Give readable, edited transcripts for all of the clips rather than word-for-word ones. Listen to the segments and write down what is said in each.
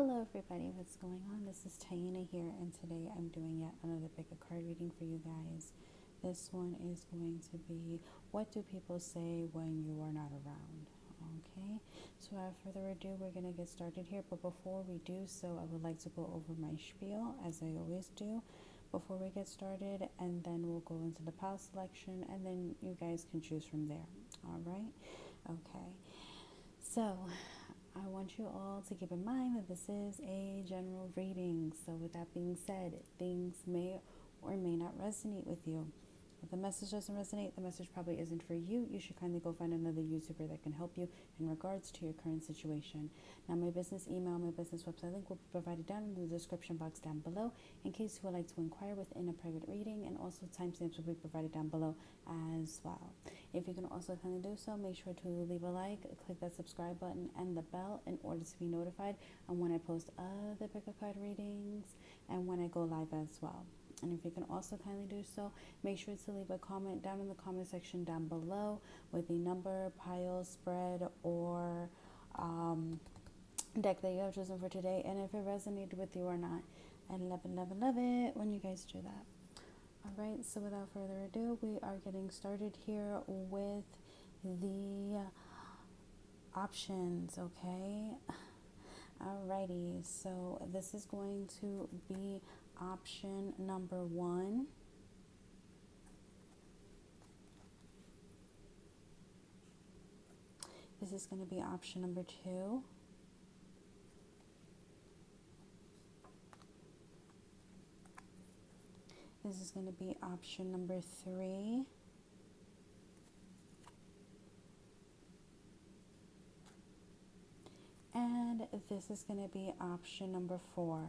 Hello everybody, what's going on? This is Taina here, and today I'm doing yet another pick a card reading for you guys. This one is going to be, what do people say when you are not around? Okay, so without further ado, we're going to get started here, but before we do so, I would like to go over my spiel, as I always do, before we get started, and then we'll go into the pile selection, and then you guys can choose from there. All right? Okay, so I want you all to keep in mind that this is a general reading. So with that being said, things may or may not resonate with you. If the message doesn't resonate, the message probably isn't for you. You should kindly go find another YouTuber that can help you in regards to your current situation. Now, my business email, my business website link will be provided down in the description box down below in case you would like to inquire within a private reading, and also timestamps will be provided down below as well. If you can also kindly do so, make sure to leave a like, click that subscribe button and the bell in order to be notified on when I post other pick a card readings and when I go live as well. And if you can also kindly do so, make sure to leave a comment down in the comment section down below with the number, pile, spread, or deck that you have chosen for today, and if it resonated with you or not. I love it, love it, love it when you guys do that. Alright, so without further ado, we are getting started here with the options, okay? Alrighty, so this is going to be option number 1. This is going to be option number 2. This is going to be option number 3. And this is going to be option number 4.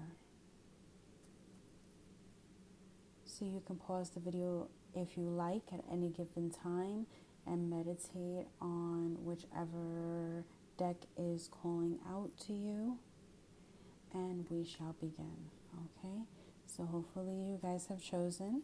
So you can pause the video if you like at any given time and meditate on whichever deck is calling out to you. And we shall begin, okay? So hopefully you guys have chosen.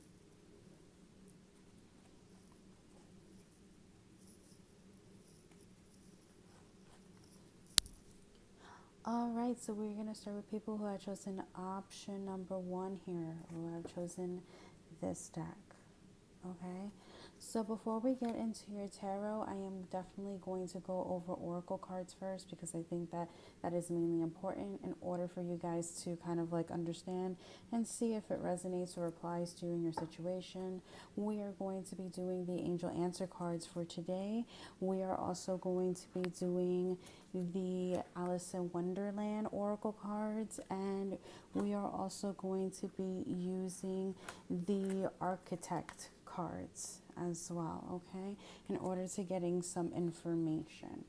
All right, so we're going to start with people who have chosen option number 1 here, who have chosen this deck, okay? So before we get into your tarot, I am definitely going to go over oracle cards first, because I think that that is mainly important in order for you guys to kind of like understand and see if it resonates or applies to you in your situation. We are going to be doing the angel answer cards for today. We are also going to be doing the Alice in Wonderland oracle cards, and we are also going to be using the architect cards as well, okay, in order to getting some information.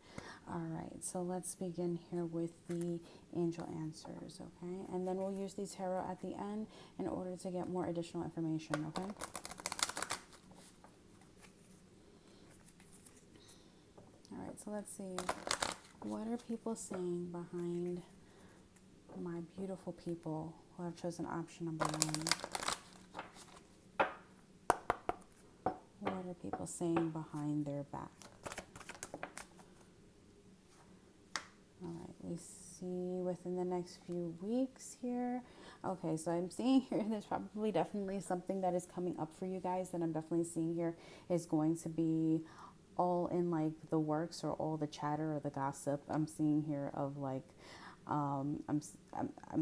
All right, so let's begin here with the angel answers, okay, and then we'll use the tarot at the end in order to get more additional information, okay. All right, so let's see, what are people saying behind my beautiful people who have chosen option number 1? What are people saying behind their back? All right, we see within the next few weeks here. Okay, so I'm seeing here there's probably definitely something that is coming up for you guys that I'm definitely seeing here is going to be all in like the works, or all the chatter or the gossip I'm seeing here of like I'm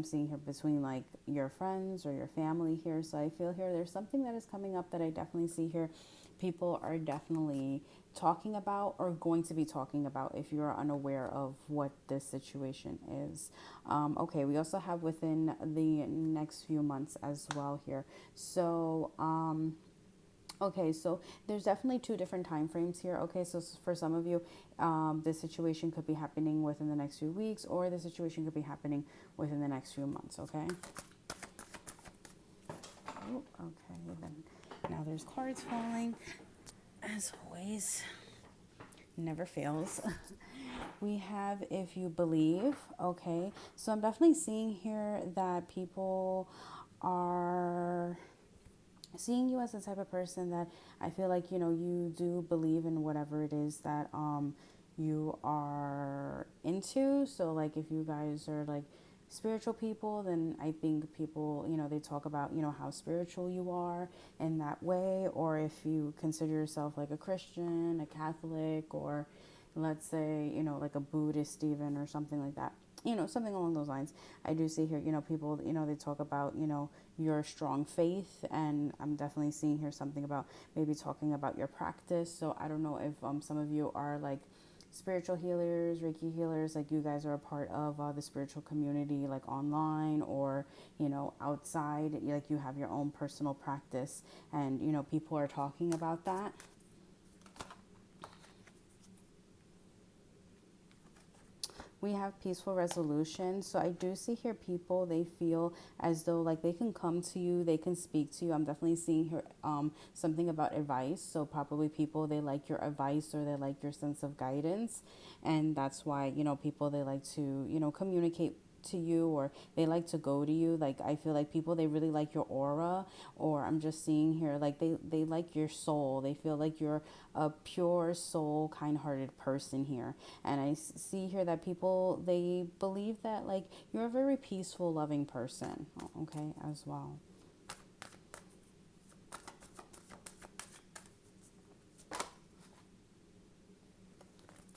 seeing here between like your friends or your family here. So I feel here there's something that is coming up that I definitely see here people are definitely talking about or going to be talking about if you're unaware of what this situation is. Okay, we also have within the next few months as well here. So okay, so there's definitely 2 different time frames here. Okay, so for some of you, this situation could be happening within the next few weeks, or the situation could be happening within the next few months, okay? Oh, okay, then now there's cards falling. As always, never fails. We have if you believe, okay? So I'm definitely seeing here that people are seeing you as the type of person that I feel like, you know, you do believe in whatever it is that you are into. So like if you guys are like spiritual people, then I think people, they talk about, how spiritual you are in that way. Or if you consider yourself like a Christian, a Catholic, or let's say, like a Buddhist even, or something like that, something along those lines. I do see here, people, they talk about, your strong faith. And I'm definitely seeing here something about maybe talking about your practice. So I don't know if some of you are like spiritual healers, Reiki healers, like you guys are a part of the spiritual community, like online or, outside, like you have your own personal practice, and, people are talking about that. We have peaceful resolution. So I do see here people, they feel as though like they can come to you, they can speak to you. I'm definitely seeing here something about advice. So probably people, they like your advice or they like your sense of guidance. And that's why, people, they like to, communicate to you, or they like to go to you. Like I feel like people, they really like your aura, or I'm just seeing here like they like your soul. They feel like you're a pure soul, kind-hearted person here. And I see here that people, they believe that like you're a very peaceful, loving person, okay, as well.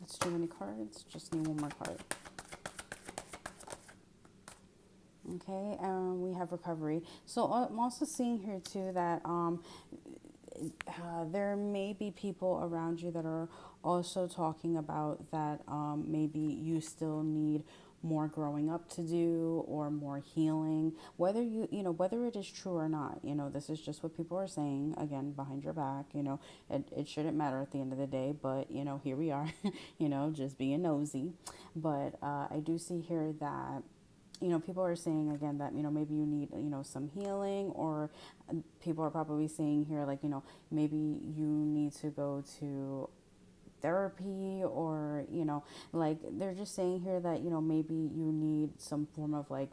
That's too many cards. Just need one more card. Okay, we have recovery. So I'm also seeing here too that there may be people around you that are also talking about that maybe you still need more growing up to do, or more healing, whether whether it is true or not. This is just what people are saying, again, behind your back. It shouldn't matter at the end of the day, but here we are, just being nosy. But I do see here that people are saying again that, maybe you need, some healing, or people are probably saying here, like, maybe you need to go to therapy, or, like they're just saying here that, maybe you need some form of like,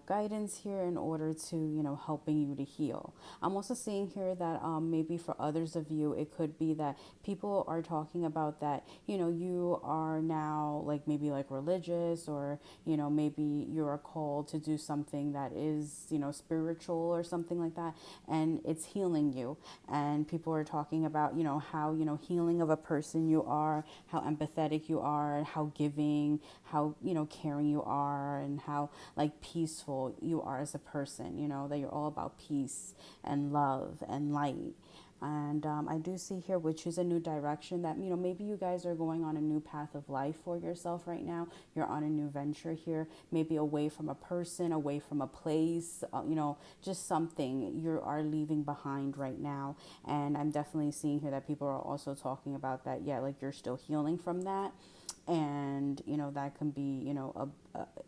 guidance here in order to, helping you to heal. I'm also seeing here that maybe for others of you, it could be that people are talking about that, you are now like maybe like religious, or, maybe you're called to do something that is, spiritual or something like that, and it's healing you. And people are talking about, how, healing of a person you are, how empathetic you are, and how giving, how, caring you are, and how like peaceful you are as a person, that you're all about peace and love and light. And I do see here, which is a new direction that, maybe you guys are going on a new path of life for yourself right now. You're on a new venture here, maybe away from a person, away from a place, just something you are leaving behind right now. And I'm definitely seeing here that people are also talking about that. Yeah, like you're still healing from that. And, that can be,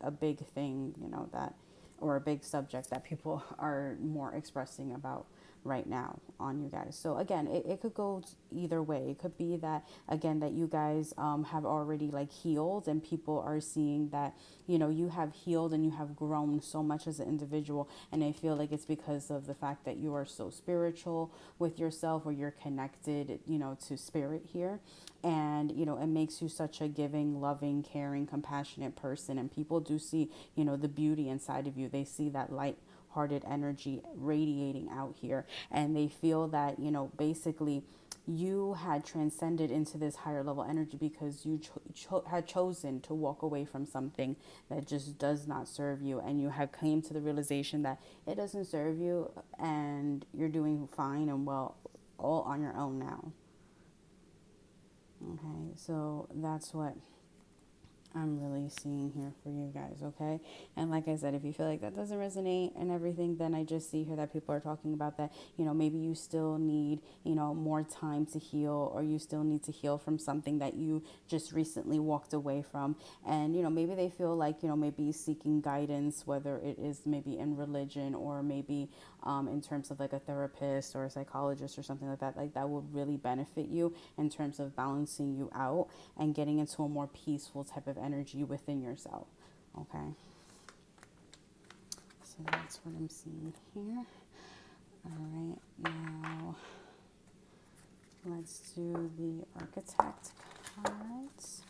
a big thing, that, or a big subject that people are more expressing about right now on you guys. So again, it could go either way. It could be that, again, that you guys have already like healed, and people are seeing that, you have healed and you have grown so much as an individual, and I feel like it's because of the fact that you are so spiritual with yourself, or you're connected, to spirit here. And it makes you such a giving, loving, caring, compassionate person, and people do see, the beauty inside of you. They see that light hearted energy radiating out here, and they feel that, basically you had transcended into this higher level energy because you had chosen to walk away from something that just does not serve you, and you have came to the realization that it doesn't serve you, and you're doing fine and well all on your own now. Okay, so that's what I'm really seeing here for you guys, okay? And like I said, if you feel like that doesn't resonate and everything, then I just see here that people are talking about that, maybe you still need, more time to heal, or you still need to heal from something that you just recently walked away from. And, maybe they feel like, maybe seeking guidance, whether it is maybe in religion, or maybe in terms of like a therapist or a psychologist or something like that would really benefit you in terms of balancing you out and getting into a more peaceful type of energy within yourself. Okay, so that's what I'm seeing here. All right, now let's do the architect cards.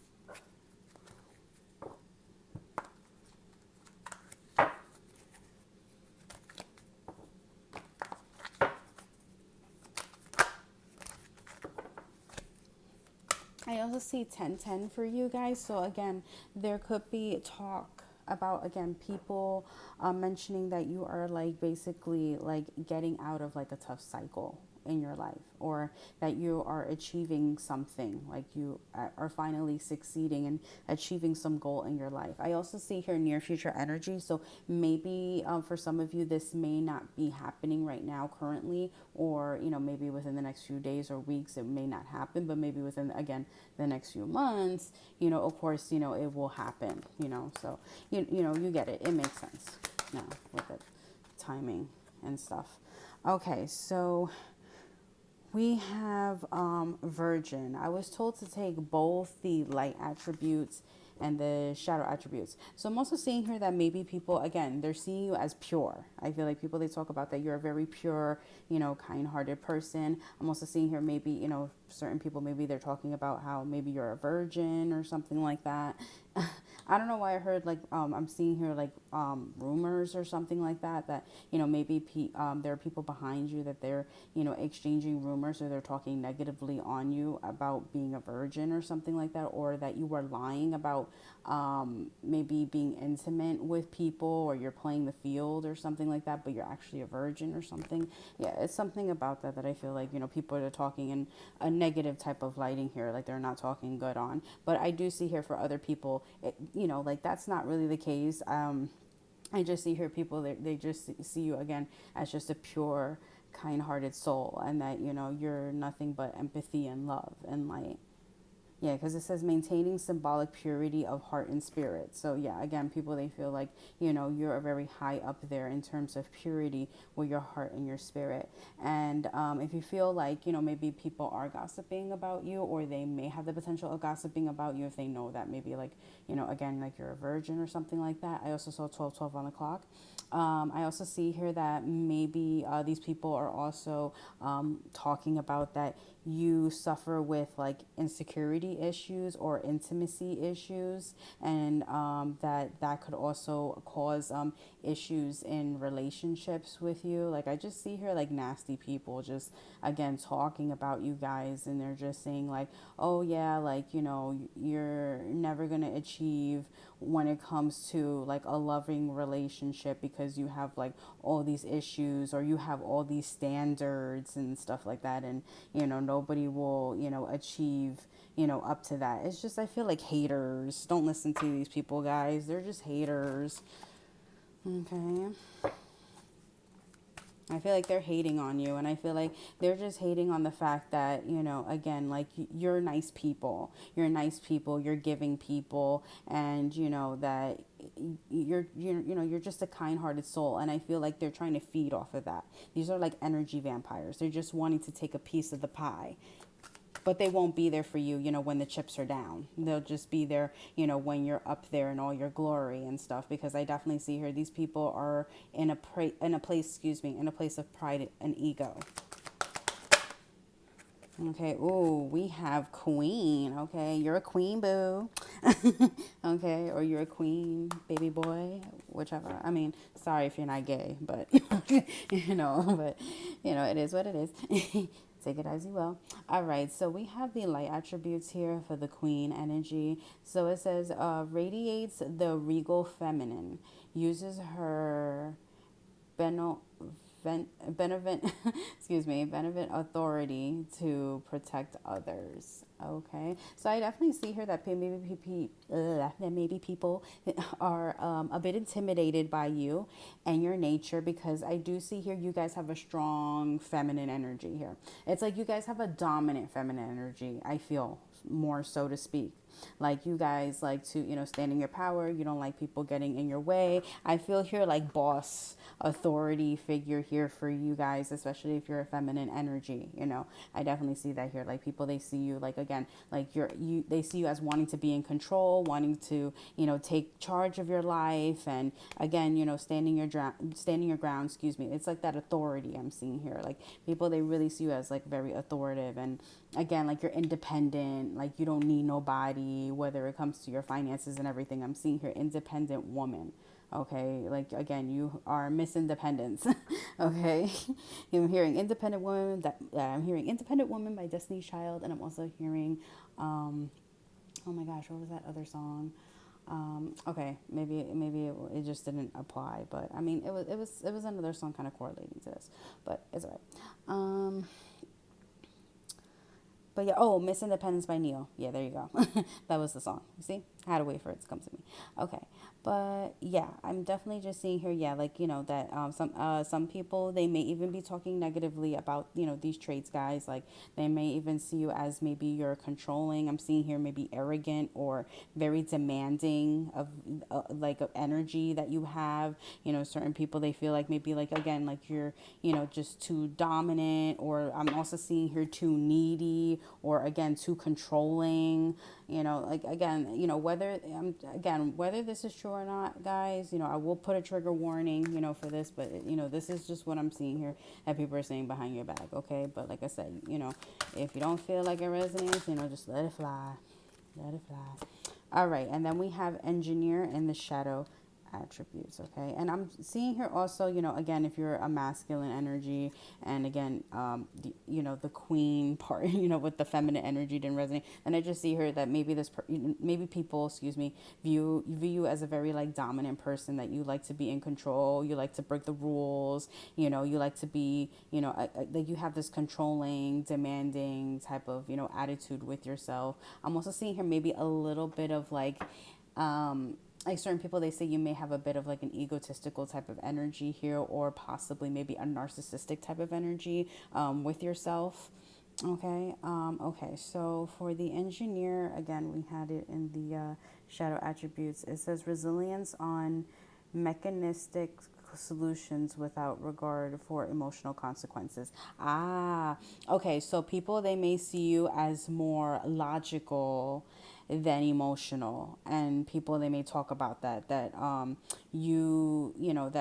also see 1010 for you guys. So again, there could be talk about, again, people mentioning that you are like basically like getting out of like a tough cycle in your life, or that you are achieving something, like you are finally succeeding and achieving some goal in your life. I also see here near future energy, so maybe for some of you this may not be happening right now currently, or maybe within the next few days or weeks it may not happen, but maybe within, again, the next few months, of course, it will happen, so you get it, it makes sense now with the timing and stuff. Okay, so we have Virgin. I was told to take both the light attributes and the shadow attributes. So I'm also seeing here that maybe people, again, they're seeing you as pure. I feel like people, they talk about that you're a very pure, kind-hearted person. I'm also seeing here maybe, certain people, maybe they're talking about how maybe you're a virgin or something like that. I don't know why I heard like I'm seeing here like rumors or something like that, that maybe there are people behind you that they're exchanging rumors, or they're talking negatively on you about being a virgin or something like that, or that you were lying about maybe being intimate with people, or you're playing the field or something like that, but you're actually a virgin or something. Yeah, it's something about that I feel like people are talking in a negative type of lighting here, like they're not talking good on. But I do see here for other people, like that's not really the case. I just see here people, they just see you again as just a pure, kind-hearted soul, and that you're nothing but empathy and love and light. Yeah, because it says maintaining symbolic purity of heart and spirit. So yeah, again, people, they feel like, you're very high up there in terms of purity with your heart and your spirit. And if you feel like, maybe people are gossiping about you, or they may have the potential of gossiping about you if they know that maybe like, again, like you're a virgin or something like that. I also saw 1212 on the clock. I also see here that maybe these people are also talking about that you suffer with like insecurity issues or intimacy issues, and that could also cause issues in relationships with you. Like I just see here like nasty people just again talking about you guys, and they're just saying like, oh yeah, like you're never gonna achieve when it comes to like a loving relationship, because you have like all these issues, or you have all these standards and stuff like that, and nobody will achieve up to that. It's just, I feel like haters. Don't listen to these people, guys. They're just haters. Okay, I feel like they're hating on you, and I feel like they're just hating on the fact that, again, like you're nice people. You're nice people, you're giving people, and that you're just a kind-hearted soul, and I feel like they're trying to feed off of that. These are like energy vampires. They're just wanting to take a piece of the pie. But they won't be there for you, when the chips are down. They'll just be there, when you're up there in all your glory and stuff. Because I definitely see here, these people are in a place of pride and ego. Okay, ooh, we have queen. Okay, you're a queen, boo. Okay, or you're a queen, baby boy, whichever. I mean, sorry if you're not gay, but, but, it is what it is. Take it as you will. All right, so we have the light attributes here for the queen energy. So it says, radiates the regal feminine, uses her benevolent benevolent authority to protect others. Okay, so I definitely see here that maybe people are a bit intimidated by you and your nature, because I do see here you guys have a strong feminine energy here. It's like you guys have a dominant feminine energy, I feel, more so to speak. Like you guys like to, stand in your power. You don't like people getting in your way. I feel here like boss authority figure here for you guys, especially if you're a feminine energy. I definitely see that here. Like people, they see you like, again, like they see you as wanting to be in control, wanting to, take charge of your life, and again, standing your ground. It's like that authority I'm seeing here. Like people, they really see you as like very authoritative, and again, like you're independent, like you don't need nobody, whether it comes to your finances and everything. I'm seeing here independent woman. Okay, like again, you are Miss Independence. Okay, I'm hearing independent woman. I'm hearing independent woman by Destiny's Child, and I'm also hearing, oh my gosh, what was that other song? Okay, maybe it just didn't apply, but I mean it was another song kind of correlating to this, but it's alright. Um, but yeah, oh, Miss Independence by Neil. Yeah, there you go. That was the song. You see? I had to wait for it to come to me. Okay. But yeah, I'm definitely just seeing here, yeah, like, that some people, they may even be talking negatively about, these traits, guys. Like, they may even see you as maybe you're controlling. I'm seeing here maybe arrogant or very demanding of like of energy that you have. Certain people, they feel like maybe like, again, like you're, just too dominant, or I'm also seeing here too needy, or again, too controlling. Like, again, whether this is true or not, guys, I will put a trigger warning, for this, but this is just what I'm seeing here that people are saying behind your back. Okay, but like I said, if you don't feel like it resonates, just let it fly. Let it fly. All right, and then we have engineer in the shadow attributes. Okay, and I'm seeing here also, again, if you're a masculine energy, and again, the queen part, with the feminine energy didn't resonate, and I just see here that maybe maybe people, excuse me, view you as a very like dominant person, that you like to be in control, you like to break the rules, you like to be, like you have this controlling, demanding type of, attitude with yourself. I'm also seeing here maybe a little bit of like certain people, they say you may have a bit of like an egotistical type of energy here, or possibly maybe a narcissistic type of energy with yourself. Okay, so for the engineer, again, we had it in the shadow attributes. It says resilience on mechanistic solutions without regard for emotional consequences. Okay, so people, they may see you as more logical than emotional, and people, they may talk about that that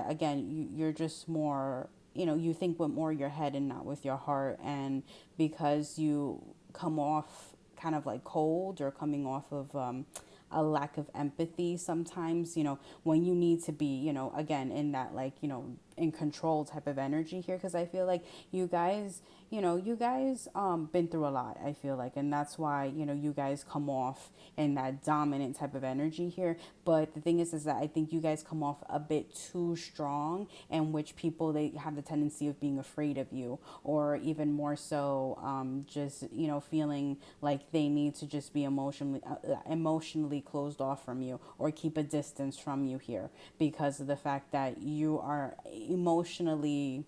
again, you're just more, you think with more your head and not with your heart, and because you come off kind of like cold, or coming off of a lack of empathy sometimes, when you need to be, again, in that, like, in control type of energy here, because I feel like you guys been through a lot, I feel like, and that's why, you guys come off in that dominant type of energy here. But the thing is that I think you guys come off a bit too strong, in which people, they have the tendency of being afraid of you, or even more so, just, feeling like they need to just be emotionally closed off from you, or keep a distance from you here, because of the fact that you are emotionally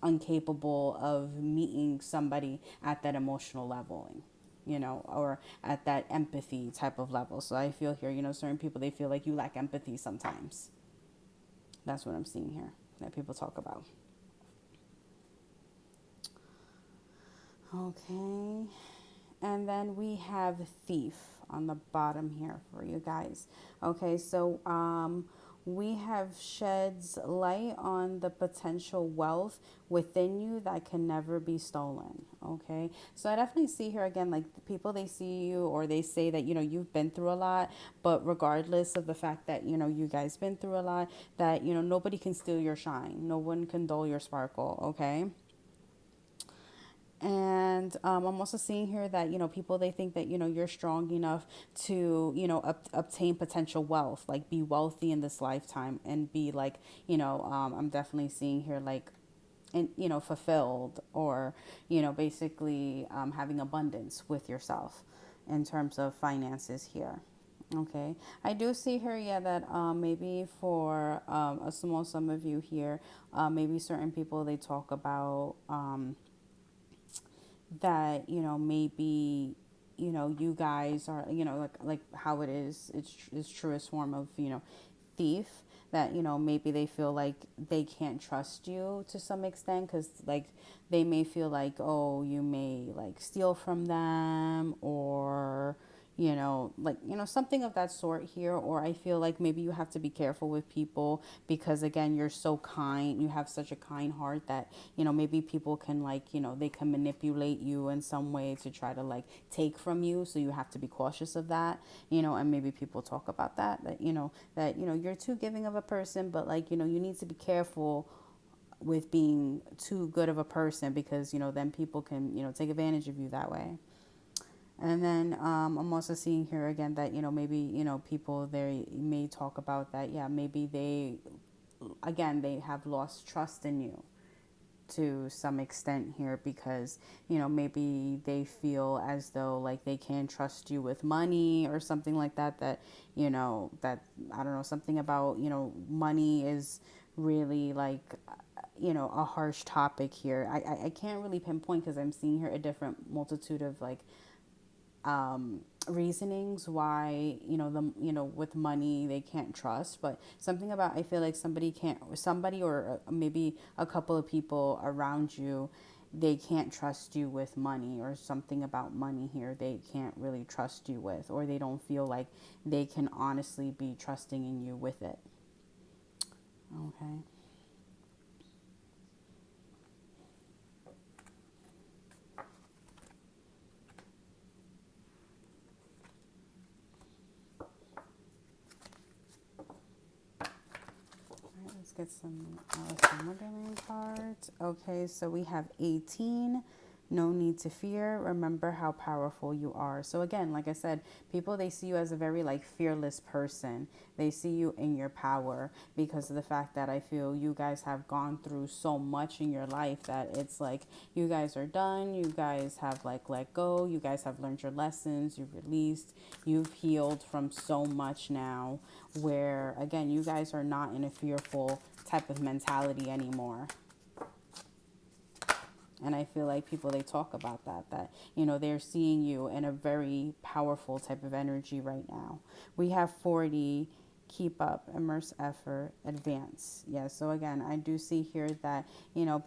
incapable of meeting somebody at that emotional leveling, or at that empathy type of level. So I feel here, certain people, they feel like you lack empathy sometimes. That's what I'm seeing here that people talk about. Okay. And then we have thief on the bottom here for you guys. Okay, so we have sheds light on the potential wealth within you that can never be stolen. Okay, so I definitely see here again, like, the people, they see you, or they say that, you've been through a lot, but regardless of the fact that, you guys been through a lot, that, nobody can steal your shine, no one can dull your sparkle. Okay. And I'm also seeing here that, people, they think that, you're strong enough to, obtain potential wealth, like be wealthy in this lifetime, and be like, I'm definitely seeing here, like, and, fulfilled, or, basically having abundance with yourself in terms of finances here. Okay, I do see here, yeah, that maybe for a small sum of you here, maybe certain people, they talk about that, maybe, you guys are, like how it is, it's truest form of, thief, that, maybe they feel like they can't trust you to some extent, because, like, they may feel like, oh, you may like steal from them, or like, something of that sort here. Or I feel like maybe you have to be careful with people because, again, you're so kind. You have such a kind heart that, maybe people can, like, they can manipulate you in some way to try to, like, take from you. So you have to be cautious of that, and maybe people talk about that you're too giving of a person, but, like, you need to be careful with being too good of a person because, then people can, take advantage of you that way. And then I'm also seeing here again that, maybe, people, they may talk about that. Yeah, maybe they have lost trust in you to some extent here because, maybe they feel as though, like, they can't trust you with money or something like that, that I don't know, something about, money is really, like, a harsh topic here. I can't really pinpoint because I'm seeing here a different multitude of, like, reasonings why, with money they can't trust. But something about, I feel like somebody or maybe a couple of people around you, they can't trust you with money, or something about money here they can't really trust you with, or they don't feel like they can honestly be trusting in you with it. Okay. Let's get some Alice Wonderland cards. Okay, so we have 18. No need to fear. Remember how powerful you are. So again, like I said, people, they see you as a very, like, fearless person. They see you in your power because of the fact that I feel you guys have gone through so much in your life that it's like you guys are done. You guys have, like, let go. You guys have learned your lessons. You've released. You've healed from so much now where, again, you guys are not in a fearful type of mentality anymore. And I feel like people, they talk about that, they're seeing you in a very powerful type of energy right now. We have 40, keep up, immerse effort, advance. Yeah, so again, I do see here that,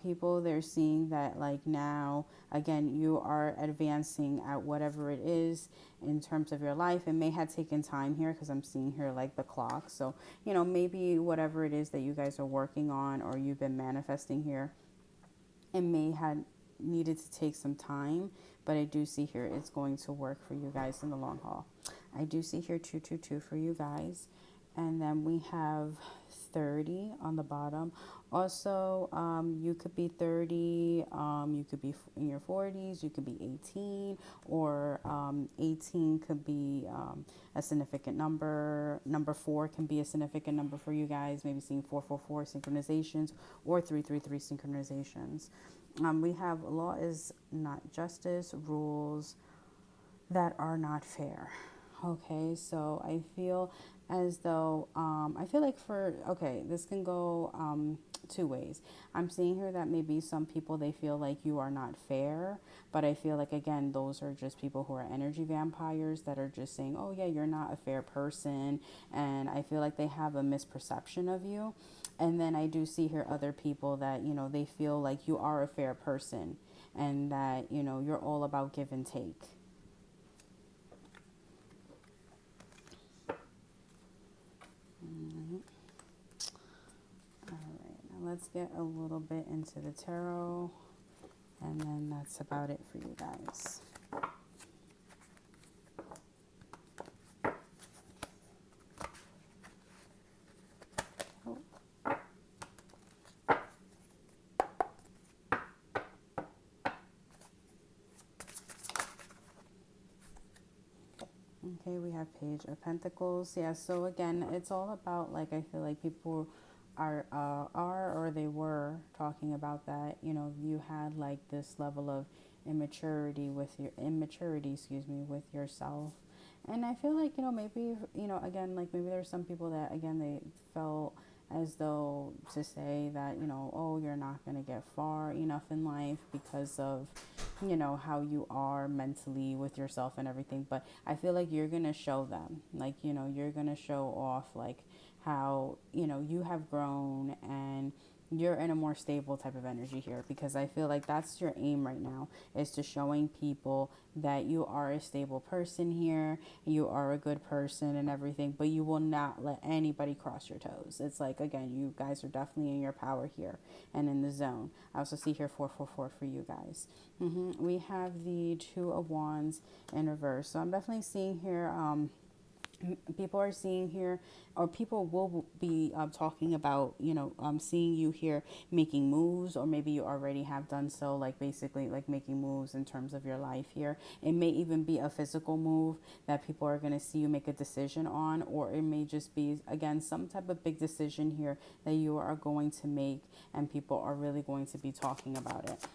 people, they're seeing that, like, now, again, you are advancing at whatever it is in terms of your life. It may have taken time here because I'm seeing here, like, the clock. So, maybe whatever it is that you guys are working on or you've been manifesting here, it may have needed to take some time, but I do see here it's going to work for you guys in the long haul. I do see here 222 for you guys. And then we have 30 on the bottom. Also, you could be 30, you could be in your 40s, you could be 18, or 18 could be a significant number. Number 4 can be a significant number for you guys, maybe seeing 444 synchronizations or 333 synchronizations. We have law is not justice, rules that are not fair. Okay, so I feel as though, I feel like this can go two ways. I'm seeing here that maybe some people, they feel like you are not fair, but I feel like, again, those are just people who are energy vampires that are just saying, oh yeah, you're not a fair person. And I feel like they have a misperception of you. And then I do see here other people that, they feel like you are a fair person and that, you're all about give and take. Let's get a little bit into the tarot, and then that's about it for you guys. Oh. Okay, we have Page of Pentacles. Yeah, so again, it's all about, like, I feel like people are or they were talking about that, you had, like, this level of immaturity with yourself. And I feel like, maybe, again, like, maybe there's some people that, again, they felt as though to say that, oh, you're not going to get far enough in life because of, how you are mentally with yourself and everything. But I feel like you're going to show them, like, you're going to show off, like, how, you have grown and, you're in a more stable type of energy here, because I feel like that's your aim right now, is to showing people that you are a stable person here, you are a good person and everything, but you will not let anybody cross your toes. It's like, again, you guys are definitely in your power here and in the zone. I also see here 444 for you guys. We have the Two of Wands in reverse. So I'm definitely seeing here, people are seeing here, or people will be talking about, seeing you here making moves, or maybe you already have done so, like basically like making moves in terms of your life here. It may even be a physical move that people are going to see you make a decision on, or it may just be, again, some type of big decision here that you are going to make, and people are really going to be talking about it.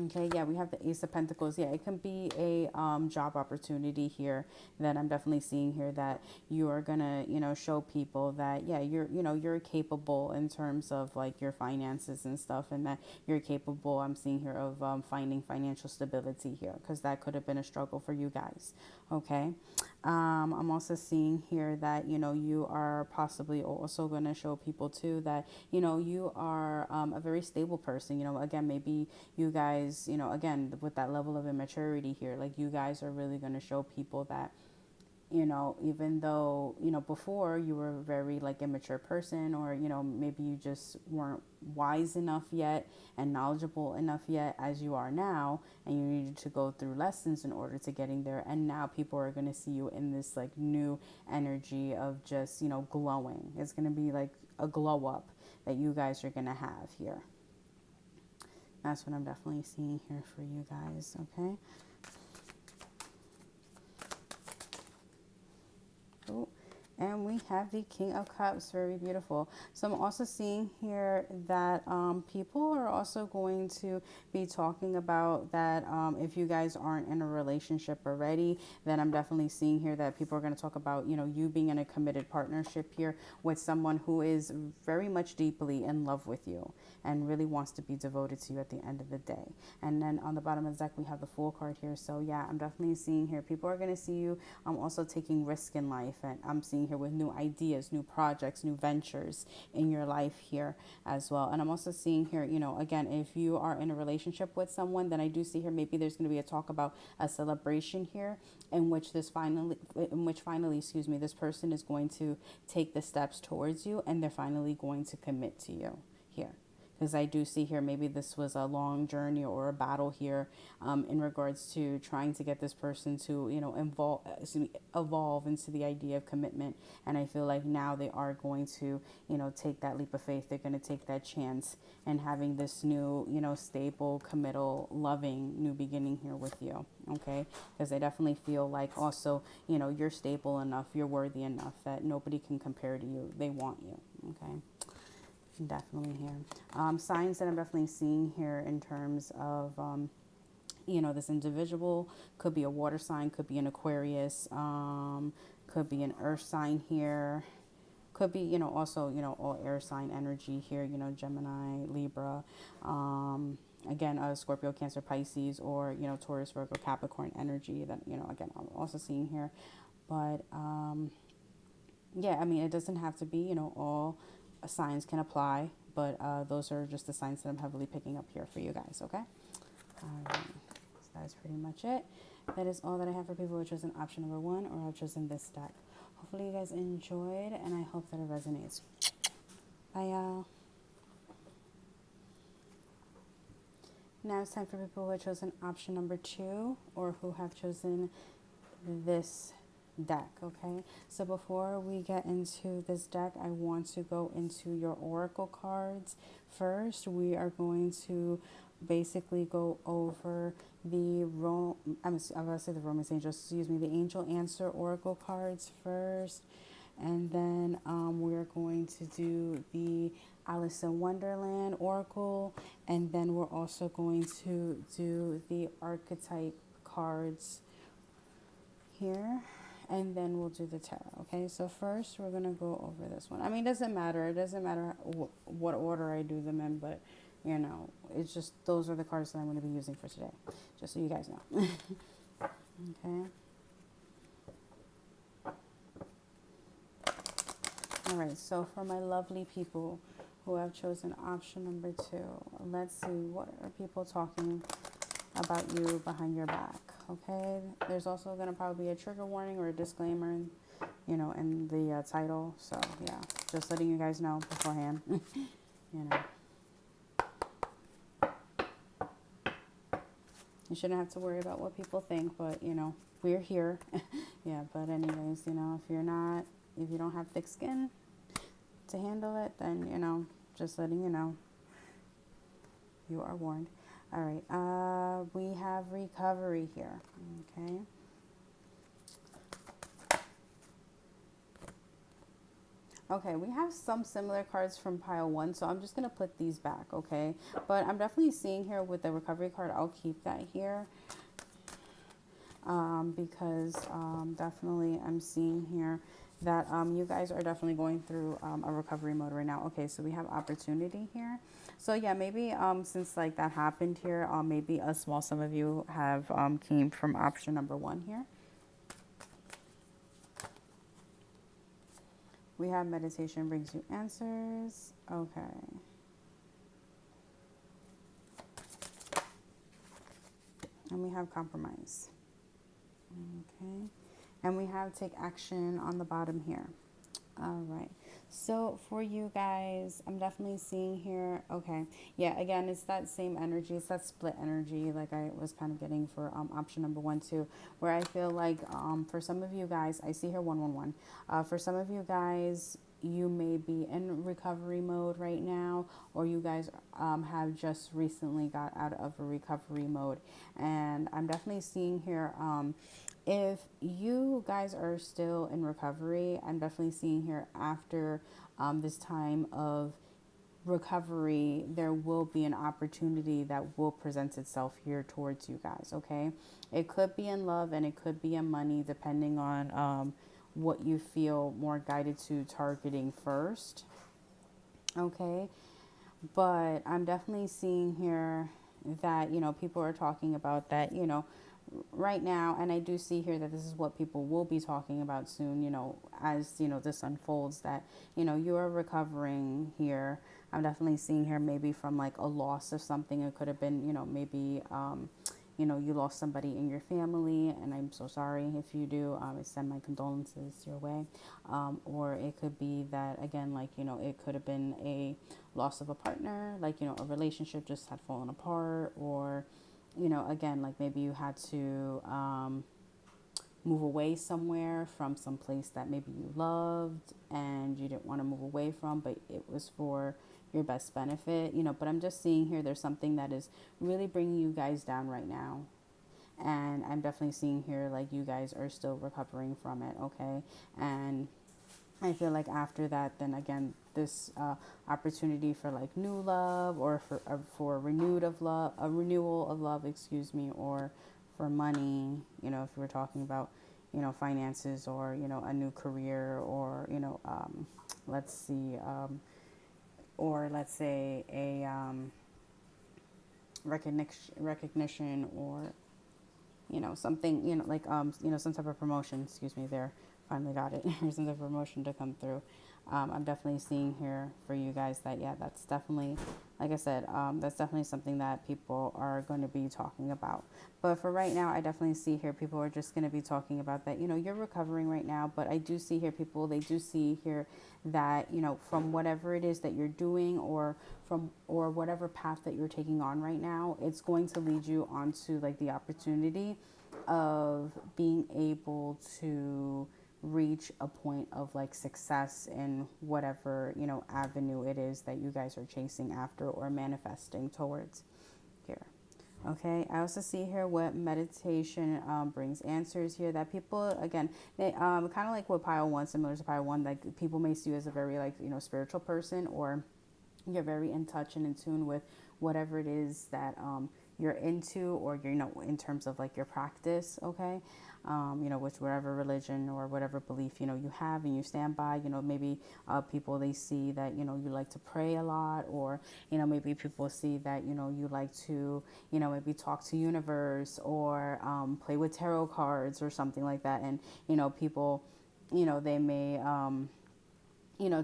Okay, yeah, we have the Ace of Pentacles. Yeah, it can be a job opportunity here that I'm definitely seeing here, that you are gonna, show people that, yeah, you're capable in terms of like your finances and stuff, and that you're capable, I'm seeing here, of finding financial stability here, because that could have been a struggle for you guys. Okay. I'm also seeing here that, you are possibly also going to show people too that, you are a very stable person. Again, maybe you guys, again, with that level of immaturity here, like you guys are really going to show people that, even though, before you were a very like immature person, or, maybe you just weren't wise enough yet and knowledgeable enough yet as you are now, and you needed to go through lessons in order to getting there. And now people are going to see you in this like new energy of just, glowing. It's going to be like a glow up that you guys are going to have here. That's what I'm definitely seeing here for you guys. Okay. Oh, and we have the King of Cups. Very beautiful. So I'm also seeing here that people are also going to be talking about that, if you guys aren't in a relationship already, then I'm definitely seeing here that people are going to talk about, you being in a committed partnership here with someone who is very much deeply in love with you and really wants to be devoted to you at the end of the day. And then on the bottom of the deck, we have the Fool card here. So yeah, I'm definitely seeing here people are going to see you also taking risk in life, and I'm seeing here with new ideas, new projects, new ventures in your life here as well. And I'm also seeing here, again, if you are in a relationship with someone, then I do see here maybe there's going to be a talk about a celebration here in which finally, excuse me, this person is going to take the steps towards you, and they're finally going to commit to you here. Because I do see here maybe this was a long journey or a battle here, in regards to trying to get this person to, evolve into the idea of commitment. And I feel like now they are going to, take that leap of faith. They're going to take that chance and having this new, stable, committal, loving new beginning here with you. Okay. Because I definitely feel like also, you're stable enough, you're worthy enough that nobody can compare to you. They want you. Okay. Definitely here. Signs that I'm definitely seeing here in terms of, this individual could be a water sign, could be an Aquarius, could be an earth sign here, could be, also, all air sign energy here, Gemini, Libra, again, Scorpio, Cancer, Pisces, or, Taurus, Virgo, Capricorn energy that, again, I'm also seeing here. But, yeah, I mean, it doesn't have to be, all signs can apply, but those are just the signs that I'm heavily picking up here for you guys, okay? All right, so that's pretty much it. That is all that I have for people who have chosen option number 1 or have chosen this deck. Hopefully you guys enjoyed, and I hope that it resonates. Bye, y'all. Now it's time for people who have chosen option number 2 or who have chosen this deck. Okay, so before we get into this deck, I want to go into your oracle cards first. We are going to basically go over the I'm about to say the Romance Angels, excuse me, the Angel Answer oracle cards first, and then we're going to do the Alice in Wonderland oracle, and then we're also going to do the archetype cards here, and then we'll do the tarot. Okay, so first we're going to go over this one. I mean, it doesn't matter what order I do them in, but it's just those are the cards that I'm going to be using for today, just so you guys know. Okay. All right, so for my lovely people who have chosen option number 2, let's see, what are people talking about you behind your back? Okay, there's also going to probably be a trigger warning or a disclaimer, in the title. So yeah, just letting you guys know beforehand. you know, you shouldn't have to worry about what people think, but we're here. Yeah, but anyways, if you don't have thick skin to handle it, then just letting you know, you are warned. All right, we have recovery here. Okay. Okay, we have some similar cards from pile 1, so I'm just going to put these back, okay? But I'm definitely seeing here with the recovery card, I'll keep that here. Because definitely I'm seeing here that you guys are definitely going through a recovery mode right now. Okay, so we have opportunity here. So yeah, maybe since like that happened here, maybe some of you have came from option number 1 here. We have meditation brings you answers. Okay. And we have compromise. Okay. And we have take action on the bottom here. All right. So for you guys, I'm definitely seeing here. Okay. Yeah, again, it's that same energy. It's that split energy like I was kind of getting for option number 1 too, where I feel like for some of you guys, I see here 111. For some of you guys, you may be in recovery mode right now, or you guys have just recently got out of a recovery mode. And I'm definitely seeing here if you guys are still in recovery, I'm definitely seeing here after this time of recovery, there will be an opportunity that will present itself here towards you guys, okay? It could be in love and it could be in money, depending on what you feel more guided to targeting first, okay? But I'm definitely seeing here that, people are talking about that, right now, and I do see here that this is what people will be talking about soon, as this unfolds, that you are recovering here. I'm definitely seeing here maybe from like a loss of something. It could have been maybe you lost somebody in your family, and I'm so sorry if you do. I send my condolences your way. Or it could be that, again, like it could have been a loss of a partner, like a relationship just had fallen apart, or again, like maybe you had to move away somewhere from some place that maybe you loved and you didn't want to move away from, but it was for your best benefit, but I'm just seeing here there's something that is really bringing you guys down right now. And I'm definitely seeing here like you guys are still recovering from it, okay? And I feel like after that, then again, this opportunity for like new love, or for a renewal of love, excuse me, or for money, if we're talking about, finances, or, a new career, or, let's see, or let's say a recognition, or something, like some type of promotion, excuse me, there, finally got it, or some type of promotion to come through. I'm definitely seeing here for you guys that, yeah, that's definitely, like I said, that's definitely something that people are going to be talking about. But for right now, I definitely see here people are just going to be talking about that, you're recovering right now. But I do see here they do see here that, from whatever it is that you're doing, or whatever path that you're taking on right now, it's going to lead you onto like the opportunity of being able to reach a point of like success in whatever avenue it is that you guys are chasing after or manifesting towards here. Okay, I also see here what meditation brings answers here, that people, again, they kind of like what pile 1, similar to pile 1, like people may see you as a very like spiritual person, or you're very in touch and in tune with whatever it is that you're into, or you're in terms of like your practice, okay? With whatever religion or whatever belief you have and you stand by. Maybe people, they see that you like to pray a lot, or maybe people see that you like to maybe talk to universe, or play with tarot cards or something like that. And people they may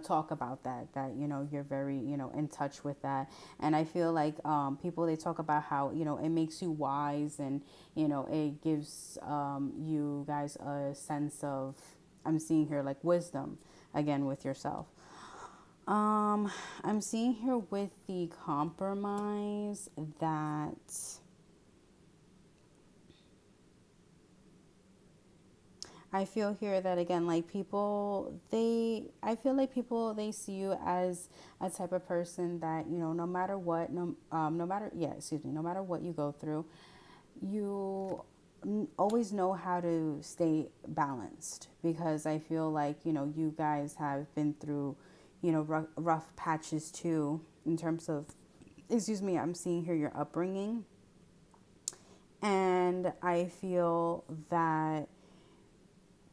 talk about that you're very in touch with that. And I feel like people, they talk about how it makes you wise, and it gives you guys a sense of, I'm seeing here, like wisdom again with yourself. I'm seeing here with the compromise that I feel here that again, like I feel like people, they see you as a type of person that, no matter what, no matter, yeah, excuse me, no matter what you go through, you always know how to stay balanced, because I feel like, you guys have been through, rough patches too, in terms of, excuse me, I'm seeing here your upbringing. And I feel that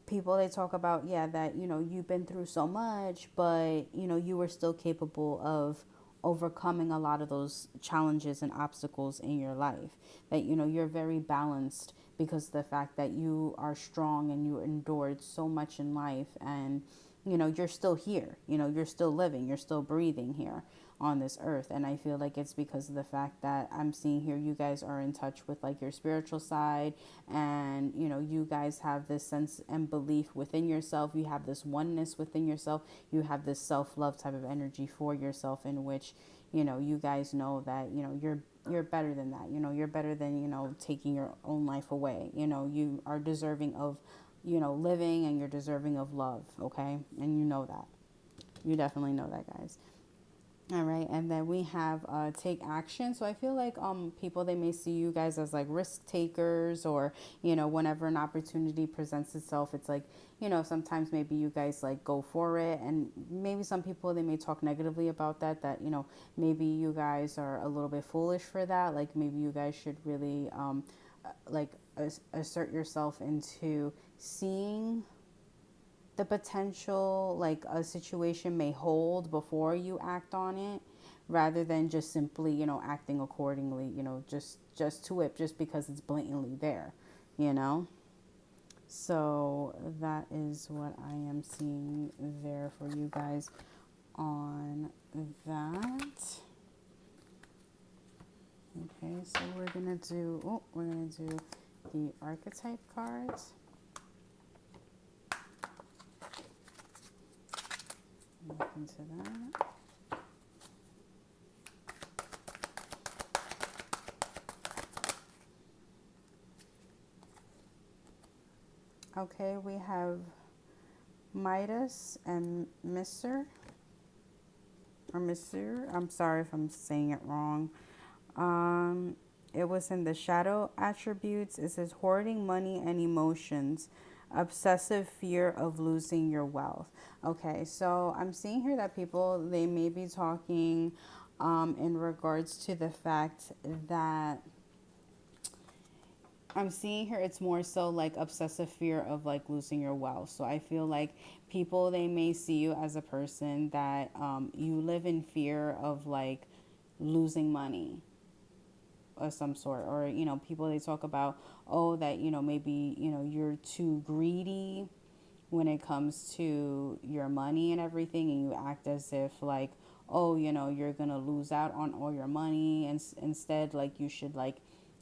people, they talk about, yeah, that you've been through so much, but you were still capable of overcoming a lot of those challenges and obstacles in your life, that you're very balanced, because of the fact that you are strong and you endured so much in life, and you're still here, you're still living, you're still breathing here on this earth. And I feel like it's because of the fact that I'm seeing here you guys are in touch with like your spiritual side, and you guys have this sense and belief within yourself, you have this oneness within yourself, you have this self-love type of energy for yourself, in which you guys know that you're better than that, you're better than taking your own life away, you are deserving of living, and you're deserving of love, okay? And that, you definitely know that, guys. All right, and then we have take action. So I feel like people, they may see you guys as like risk takers, or whenever an opportunity presents itself, it's like sometimes maybe you guys like go for it, and maybe some people, they may talk negatively about that maybe you guys are a little bit foolish for that. Like maybe you guys should really like assert yourself into seeing the potential like a situation may hold before you act on it, rather than just simply acting accordingly, just to it, just because it's blatantly there, you know so that is what I am seeing there for you guys on that. Okay, so we're gonna do the archetype cards. Look into that. Okay, we have Midas and Mr. or Monsieur. I'm sorry if I'm saying it wrong. It was in the shadow attributes. It says hoarding money and emotions, obsessive fear of losing your wealth. Okay, so I'm seeing here that people, they may be talking in regards to the fact that I'm seeing here it's more so like obsessive fear of like losing your wealth. So I feel like people, they may see you as a person that you live in fear of like losing money of some sort, or people, they talk about, oh, that maybe you're too greedy when it comes to your money and everything, and you act as if like, oh, you're gonna lose out on all your money, and instead, like, you should like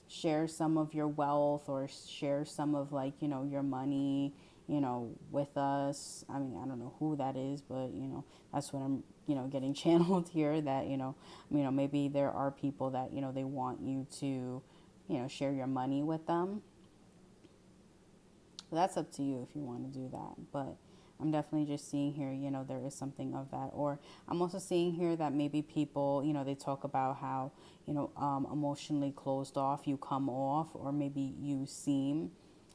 share some of your wealth, or share some of like your money with us. I mean, I don't know who that is, but that's what I'm getting channeled here, that maybe there are people that they want you to share your money with them. That's up to you if you want to do that, but I'm definitely just seeing here, there is something of that. Or I'm also seeing here that maybe people, they talk about how, emotionally closed off you come off, or maybe you seem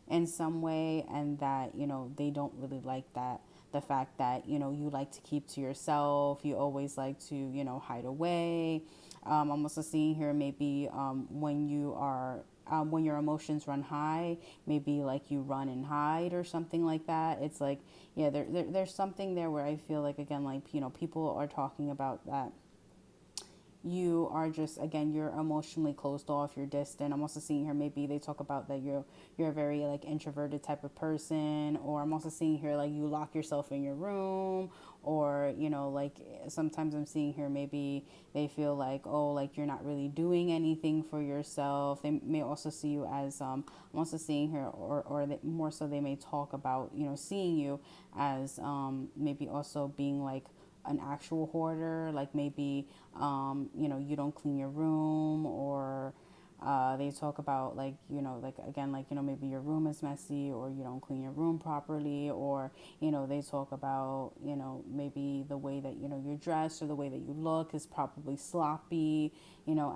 in some way, and that, they don't really like that. The fact that, you like to keep to yourself, you always like to, hide away. I'm also seeing here maybe when your emotions run high, maybe like you run and hide or something like that. It's like, yeah, there's something there where I feel like, again, like, people are talking about that, you are just, again, you're emotionally closed off, you're distant. I'm also seeing here maybe they talk about that you're a very like introverted type of person, or I'm also seeing here like you lock yourself in your room, or like sometimes I'm seeing here maybe they feel like, oh, like you're not really doing anything for yourself. They may also see you as I'm also seeing here, or more so they may talk about seeing you as maybe also being like an actual hoarder, like maybe you don't clean your room, or they talk about like like again like maybe your room is messy, or you don't clean your room properly, or they talk about maybe the way that you're dressed, or the way that you look is probably sloppy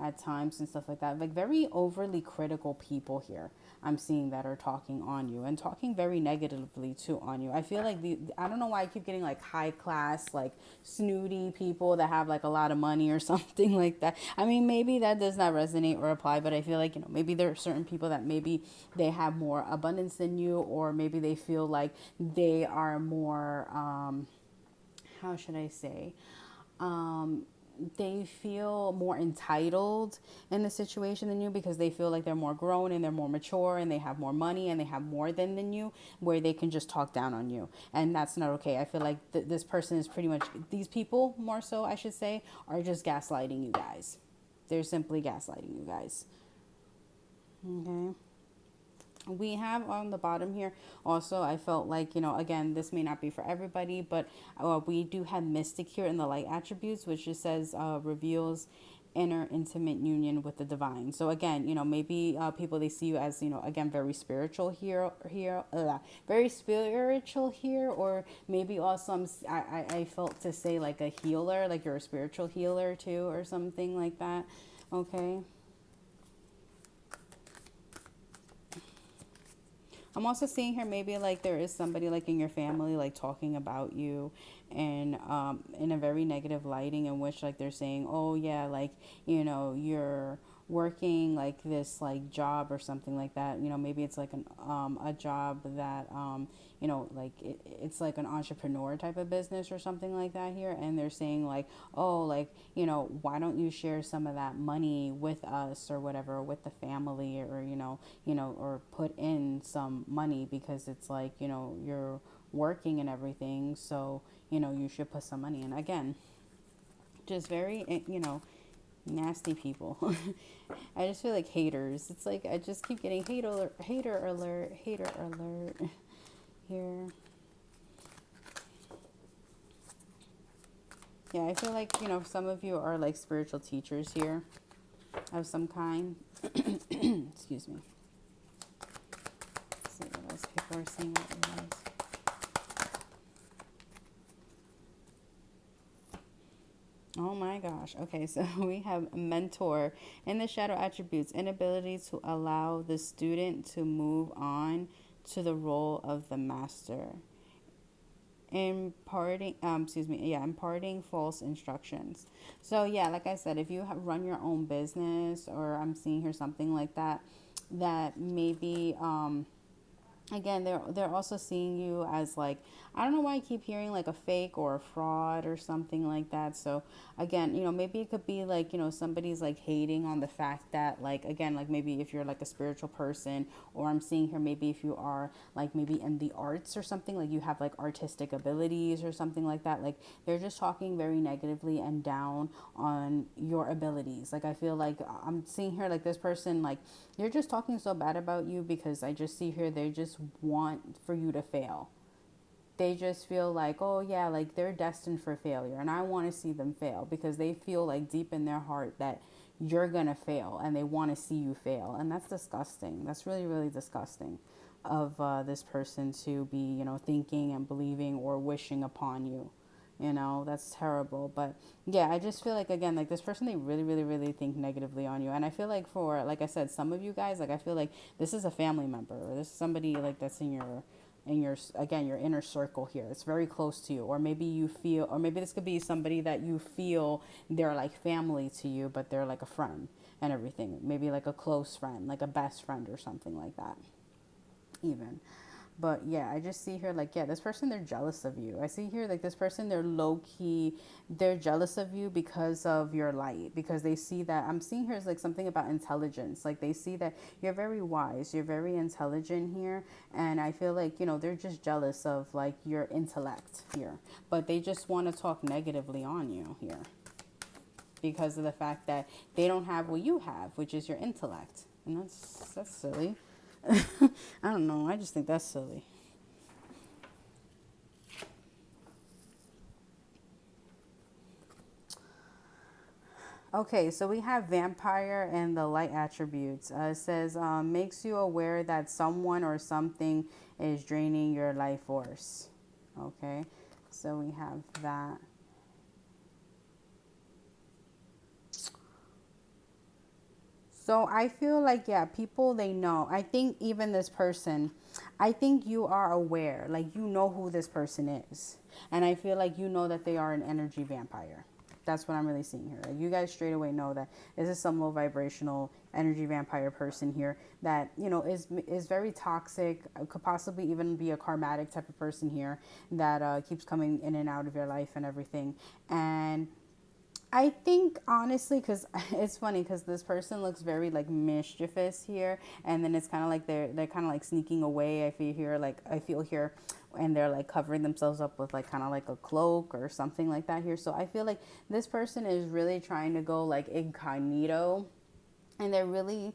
at times and stuff like that. Like very overly critical people here I'm seeing that are talking on you, and talking very negatively too on you. I feel like I don't know why I keep getting like high class, like snooty people that have like a lot of money or something like that. I mean, maybe that does not resonate or apply, but I feel like maybe there are certain people that maybe they have more abundance than you, or maybe they feel like they are more how should I say, um, they feel more entitled in the situation than you, because they feel like they're more grown and they're more mature and they have more money and they have more than you, where they can just talk down on you. And that's not okay. I feel like this person is pretty much, these people more so I should say, are just gaslighting you guys. They're simply gaslighting you guys. Okay. We have on the bottom here also, I felt like again, this may not be for everybody, but we do have mystic here in the light attributes, which just says reveals inner intimate union with the divine. So again, maybe people, they see you as again, very spiritual very spiritual here, or maybe also I felt to say like a healer, like you're a spiritual healer too, or something like that. Okay. I'm also seeing here maybe like there is somebody like in your family like talking about you, and in a very negative lighting, in which like they're saying, oh yeah, like you're working like this like job or something like that. Maybe it's like a job that like it's like an entrepreneur type of business or something like that here, and they're saying like, oh, like why don't you share some of that money with us, or whatever, with the family, or or put in some money, because it's like you're working and everything, so you should put some money in. Again, just very nasty people. I just feel like haters. It's like I just keep getting hater alert, hater alert here. Yeah, I feel like some of you are like spiritual teachers here of some kind. Excuse me. Let's see what else people are saying. Oh my gosh. Okay, so we have mentor in the shadow attributes, inability to allow the student to move on to the role of the master. Imparting false instructions. So yeah, like I said, if you run your own business, or I'm seeing here something like that, that maybe again, they're also seeing you as like, I don't know why I keep hearing like a fake or a fraud or something like that. So again, maybe it could be like somebody's like hating on the fact that, like, again, like maybe if you're like a spiritual person, or I'm seeing here maybe if you are like maybe in the arts or something, like you have like artistic abilities or something like that, like they're just talking very negatively and down on your abilities. Like I feel like I'm seeing here like this person, like they're just talking so bad about you, because I just see here they just want for you to fail. They just feel like, oh yeah, like they're destined for failure, and I want to see them fail, because they feel like deep in their heart that you're gonna fail, and they want to see you fail. And that's disgusting. That's really, really disgusting of this person to be thinking and believing or wishing upon you. That's terrible. But yeah, I just feel like, again, like this person, they really, really, really think negatively on you. And I feel like, for, like I said, some of you guys, like I feel like this is a family member, or this is somebody like that's in your again, your inner circle here. It's very close to you. Or maybe you feel, or maybe this could be somebody that you feel they're like family to you, but they're like a friend and everything. Maybe like a close friend, like a best friend or something like that even. But yeah, I just see here like, yeah, this person, they're jealous of you. I see here like this person, they're low key, they're jealous of you because of your light, because they see that, I'm seeing here is like something about intelligence. Like they see that you're very wise, you're very intelligent here. And I feel like, they're just jealous of like your intellect here, but they just want to talk negatively on you here because of the fact that they don't have what you have, which is your intellect. And that's silly. I don't know. I just think that's silly. Okay, so we have vampire and the light attributes. It says makes you aware that someone or something is draining your life force. Okay, so we have that. So I feel like, yeah, people, they know. I think even this person, I think you are aware, like you know who this person is. And I feel like you know that they are an energy vampire. That's what I'm really seeing here. Like you guys straight away know that this is some low vibrational energy vampire person here that, is very toxic, could possibly even be a karmatic type of person here that keeps coming in and out of your life and everything. And I think honestly, because it's funny, because this person looks very like mischievous here, and then it's kind of like they're kind of like sneaking away. I feel here, and they're like covering themselves up with like kind of like a cloak or something like that here. So I feel like this person is really trying to go like incognito, and they're really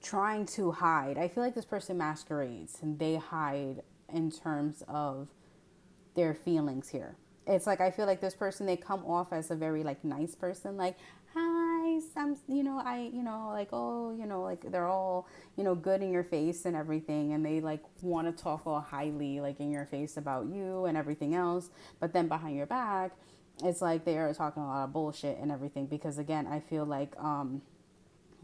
trying to hide. I feel like this person masquerades and they hide in terms of their feelings here. It's like I feel like this person, they come off as a very like nice person, like hi, some, like, oh, like they're all, good in your face and everything, and they like want to talk all highly like in your face about you and everything else, but then behind your back it's like they are talking a lot of bullshit and everything, because again I feel like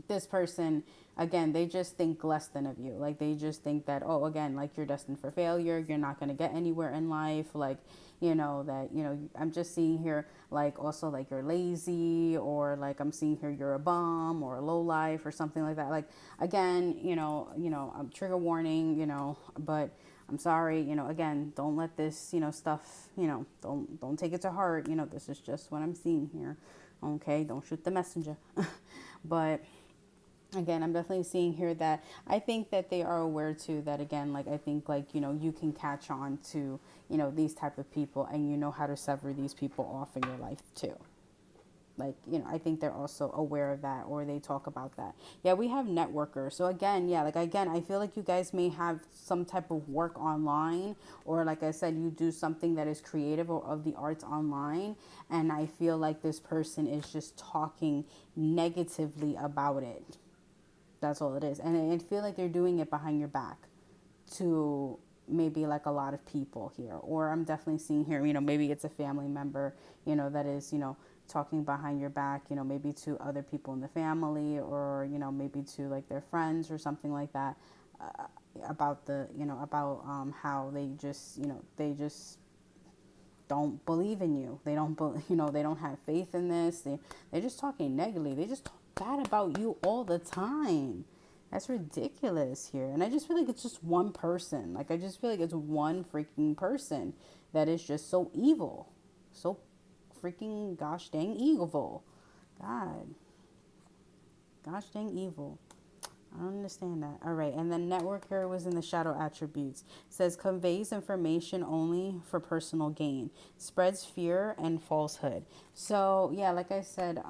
this person, again, they just think less than of you. Like they just think that, oh, again, like you're destined for failure, you're not going to get anywhere in life, like, that, I'm just seeing here like also like you're lazy, or like I'm seeing here you're a bum or a low life or something like that. Like again, I'm trigger warning, but I'm sorry, again, don't let this, stuff, don't take it to heart. This is just what I'm seeing here. Okay, don't shoot the messenger. But again, I'm definitely seeing here that I think that they are aware too, that again, like I think like, you can catch on to, these type of people, and you know how to sever these people off in your life too. Like, I think they're also aware of that, or they talk about that. Yeah, we have networkers. So again, yeah, like again, I feel like you guys may have some type of work online, or like I said, you do something that is creative or of the arts online. And I feel like this person is just talking negatively about it. That's all it is. And I feel like they're doing it behind your back to maybe like a lot of people here. Or I'm definitely seeing here, maybe it's a family member, that is, talking behind your back, maybe to other people in the family, or, maybe to like their friends or something like that, about how they just don't believe in you. They don't, they don't have faith in this. They're just talking negatively. They just talk bad about you all the time. That's ridiculous here. And I just feel like it's just one person. Like, I just feel like it's one freaking person that is just so evil. So freaking gosh dang evil. God. Gosh dang evil. I don't understand that. All right. And then networker was in the shadow attributes. It says conveys information only for personal gain, spreads fear and falsehood. So yeah, like I said,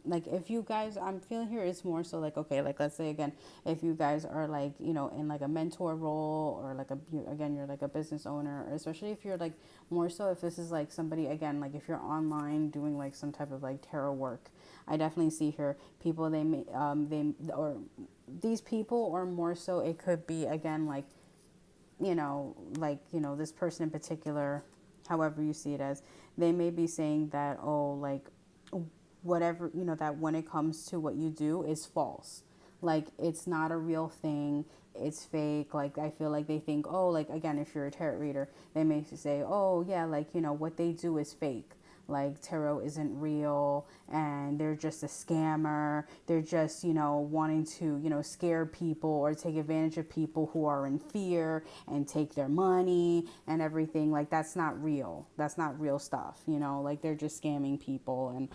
like if you guys, I'm feeling here it's more so like, okay, like let's say again, if you guys are like, in like a mentor role, or like you're like a business owner, or especially if you're like more so if this is like somebody, again, like if you're online doing like some type of like tarot work, I definitely see here people, they may, or these people, or more so it could be again like, this person in particular, however you see it as, they may be saying that, oh, like whatever, that when it comes to what you do is false, like it's not a real thing, it's fake. Like I feel like they think, oh, like again, if you're a tarot reader, they may say, oh yeah, like what they do is fake, like tarot isn't real and they're just a scammer. They're just, wanting to, scare people or take advantage of people who are in fear and take their money and everything. Like, that's not real. That's not real stuff, like they're just scamming people and,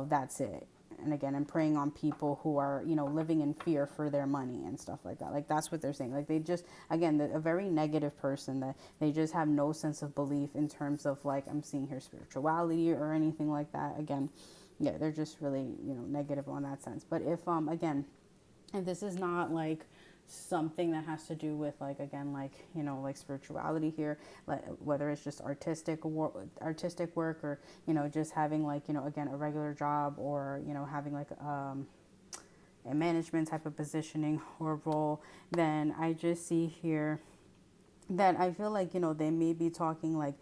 that's it. And again, I'm preying on people who are, living in fear for their money and stuff like that. Like, that's what they're saying. Like, they just, again, a very negative person, that they just have no sense of belief in terms of, like, I'm seeing here spirituality or anything like that. Again, yeah, they're just really, negative on that sense. But if, again, if this is not like something that has to do with, like, again, like, like spirituality here, like whether it's just artistic work, or just having, like, again, a regular job, or having like a management type of positioning or role, then I just see here that I feel like, they may be talking, like,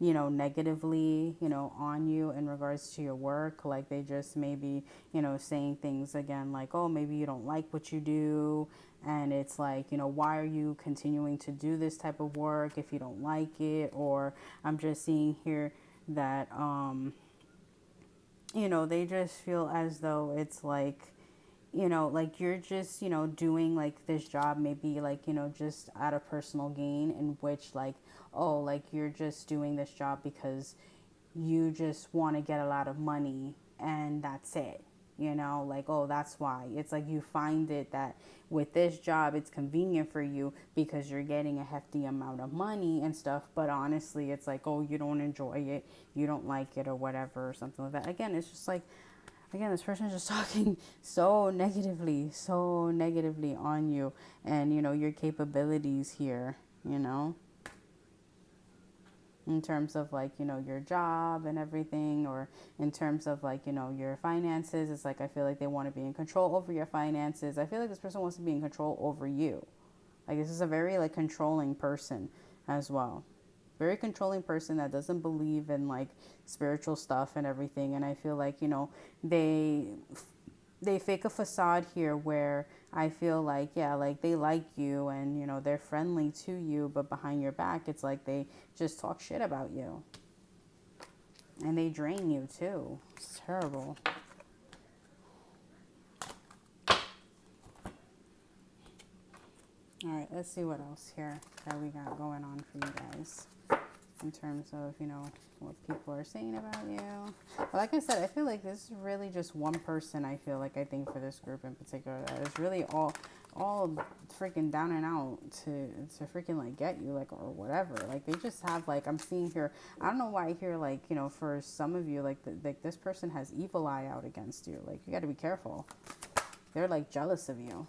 negatively, on you in regards to your work. Like, they just may be, saying things, again, like, oh, maybe you don't like what you do. And it's like, why are you continuing to do this type of work if you don't like it? Or I'm just seeing here that, they just feel as though it's like, like you're just, doing like this job, maybe like, just out of personal gain, in which, like, oh, like you're just doing this job because you just want to get a lot of money and that's it. Like, oh, that's why. It's like you find it that with this job, it's convenient for you because you're getting a hefty amount of money and stuff. But honestly, it's like, oh, you don't enjoy it, you don't like it, or whatever, or something like that. Again, it's just like, again, this person is just talking so negatively on you and, your capabilities here, in terms of, like, your job and everything, or in terms of, like, your finances. It's like, I feel like they want to be in control over your finances. I feel like this person wants to be in control over you. Like, this is a very, like, controlling person as well. Very controlling person that doesn't believe in, like, spiritual stuff and everything. And I feel like, they fake a facade here where I feel like, yeah, like they like you and, they're friendly to you, but behind your back, it's like they just talk shit about you. And they drain you too. It's terrible. All right, let's see what else here that we got going on for you guys in terms of, what people are saying about you. But like I said, I feel like this is really just one person, I feel like, I think for this group in particular, that is really all freaking down and out to freaking, like, get you, like, or whatever. Like, they just have, like, I'm seeing here, I don't know why I hear, like, for some of you, like, like this person has evil eye out against you. Like, you got to be careful. They're, like, jealous of you.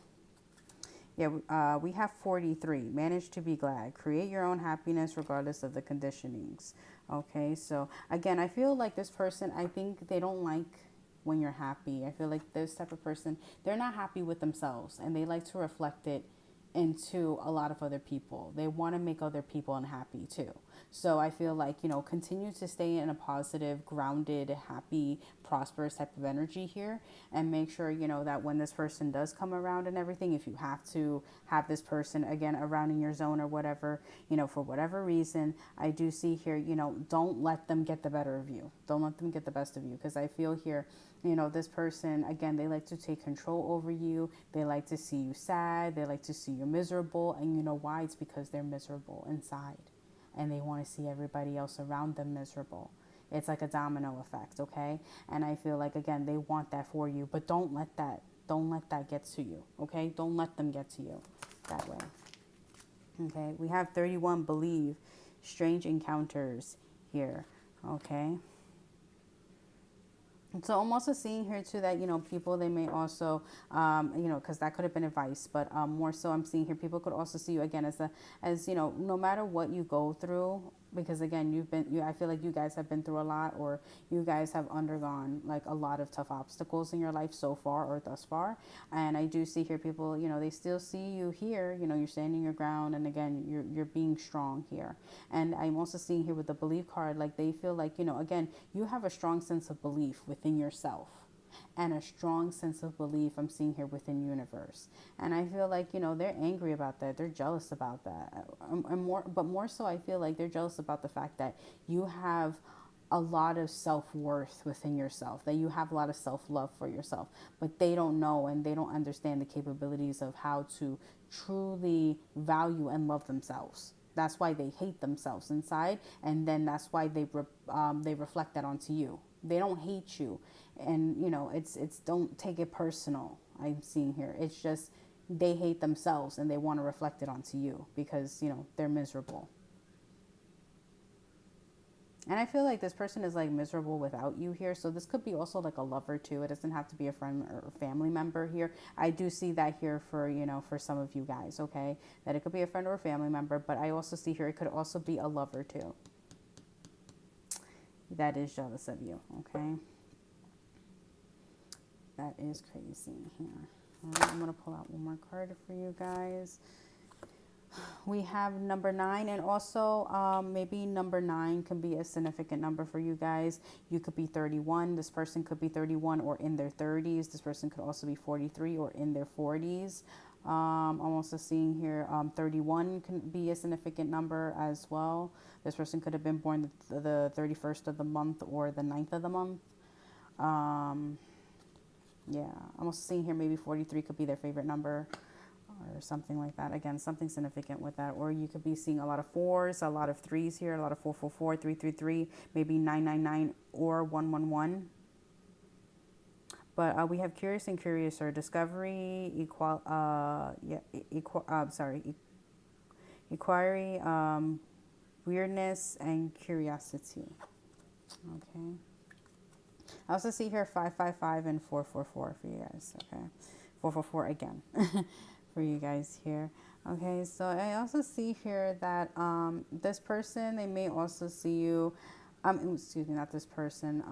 Yeah, we have 43. Manage to be glad. Create your own happiness regardless of the conditionings. Okay, so again, I feel like this person, I think they don't like when you're happy. I feel like this type of person, they're not happy with themselves and they like to reflect it into a lot of other people. They want to make other people unhappy too. So I feel like, continue to stay in a positive, grounded, happy, prosperous type of energy here, and make sure, that when this person does come around and everything, if you have to have this person again around in your zone or whatever, for whatever reason, I do see here, don't let them get the better of you. Don't let them get the best of you, because I feel here, this person, again, they like to take control over you. They like to see you sad. They like to see you miserable. And you know why? It's because they're miserable inside and they want to see everybody else around them miserable. It's like a domino effect, okay? And I feel like, again, they want that for you, but don't let that get to you, okay? Don't let them get to you that way. Okay, we have 31, believe, strange encounters here, okay? So I'm also seeing here too that, people, they may also, because that could have been advice, but more so I'm seeing here people could also see you again as no matter what you go through, because again, I feel like you guys have been through a lot, or you guys have undergone like a lot of tough obstacles in your life so far, or thus far. And I do see here people, they still see you here, you're standing your ground, and again, you're being strong here. And I'm also seeing here with the belief card, like they feel like, again, you have a strong sense of belief within yourself and a strong sense of belief I'm seeing here within universe. And I feel like, they're angry about that. They're jealous about that. But more so I feel like they're jealous about the fact that you have a lot of self-worth within yourself, that you have a lot of self-love for yourself, but they don't know and they don't understand the capabilities of how to truly value and love themselves. That's why they hate themselves inside, and then that's why they reflect that onto you. They don't hate you, and it's don't take it personal. I'm seeing here. It's just they hate themselves and they want to reflect it onto you because they're miserable. And I feel like this person is like miserable without you here. So this could be also like a lover too. It doesn't have to be a friend or family member here. I do see that here for, for some of you guys, okay? That it could be a friend or a family member, but I also see here it could also be a lover too. That is jealous of you, okay? That is crazy here. All right, I'm going to pull out one more card for you guys. We have number 9, and also maybe number 9 can be a significant number for you guys. You could be 31. This person could be 31 or in their 30s. This person could also be 43 or in their 40s. I'm also seeing here 31 can be a significant number as well. This person could have been born the 31st of the month or the 9th of the month. Yeah, I'm also seeing here maybe 43 could be their favorite number, or something like that. Again, something significant with that. Or you could be seeing a lot of 4s, a lot of 3s here, a lot of 444, 333, maybe 999 or 111. But we have curious and curiouser, discovery, inquiry, weirdness, and curiosity. Okay. I also see here 555 and 444 for you guys. Okay. 444 again. For you guys here. Okay, so I also see here that this person, they may also see you, excuse me, not this person,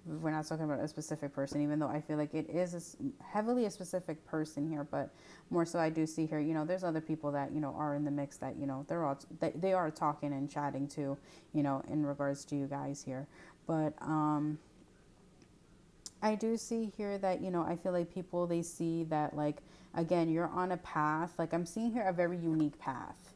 we're not talking about a specific person, even though I feel like it is heavily a specific person here, but more so I do see here, there's other people that, are in the mix that, they are talking and chatting too, in regards to you guys here. But I do see here that, I feel like people, they see that, like, again, you're on a path. Like, I'm seeing here a very unique path.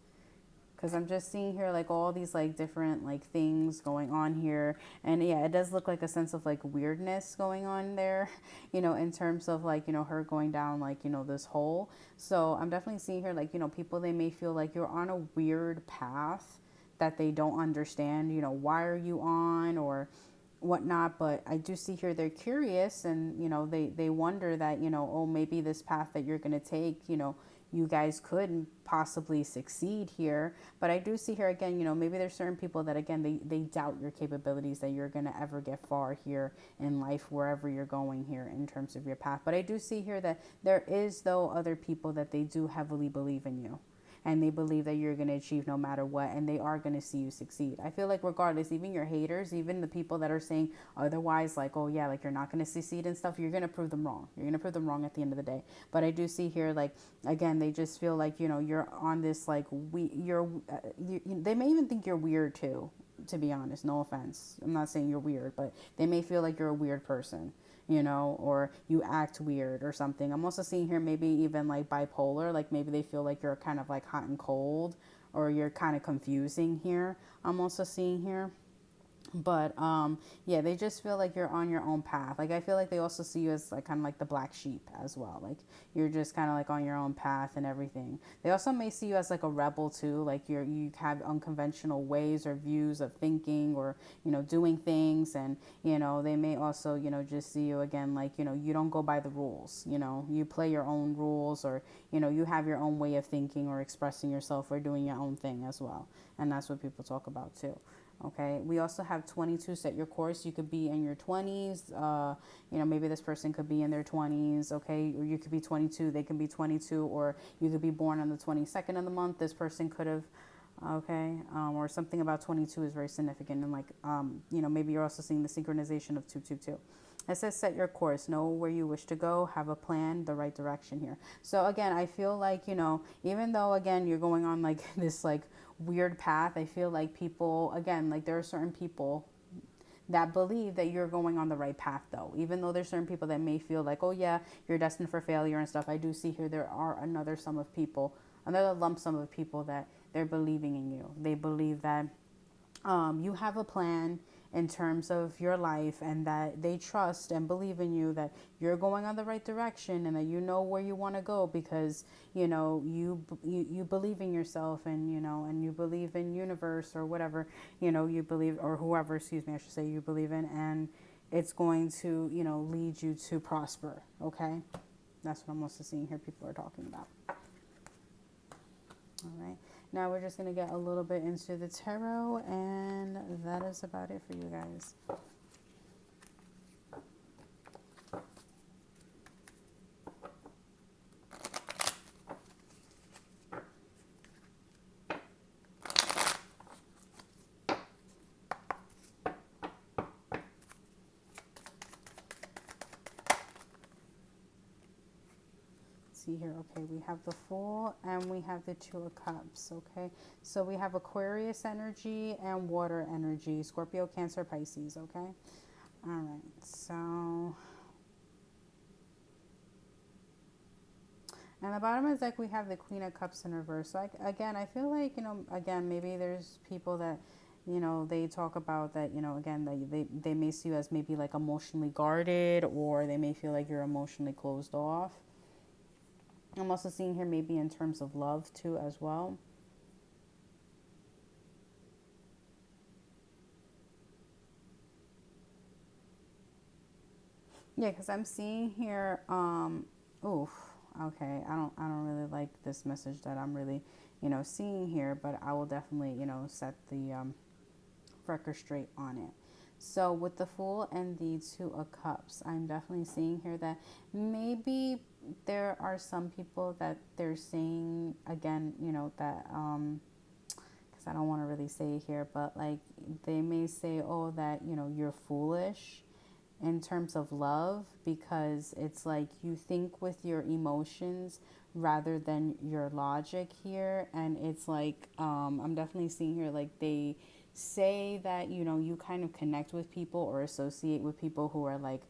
Because I'm just seeing here, like, all these, like, different, like, things going on here. And, yeah, it does look like a sense of, like, weirdness going on there, in terms of, like, her going down, like, this hole. So I'm definitely seeing here, like, people, they may feel like you're on a weird path that they don't understand, why are you on, or whatnot. But I do see here they're curious, and they wonder that oh, maybe this path that you're going to take, you guys could possibly succeed here. But I do see here again, maybe there's certain people that again they doubt your capabilities, that you're going to ever get far here in life, wherever you're going here in terms of your path. But I do see here that there is though other people that they do heavily believe in you, and they believe that you're going to achieve no matter what, and they are going to see you succeed. I feel like regardless, even your haters, even the people that are saying otherwise, like, oh yeah, like you're not going to succeed and stuff, you're going to prove them wrong. You're going to prove them wrong at the end of the day. But I do see here, like, again, they just feel like, you're on this, like, they may even think you're weird too, to be honest. No offense. I'm not saying you're weird, but they may feel like you're a weird person, or you act weird or something. I'm also seeing here maybe even like bipolar, like maybe they feel like you're kind of like hot and cold, or you're kind of confusing here. I'm also seeing here. But yeah, they just feel like you're on your own path. Like I feel like they also see you as like kind of like the black sheep as well. Like you're just kind of like on your own path and everything. They also may see you as like a rebel too. Like you have unconventional ways or views of thinking, or doing things. And they may also just see you again like you don't go by the rules. You play your own rules, or you have your own way of thinking or expressing yourself or doing your own thing as well. And that's what people talk about too. Okay, we also have 22, set your course. You could be in your 20s. Maybe this person could be in their 20s. Okay, or you could be 22. They can be 22, or you could be born on the 22nd of the month. This person could have, okay, or something about 22 is very significant. And like, maybe you're also seeing the synchronization of 222. It says set your course, know where you wish to go, have a plan, the right direction here. So again, I feel like, even though again, you're going on like this like weird path, I feel like people, again, like there are certain people that believe that you're going on the right path though. Even though there's certain people that may feel like, oh yeah, you're destined for failure and stuff. I do see here there are another lump sum of people that they're believing in you. They believe that you have a plan, in terms of your life, and that they trust and believe in you, that you're going on the right direction, and that you know where you want to go, because you believe in yourself, and and you believe in universe, or whatever you believe, or whoever, excuse me, I should say, you believe in, and it's going to lead you to prosper. Okay, that's what I'm also seeing here people are talking about. All right, now we're just going to get a little bit into the tarot, and that is about it for you guys. See here, okay, we have the Fool and we have the Two of Cups. Okay, so we have Aquarius energy and water energy, Scorpio, Cancer, Pisces. Okay, all right, so and the bottom is like we have the Queen of Cups in reverse. So again, I feel like again, maybe there's people that they talk about that, again, they may see you as maybe like emotionally guarded, or they may feel like you're emotionally closed off. I'm also seeing here maybe in terms of love too as well. Yeah, because I'm seeing here, oof, okay, I don't really like this message that I'm really, seeing here, but I will definitely, set the record straight on it. So with the Fool and the Two of Cups, I'm definitely seeing here that maybe there are some people that they're saying, again, that, because I don't want to really say it here, but like they may say, oh, that, you're foolish in terms of love, because it's like you think with your emotions rather than your logic here. And it's like I'm definitely seeing here like they say that you kind of connect with people or associate with people who are like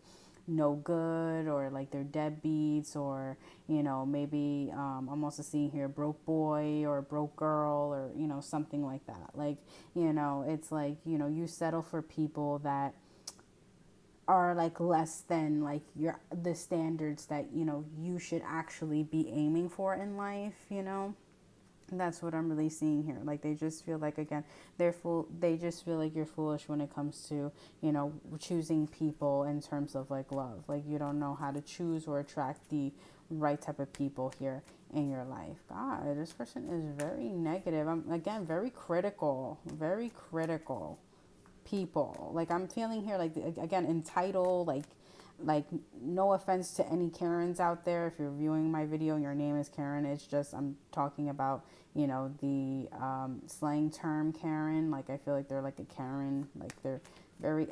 no good, or like they're deadbeats, or maybe I'm also seeing here broke boy or broke girl, or something like that. Like it's like you settle for people that are like less than like the standards that you should actually be aiming for in life. And that's what I'm really seeing here. Like they just feel like, again, they just feel like you're foolish when it comes to choosing people in terms of like love. Like you don't know how to choose or attract the right type of people here in your life. God, this person is very negative. I'm again very critical, people. Like I'm feeling here, like again, entitled, like no offense to any Karens out there. If you're viewing my video and your name is Karen, it's just I'm talking about the slang term Karen. Like I feel like they're like a Karen, like they're very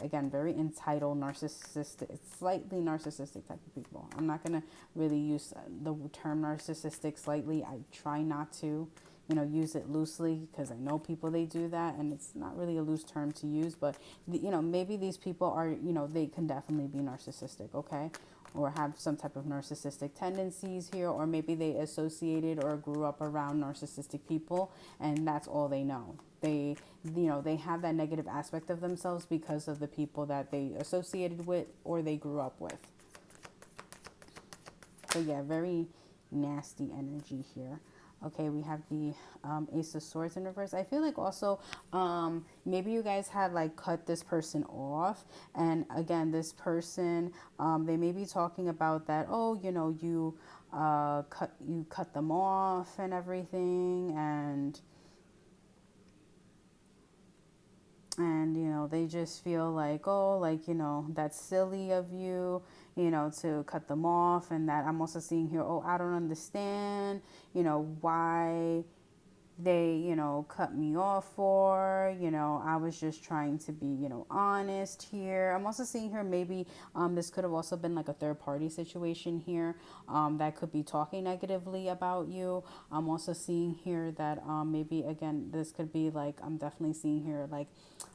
entitled, narcissistic, slightly narcissistic type of people. I'm not gonna really use the term narcissistic slightly. I try not to use it loosely, because I know people, they do that, and it's not really a loose term to use, but maybe these people are, they can definitely be narcissistic, okay, or have some type of narcissistic tendencies here, or maybe they associated or grew up around narcissistic people, and that's all they know. They have that negative aspect of themselves because of the people that they associated with or they grew up with. So yeah, very nasty energy here. Okay, we have the Ace of Swords in reverse. I feel like also maybe you guys had like cut this person off. And again, this person, they may be talking about that, oh, you cut them off and everything. And they just feel like, oh, like that's silly of you, to cut them off. And that I'm also seeing here, oh, I don't understand why they cut me off for. I was just trying to be honest here. I'm also seeing here maybe this could have also been like a third party situation here that could be talking negatively about you. I'm also seeing here that maybe again this could be like, I'm definitely seeing here like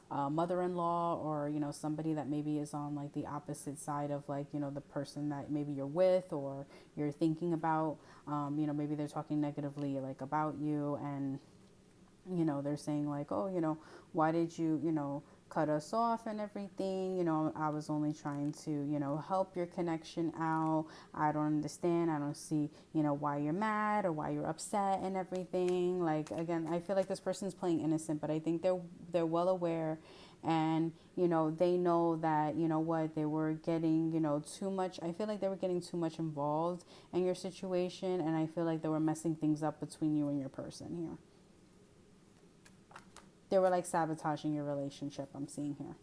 mother-in-law, or somebody that maybe is on like the opposite side of like the person that maybe you're with or you're thinking about. Maybe they're talking negatively like about you, and they're saying like, oh, why did you cut us off and everything. I was only trying to, help your connection out. I don't understand. I don't see, why you're mad or why you're upset and everything. Like, again, I feel like this person's playing innocent, but I think they're well aware, and they know that, what, they were getting, too much. I feel like they were getting too much involved in your situation, and I feel like they were messing things up between you and your person here. They were like sabotaging your relationship, I'm seeing here.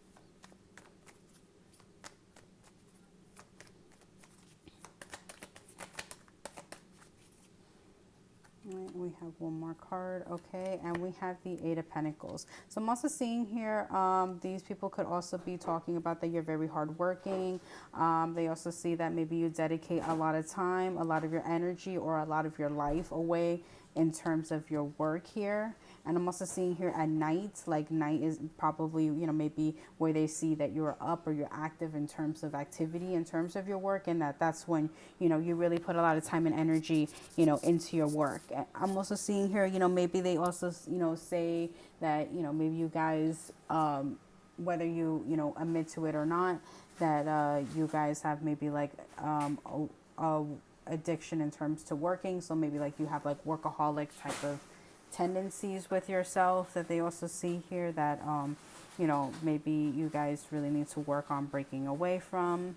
All right, we have one more card, okay, and we have the Eight of Pentacles. So I'm also seeing here, these people could also be talking about that you're very hardworking. They also see that maybe you dedicate a lot of time, a lot of your energy, or a lot of your life away in terms of your work here. And I'm also seeing here at night, like night is probably, maybe where they see that you're up or you're active in terms of activity, in terms of your work, and that's when, you really put a lot of time and energy, into your work. I'm also seeing here, maybe they also, say that, maybe you guys, whether you, admit to it or not, that you guys have maybe like a addiction in terms to working. So maybe like you have like workaholic type of tendencies with yourself, that they also see here that maybe you guys really need to work on breaking away from.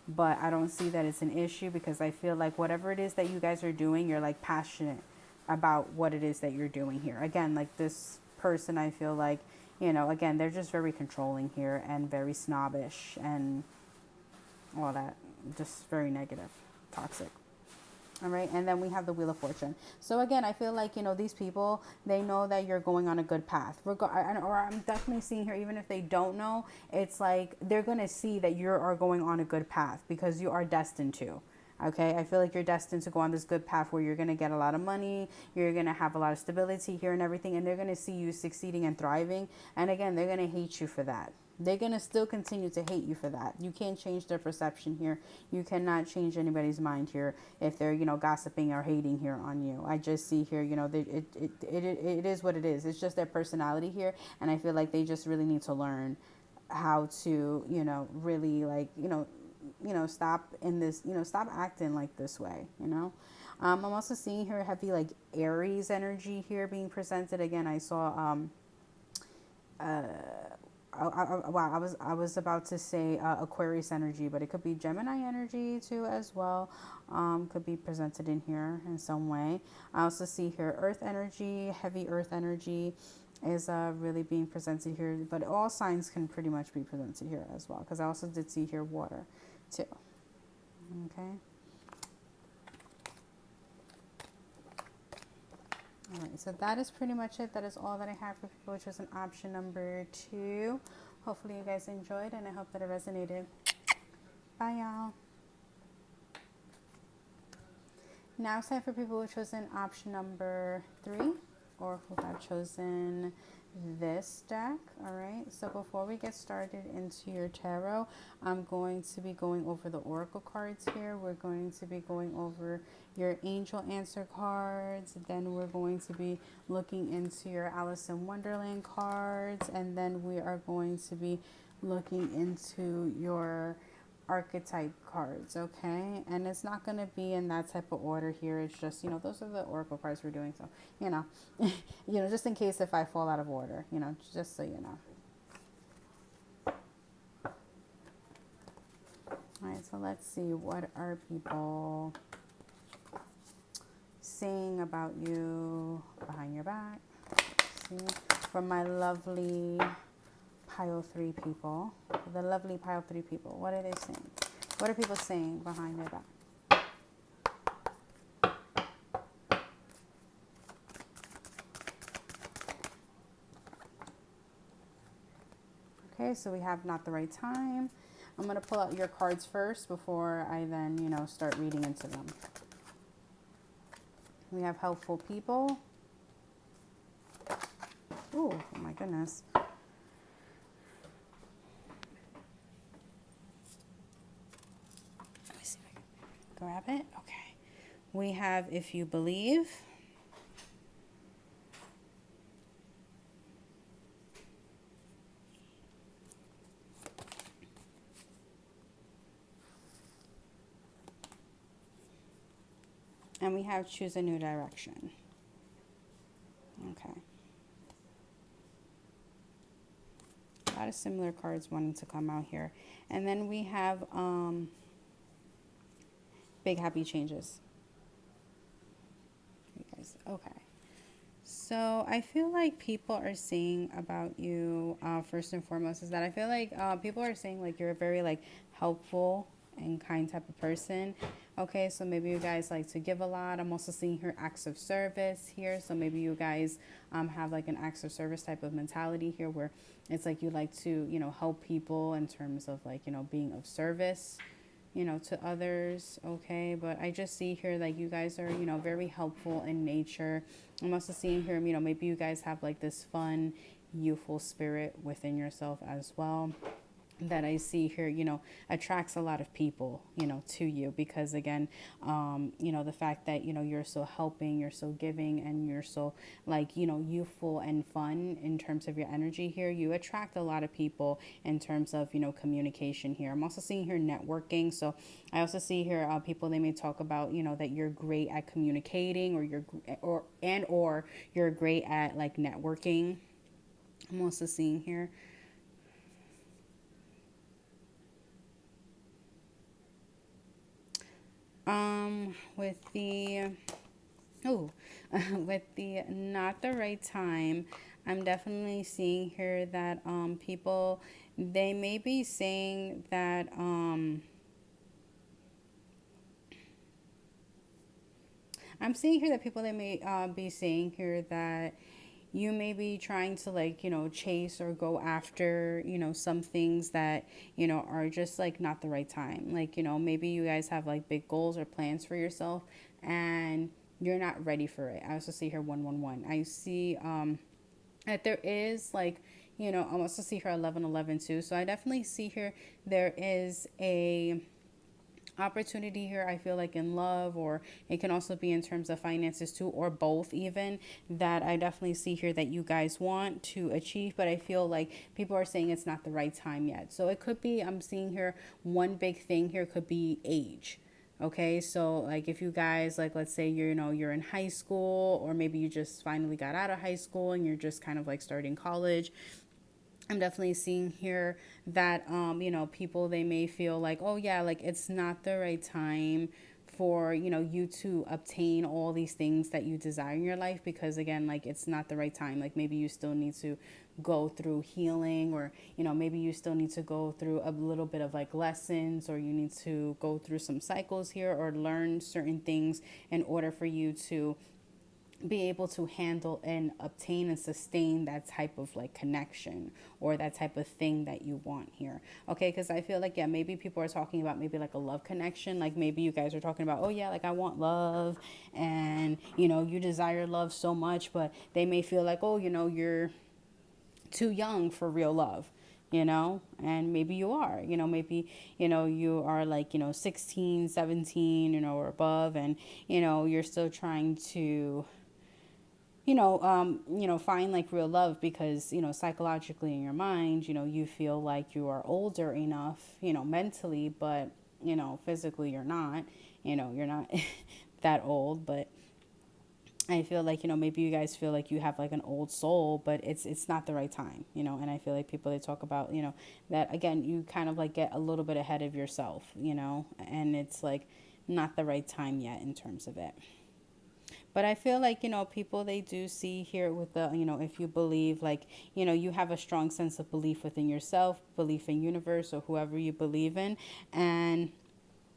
But I don't see that it's an issue, because I feel like whatever it is that you guys are doing, you're like passionate about what it is that you're doing here. Again, like this person, I feel like, again, they're just very controlling here and very snobbish and all that, just very negative, toxic. All right, and then we have the Wheel of Fortune. So again, I feel like, these people, they know that you're going on a good path. Or I'm definitely seeing here, even if they don't know, it's like they're going to see that you are going on a good path, because you are destined to. Okay, I feel like you're destined to go on this good path where you're going to get a lot of money, you're going to have a lot of stability here and everything, and they're going to see you succeeding and thriving. And again, they're going to hate you for that. They're going to still continue to hate you for that. You can't change their perception here. You cannot change anybody's mind here if they're, gossiping or hating here on you. I just see here, it is what it is. It's just their personality here. And I feel like they just really need to learn how to, really like, stop in this, stop acting like this way, I'm also seeing here heavy like Aries energy here being presented. Again, I saw, wow, I was about to say Aquarius energy, but it could be Gemini energy too as well. Could be presented in here in some way. I also see here Earth energy, heavy Earth energy is really being presented here, but all signs can pretty much be presented here as well, because I also did see here water too. Okay. All right, so that is pretty much it. That is all that I have for people, which was an option number 2. Hopefully you guys enjoyed, and I hope that it resonated. Bye, y'all. Now it's time for people who chose an option number 3, or who have chosen this deck. All right, so before we get started into your tarot, I'm going to be going over the oracle cards here. We're going to be going over your angel answer cards, then we're going to be looking into your Alice in Wonderland cards, and then we are going to be looking into your archetype cards. Okay, and it's not going to be in that type of order here. It's just, those are the oracle cards we're doing, so just in case if I fall out of order, just so you know. All right, so let's see, what are people saying about you behind your back? See, from my lovely pile 3 people, the lovely pile 3 people, what are they saying? What are people saying behind their back? Okay, so we have not the right time. I'm going to pull out your cards first before I then, start reading into them. We have helpful people. Ooh, oh my goodness. Let me see if I can grab it. Okay. We have if you believe. And we have choose a new direction. Okay. A lot of similar cards wanting to come out here. And then we have big happy changes. You guys, okay. So I feel like people are saying about you, first and foremost, is that I feel like people are saying like you're a very like helpful and kind type of person. Okay, so maybe you guys like to give a lot. I'm also seeing here acts of service here. So maybe you guys have like an acts of service type of mentality here where it's like you like to, help people in terms of like, being of service, to others. Okay, but I just see here like you guys are, very helpful in nature. I'm also seeing here, maybe you guys have like this fun, youthful spirit within yourself as well, that I see here, attracts a lot of people, to you, because again, the fact that, you're so helping, you're so giving, and you're so like, youthful and fun in terms of your energy here, you attract a lot of people in terms of, communication here. I'm also seeing here networking. So I also see here people, they may talk about, that you're great at communicating, or you're great at like networking. I'm also seeing here. With the, oh, with the not the right time, I'm definitely seeing here that people, they may be saying that I'm seeing here that people, they may be saying here that you may be trying to like, chase or go after, some things that, are just like not the right time. Like, maybe you guys have like big goals or plans for yourself and you're not ready for it. I also see here 111. I see that there is like, I also see here 1111 too. So I definitely see here there is a opportunity here, I feel like in love, or it can also be in terms of finances too, or both even, that I definitely see here that you guys want to achieve, but I feel like people are saying it's not the right time yet. So it could be, I'm seeing here one big thing here could be age. Okay, so like if you guys, like, let's say you're in high school, or maybe you just finally got out of high school and you're just kind of like starting college, I'm definitely seeing here that people, they may feel like, oh yeah, like it's not the right time for you to obtain all these things that you desire in your life, because again, like it's not the right time. Like maybe you still need to go through healing, or maybe you still need to go through a little bit of like lessons, or you need to go through some cycles here, or learn certain things in order for you to be able to handle and obtain and sustain that type of like connection, or that type of thing that you want here. Okay, because I feel like, yeah, maybe people are talking about maybe like a love connection. Like maybe you guys are talking about, oh yeah, like I want love, and you desire love so much, but they may feel like, oh, you're too young for real love, and maybe you are, maybe you are like 16, 17, or above, and you're still trying to find like real love, because, psychologically in your mind, you feel like you are older enough, mentally, but, physically you're not that old. But I feel like, maybe you guys feel like you have like an old soul, but it's not the right time, and I feel like people, they talk about, that again, you kind of like get a little bit ahead of yourself, and it's like not the right time yet in terms of it. But I feel like, people, they do see here with the, if you believe, like, you have a strong sense of belief within yourself, belief in universe, or whoever you believe in. And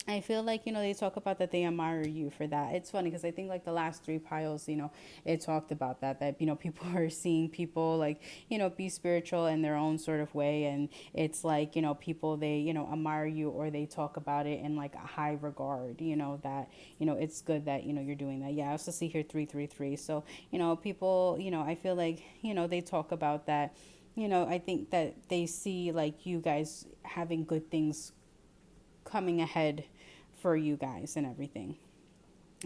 I feel like, they talk about that they admire you for that. It's funny because I think like the last three piles, it talked about that, people are seeing people like, be spiritual in their own sort of way. And it's like, people, they, admire you, or they talk about it in like a high regard, that, it's good that, you're doing that. Yeah, I also see here 333. So, people, I feel like, they talk about that. I think that they see like you guys having good things coming ahead for you guys and everything.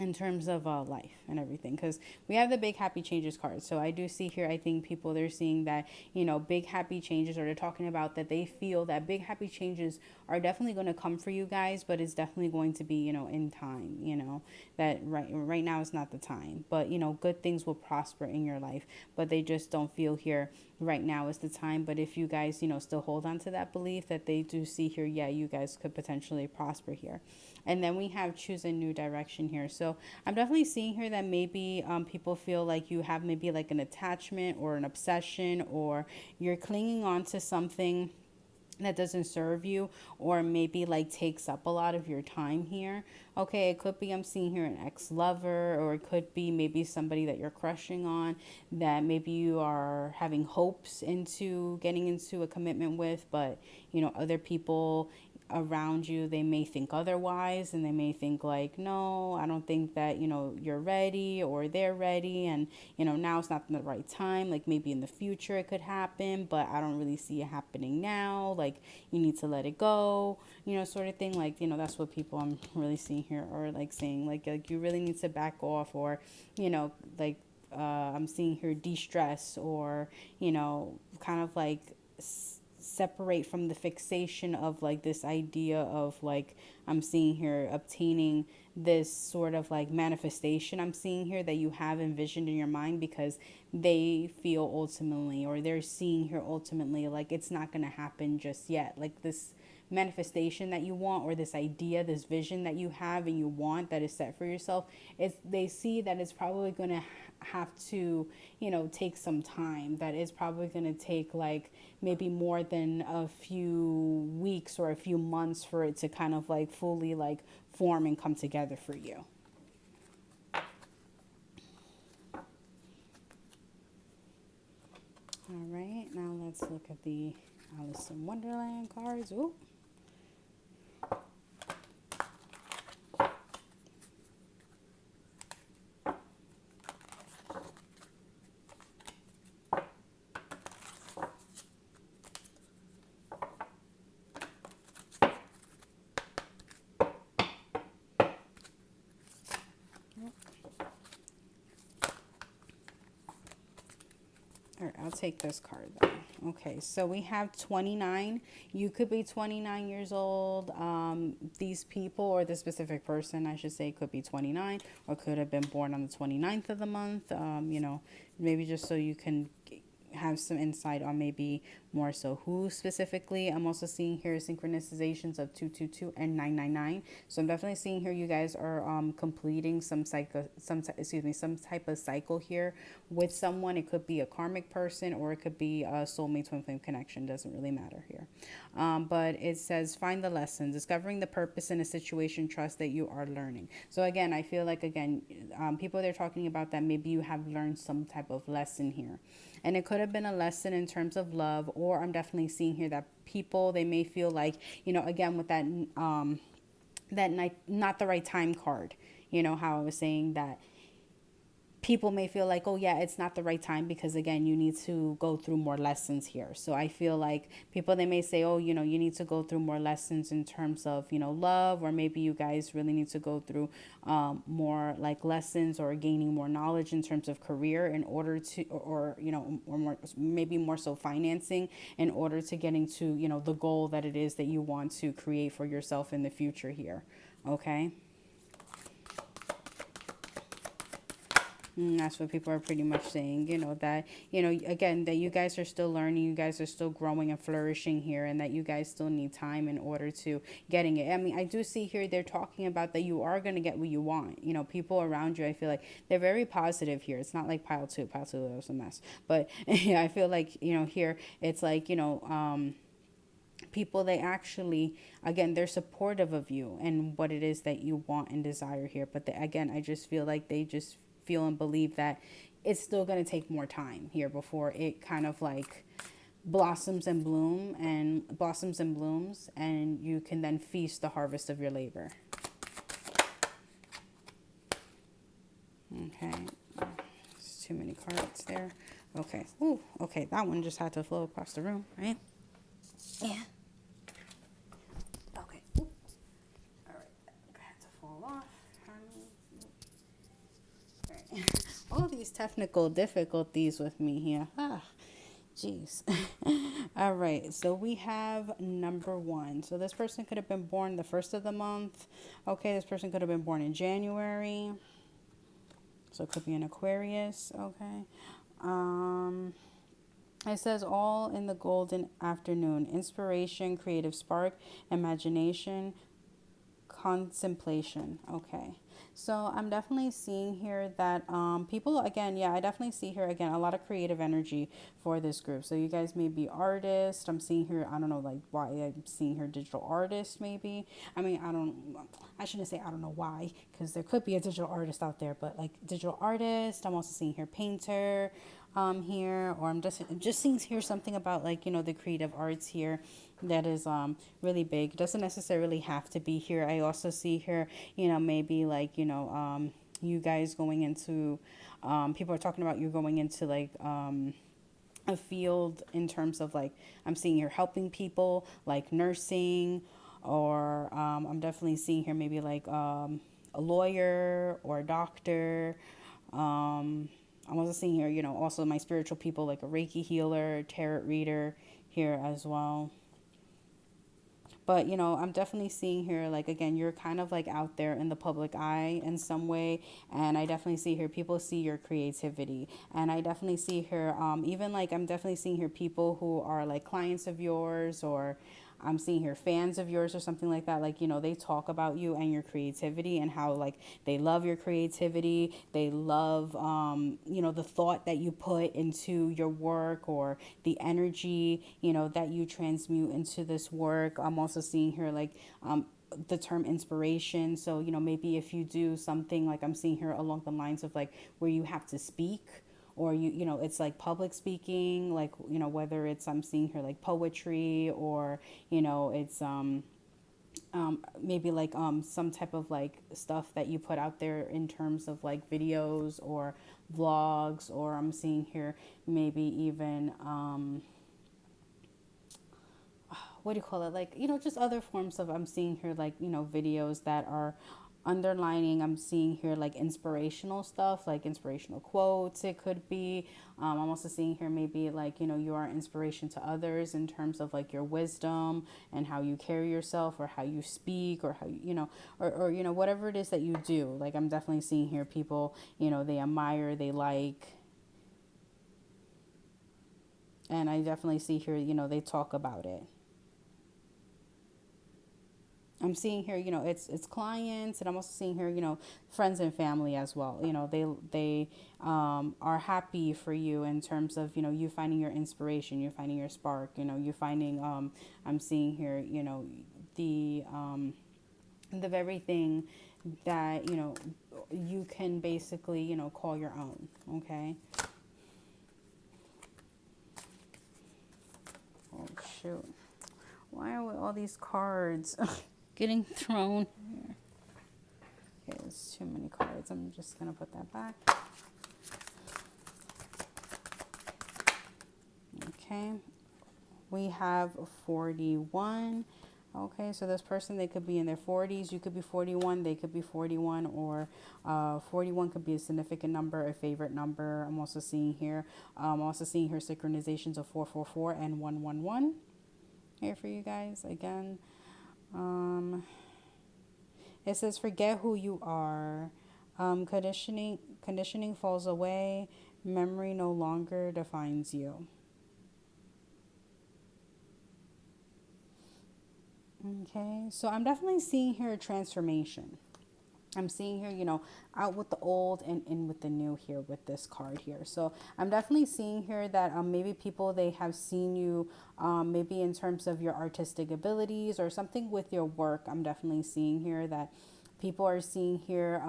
in terms of life and everything, because we have the big happy changes card. So I do see here, I think people, they're seeing that, you know, big happy changes, or they're talking about that they feel that big happy changes are definitely going to come for you guys, but it's definitely going to be, you know, in time, you know, that right now is not the time, but you know, good things will prosper in your life, but they just don't feel here right now is the time. But if you guys, you know, still hold on to that belief, that they do see here, yeah, you guys could potentially prosper here. And then we have choose a new direction here. So I'm definitely seeing here that maybe people feel like you have maybe like an attachment or an obsession, or you're clinging on to something that doesn't serve you, or maybe like takes up a lot of your time here. Okay, it could be, I'm seeing here, an ex-lover, or it could be maybe somebody that you're crushing on, that maybe you are having hopes into getting into a commitment with, but you know, other people around you, they may think otherwise, and they may think like, no, I don't think that, you know, you're ready, or they're ready, and you know, now it's not the right time. Like maybe in the future it could happen, but I don't really see it happening now. Like you need to let it go, you know, sort of thing. Like, you know, that's what people, I'm really seeing here, or like saying like you really need to back off, or you know, like I'm seeing here de-stress, or you know, kind of like separate from the fixation of like this idea of like, I'm seeing here, obtaining this sort of like manifestation, I'm seeing here, that you have envisioned in your mind, because they feel ultimately, or they're seeing here ultimately, like it's not going to happen just yet. Like this manifestation that you want, or this idea, this vision that you have and you want, that is set for yourself, it's, they see that it's probably going to have to, you know, take some time, that is probably going to take like maybe more than a few weeks or a few months for it to kind of like fully like form and come together for you. All right, now let's look at the Alice in Wonderland cards. Ooh. All right, I'll take this card then. Okay, so we have 29. You could be 29 years old. These people, or the specific person, I should say, could be 29, or could have been born on the 29th of the month. You know, maybe just so you can have some insight on maybe more so who specifically. I'm also seeing here synchronizations of 222 and 999. So I'm definitely seeing here you guys are completing some some type of cycle here with someone. It could be a karmic person, or it could be a soulmate twin flame connection. Doesn't really matter here. But it says find the lesson, discovering the purpose in a situation, trust that you are learning. So again, I feel like again, people, they're talking about that maybe you have learned some type of lesson here. And it could have been a lesson in terms of love, or I'm definitely seeing here that people, they may feel like, you know, again, with that, that night, not the right time card, you know, how I was saying that people may feel like, oh yeah, it's not the right time, because again, you need to go through more lessons here. So I feel like people, they may say, oh, you know, you need to go through more lessons in terms of, you know, love, or maybe you guys really need to go through more like lessons, or gaining more knowledge in terms of career, in order to, or you know, or more, maybe more so financing, in order to getting to, you know, the goal that it is that you want to create for yourself in the future here. Okay. That's what people are pretty much saying, you know, that, you know, again, that you guys are still learning, you guys are still growing and flourishing here, and that you guys still need time in order to getting it. I mean, I do see here they're talking about that you are going to get what you want. You know, people around you, I feel like they're very positive here. It's not like pile two was a mess. But yeah, I feel like, you know, here it's like, you know, people, they actually, again, they're supportive of you and what it is that you want and desire here. But again, I just feel like they just feel and believe that it's still going to take more time here before it kind of like blossoms and blooms, and you can then feast the harvest of your labor. Okay, there's too many cards there. Okay. Ooh, okay, that one just had to flow across the room, right? Yeah. Okay. Ooh. All right, I had to fall off. these technical difficulties with me here. Jeez. All right. So we have number one. So this person could have been born the first of the month. Okay. This person could have been born in January. So it could be an Aquarius. Okay. It says all in the golden afternoon. Inspiration, creative spark, imagination, contemplation. Okay. So I'm definitely seeing here that people, again, yeah, I definitely see here, again, a lot of creative energy for this group. So you guys may be artists. I'm seeing here, I don't know, like, why I'm seeing here digital artist, maybe. I mean, I shouldn't say I don't know why, because there could be a digital artist out there, but like digital artist. I'm also seeing here painter here, or I'm just seeing here something about, like, the creative arts here that is really big. It doesn't necessarily have to be here. I also see here, maybe like, you guys going into, people are talking about you going into like a field in terms of, like, I'm seeing here helping people, like nursing, or I'm definitely seeing here maybe like a lawyer or a doctor. I'm also seeing here, also my spiritual people, like a Reiki healer, tarot reader here as well. But, I'm definitely seeing here, like, again, you're kind of like out there in the public eye in some way. And I definitely see here people see your creativity. And I definitely see here, even like, I'm definitely seeing here people who are like clients of yours, or I'm seeing here fans of yours or something like that. Like, they talk about you and your creativity, and how, like, they love your creativity. They love, the thought that you put into your work, or the energy, that you transmute into this work. I'm also seeing here, like, the term inspiration. So, maybe if you do something, like, I'm seeing here along the lines of, like, where you have to speak, or it's like public speaking, like, whether it's, I'm seeing here like poetry, or it's maybe like some type of like stuff that you put out there in terms of like videos or vlogs, or I'm seeing here maybe even what do you call it, like, just other forms of, I'm seeing here like, videos that are underlining, I'm seeing here like inspirational stuff, like inspirational quotes. It could be I'm also seeing here maybe like, you are inspiration to others in terms of like your wisdom and how you carry yourself, or how you speak, or how or whatever it is that you do. Like, I'm definitely seeing here people, they admire, they like, and I definitely see here, they talk about it. I'm seeing here, it's clients, and I'm also seeing here, friends and family as well. They are happy for you in terms of, you finding your inspiration, you finding your spark, you finding, I'm seeing here, the very thing that, you can basically, call your own. Okay. Oh, shoot. Why are all these cards getting thrown here? Okay, there's too many cards. I'm just going to put that back. Okay. We have 41. Okay, so this person, they could be in their 40s. You could be 41. They could be 41, or 41 could be a significant number, a favorite number. I'm also seeing here synchronizations of 444 and 111 here for you guys. Again, it says, forget who you are. Conditioning falls away. Memory no longer defines you. Okay, so I'm definitely seeing here a transformation. I'm seeing here, out with the old and in with the new here with this card here. So I'm definitely seeing here that maybe people, they have seen you maybe in terms of your artistic abilities or something with your work. I'm definitely seeing here that people are seeing here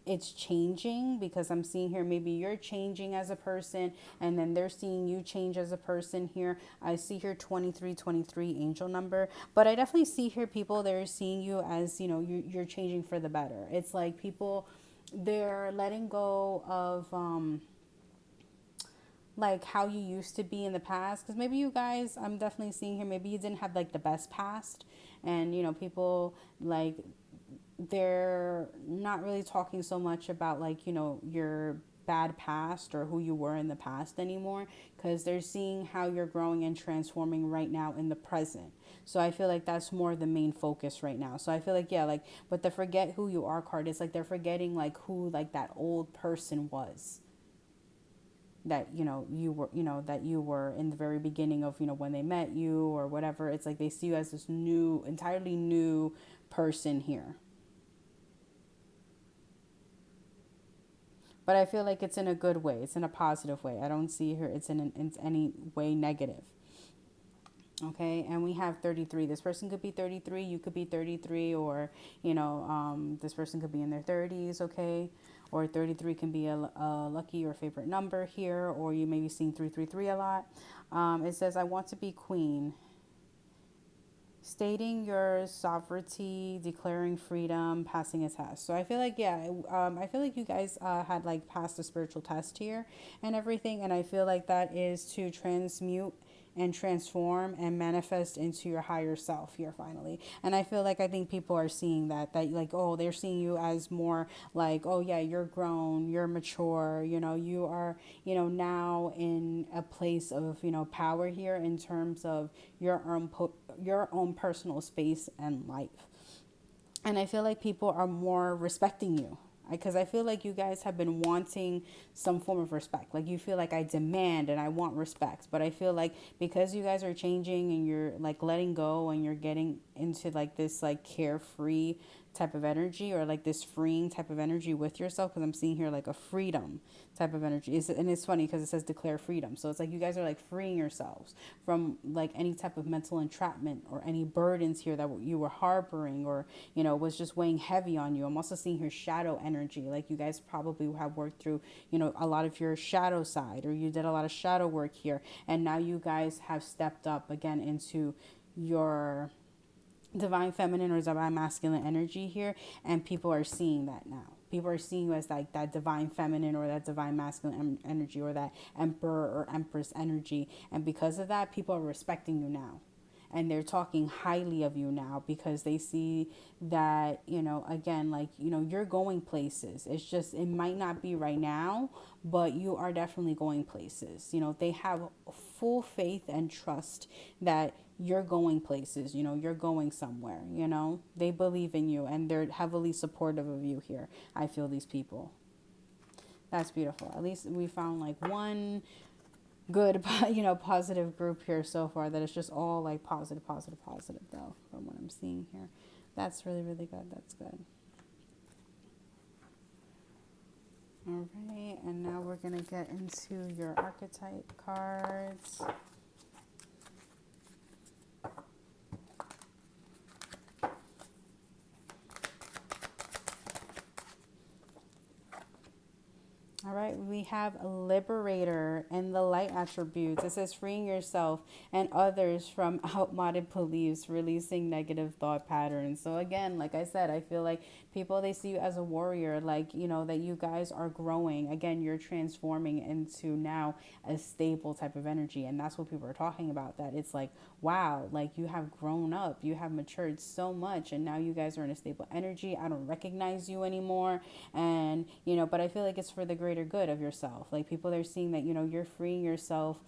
it's changing, because I'm seeing here maybe you're changing as a person, and then they're seeing you change as a person here. I see here 2323 angel number, but I definitely see here people, they're seeing you as, you're changing for the better. It's like people, they're letting go of like how you used to be in the past, because maybe you guys, I'm definitely seeing here, maybe you didn't have like the best past, and people, like, they're not really talking so much about like, your bad past or who you were in the past anymore, because they're seeing how you're growing and transforming right now in the present. So I feel like that's more the main focus right now. So I feel like, yeah, like, but the forget who you are card is like they're forgetting like who like that old person was, that you were, that you were in the very beginning of, when they met you or whatever. It's like they see you as this new, entirely new person here. But I feel like it's in a good way. It's in a positive way. I don't see here it's in any way negative. Okay, and we have 33. This person could be 33, you could be 33, or this person could be in their 30s. Okay, or 33 can be a lucky or favorite number here, or you may be seeing 333 a lot. It says, I want to be queen, stating your sovereignty, declaring freedom, passing a test. So I feel like, yeah, I feel like you guys had like passed a spiritual test here and everything, and I feel like that is to transmute and transform and manifest into your higher self here finally. And I feel like, I think people are seeing that like, oh, they're seeing you as more like, oh yeah, you're grown, you're mature, you are, now in a place of, power here in terms of your own personal space and life. And I feel like people are more respecting you, because I feel like you guys have been wanting some form of respect. Like, you feel like, I demand and I want respect. But I feel like because you guys are changing and you're like letting go and you're getting into like this like carefree type of energy, or like this freeing type of energy with yourself, because I'm seeing here like a freedom type of energy. And it's funny because it says declare freedom. So it's like you guys are like freeing yourselves from like any type of mental entrapment or any burdens here that you were harboring, or was just weighing heavy on you. I'm also seeing here shadow energy. Like, you guys probably have worked through a lot of your shadow side, or you did a lot of shadow work here, and now you guys have stepped up again into your divine feminine or divine masculine energy here, and people are seeing that now. People are seeing you as like that divine feminine or that divine masculine energy, or that emperor or empress energy, and because of that, people are respecting you now, and they're talking highly of you now, because they see that, again, like, you're going places. It's just, it might not be right now, but you are definitely going places. They have full faith and trust that you're going places, you're going somewhere, they believe in you, and they're heavily supportive of you here. I feel these people. That's beautiful. At least we found like one good, positive group here so far, that it's just all like positive, positive, positive though, from what I'm seeing here. That's really, really good. That's good. All right, and now we're going to get into your archetype cards. All right, we have a liberator and the light attributes. It says freeing yourself and others from outmoded beliefs, releasing negative thought patterns. So again, like I said, I feel like people, they see you as a warrior, like, that you guys are growing. Again, you're transforming into now a stable type of energy. And that's what people are talking about, that it's like, wow, like you have grown up, you have matured so much, and now you guys are in a stable energy. I don't recognize you anymore. And, but I feel like it's for the greater good of yourself. Like, people are seeing that, you're freeing yourself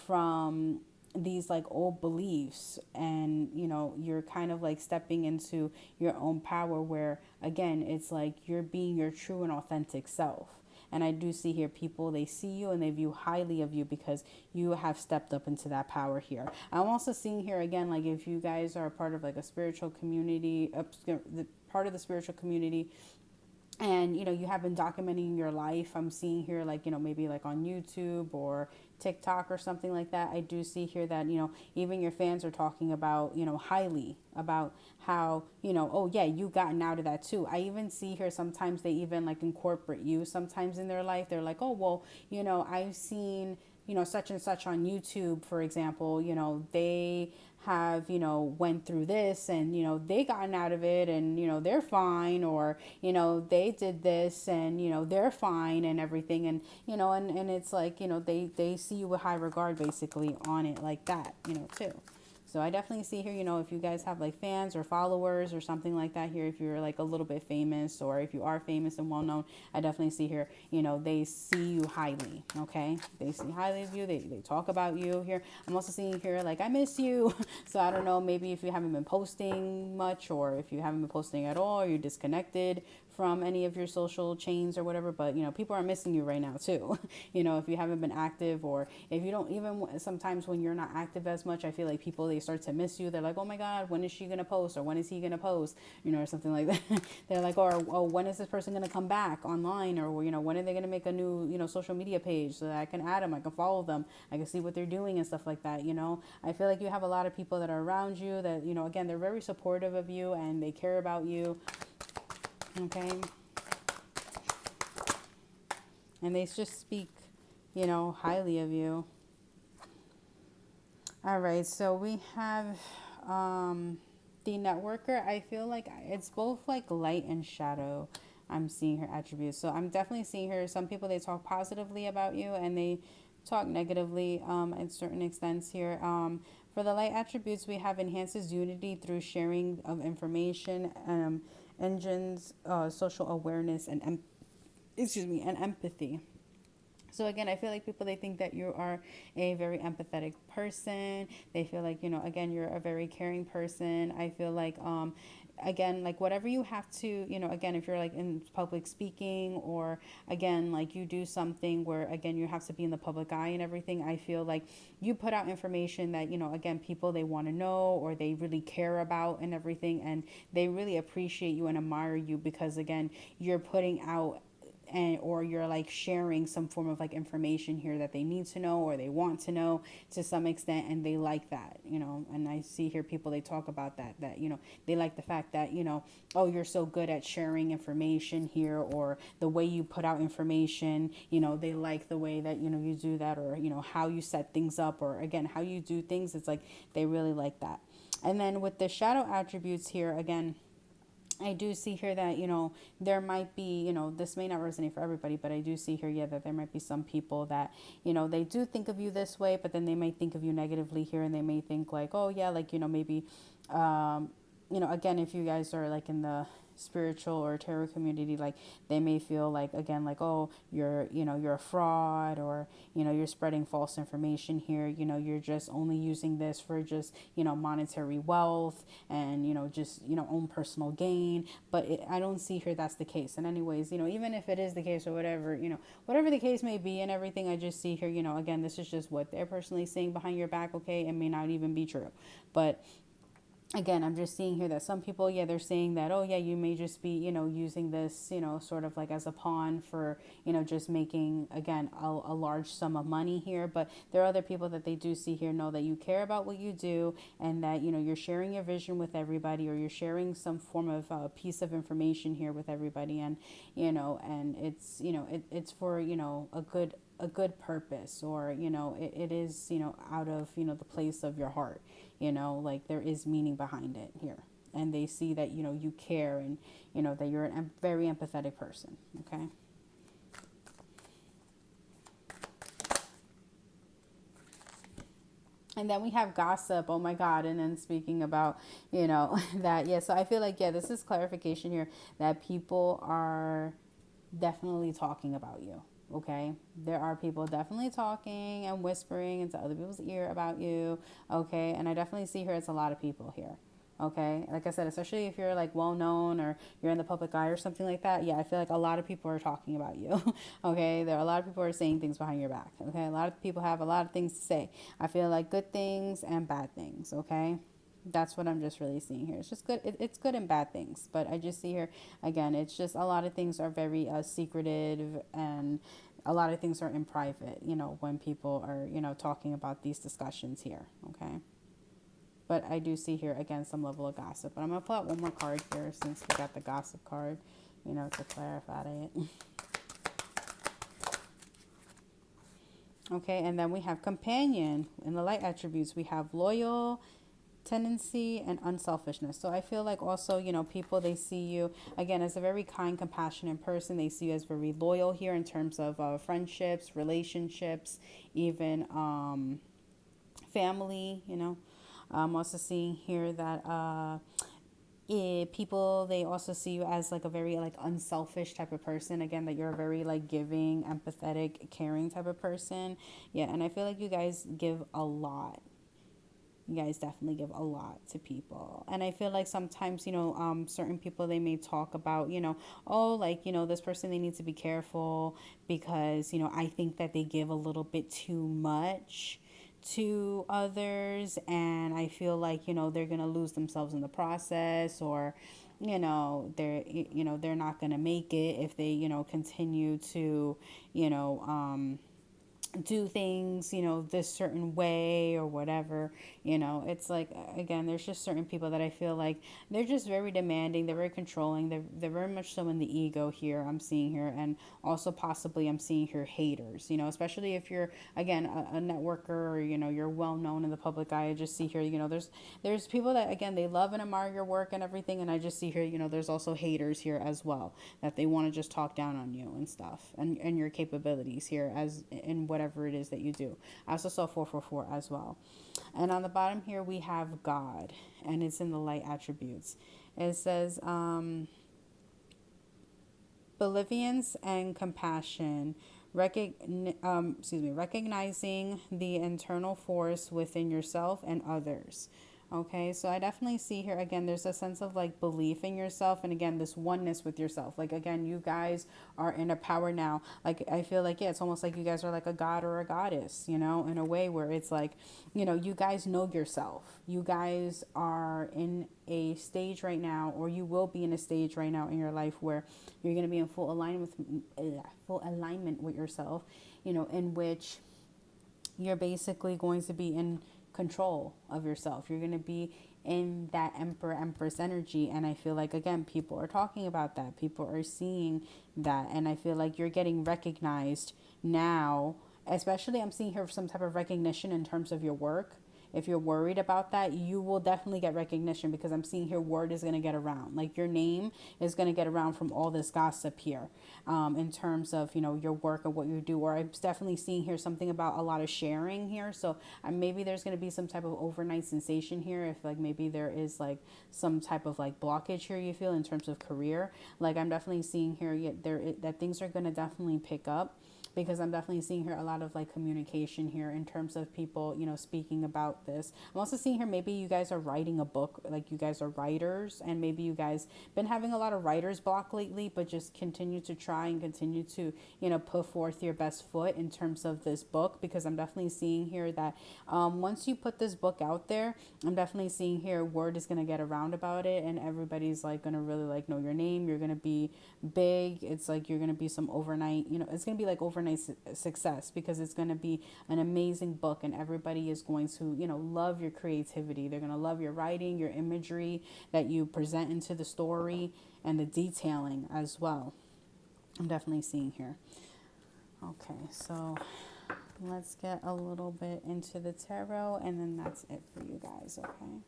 from these like old beliefs, and you're kind of like stepping into your own power, where again, it's like you're being your true and authentic self. And I do see here people, they see you and they view highly of you because you have stepped up into that power here. I'm also seeing here again, like if you guys are a part of like a spiritual community, part of the spiritual community, and you have been documenting your life. I'm seeing here like maybe like on YouTube or TikTok or something like that. I do see here that even your fans are talking about highly about how oh yeah, you gotten out of that too. I even see here sometimes they even like incorporate you sometimes in their life. They're like, oh well, I've seen such and such on YouTube, for example. They have went through this, and they gotten out of it, and they're fine, or they did this, and they're fine and everything, and and it's like they see you with high regard basically on it like that too. So I definitely see here, if you guys have like fans or followers or something like that here, if you're like a little bit famous, or if you are famous and well known, I definitely see here, they see you highly. Okay. They see highly of you. They talk about you here. I'm also seeing here, like, I miss you. So I don't know, maybe if you haven't been posting much, or if you haven't been posting at all, or you're disconnected from any of your social chains or whatever, but people are missing you right now too. If you haven't been active, or if you don't, even sometimes when you're not active as much, I feel like people, they start to miss you. They're like, oh my god, when is she gonna post, or when is he gonna post, or something like that. They're like, or oh, when is this person gonna come back online, or when are they gonna make a new social media page so that I can add them, I can follow them, I can see what they're doing and stuff like that. I feel like you have a lot of people that are around you that again, they're very supportive of you and they care about you. Okay. And they just speak, highly of you. All right. So we have the networker. I feel like it's both like light and shadow. I'm seeing her attributes. So I'm definitely seeing her. Some people, they talk positively about you and they talk negatively at certain extents here. For the light attributes, we have enhances unity through sharing of information, engines, social awareness, and and empathy. So again, I feel like people, they think that you are a very empathetic person. They feel like, again, you're a very caring person. I feel like again, like whatever you have to, again, if you're like in public speaking, or again, like you do something where again you have to be in the public eye and everything, I feel like you put out information that, again, people, they want to know, or they really care about and everything, and they really appreciate you and admire you, because again, you're putting out, and or you're like sharing some form of like information here that they need to know, or they want to know to some extent, and they like that. And I see here people, they talk about that they like the fact that oh, you're so good at sharing information here, or the way you put out information, they like the way that you do that, or how you set things up, or again, how you do things. It's like they really like that. And then with the shadow attributes here, again, I do see here that, there might be, this may not resonate for everybody, but I do see here, yeah, that there might be some people that, they do think of you this way, but then they might think of you negatively here, and they may think like, oh yeah, like, maybe, again, if you guys are like in the spiritual or tarot community, like they may feel like, again, like, oh, you're a fraud, or you're spreading false information here, you're just only using this for just monetary wealth, and just own personal gain. But I don't see here that's the case. And anyways, even if it is the case, or whatever, whatever the case may be and everything, I just see here, again, this is just what they're personally saying behind your back. Okay, it may not even be true, but again, I'm just seeing here that some people, yeah, they're saying that, oh yeah, you may just be, using this, sort of like as a pawn for, just making, again, a large sum of money here. But there are other people that they do see here, know that you care about what you do, and that, you're sharing your vision with everybody, or you're sharing some form of piece of information here with everybody. And, and it's, it's for, a good purpose, or it is out of the place of your heart, like there is meaning behind it here, and they see that you care, and that you're a very empathetic person. Okay. And then we have gossip. Oh my God. And then speaking about, that, yeah. So I feel like, yeah, this is clarification here, that people are definitely talking about you. Okay. There are people definitely talking and whispering into other people's ear about you. Okay. And I definitely see here, it's a lot of people here. Okay. Like I said, especially if you're like well known, or you're in the public eye or something like that. Yeah. I feel like a lot of people are talking about you. Okay. There are a lot of people who are saying things behind your back. Okay. A lot of people have a lot of things to say. I feel like good things and bad things. Okay. That's what I'm just really seeing here. It's just good. It's good and bad things. But I just see here, again, it's just a lot of things are very secretive, and a lot of things are in private, when people are, talking about these discussions here. Okay. But I do see here, again, some level of gossip. But I'm going to pull out one more card here, since we got the gossip card, to clarify it. Okay, and then we have companion. In the light attributes, we have loyal, tendency, and unselfishness. So I feel like also, people, they see you, again, as a very kind, compassionate person. They see you as very loyal here in terms of friendships, relationships, even family, I'm also seeing here that people, they also see you as like a very like unselfish type of person. Again, that you're a very like giving, empathetic, caring type of person. Yeah, and I feel like you guys give a lot. You guys definitely give a lot to people. And I feel like sometimes, certain people, they may talk about, oh, like, this person, they need to be careful because, I think that they give a little bit too much to others, and I feel like, they're going to lose themselves in the process, or they're not going to make it if they, continue to, you know do things, this certain way or whatever. It's like, again, there's just certain people that I feel like they're just very demanding, they're very controlling, they're very much so in the ego here, I'm seeing here. And also possibly I'm seeing here haters, especially if you're, again, a networker, or, you're well known in the public eye. I just see here, there's people that, again, they love and admire your work and everything. And I just see here, there's also haters here as well, that they want to just talk down on you and stuff, and your capabilities here as in whatever it is that you do. I also saw 444 as well. And on the bottom here, we have God, and it's in the light attributes. It says, Bolivians and compassion, recognizing the internal force within yourself and others. Okay, so I definitely see here, again, there's a sense of like belief in yourself, and again, this oneness with yourself. Like, again, you guys are in a power now. Like, I feel like, yeah, it's almost like you guys are like a god or a goddess, in a way where it's like, you guys know yourself. You guys are in a stage right now, or you will be in a stage right now in your life where you're going to be in full alignment with yourself, in which you're basically going to be in control of yourself. You're going to be in that emperor empress energy. And I feel like, again, people are talking about that, people are seeing that, and I feel like you're getting recognized now. Especially, I'm seeing here some type of recognition in terms of your work. If you're worried about that, you will definitely get recognition, because I'm seeing here word is going to get around. Like, your name is going to get around from all this gossip here, in terms of, your work or what you do. Or I'm definitely seeing here something about a lot of sharing here. So maybe there's going to be some type of overnight sensation here. If like maybe there is like some type of like blockage here you feel in terms of career. Like, I'm definitely seeing here that things are going to definitely pick up, because I'm definitely seeing here a lot of like communication here in terms of people, speaking about this. I'm also seeing here maybe you guys are writing a book, like you guys are writers, and maybe you guys been having a lot of writer's block lately, but just continue to try and continue to, put forth your best foot in terms of this book, because I'm definitely seeing here that once you put this book out there, I'm definitely seeing here word is going to get around about it, and everybody's like going to really like know your name. You're going to be big. It's like you're going to be some overnight, it's going to be like overnight success, because it's going to be an amazing book, and everybody is going to, love your creativity. They're going to love your writing, your imagery that you present into the story, and the detailing as well. I'm definitely seeing here. Okay, so let's get a little bit into the tarot, and then that's it for you guys, okay?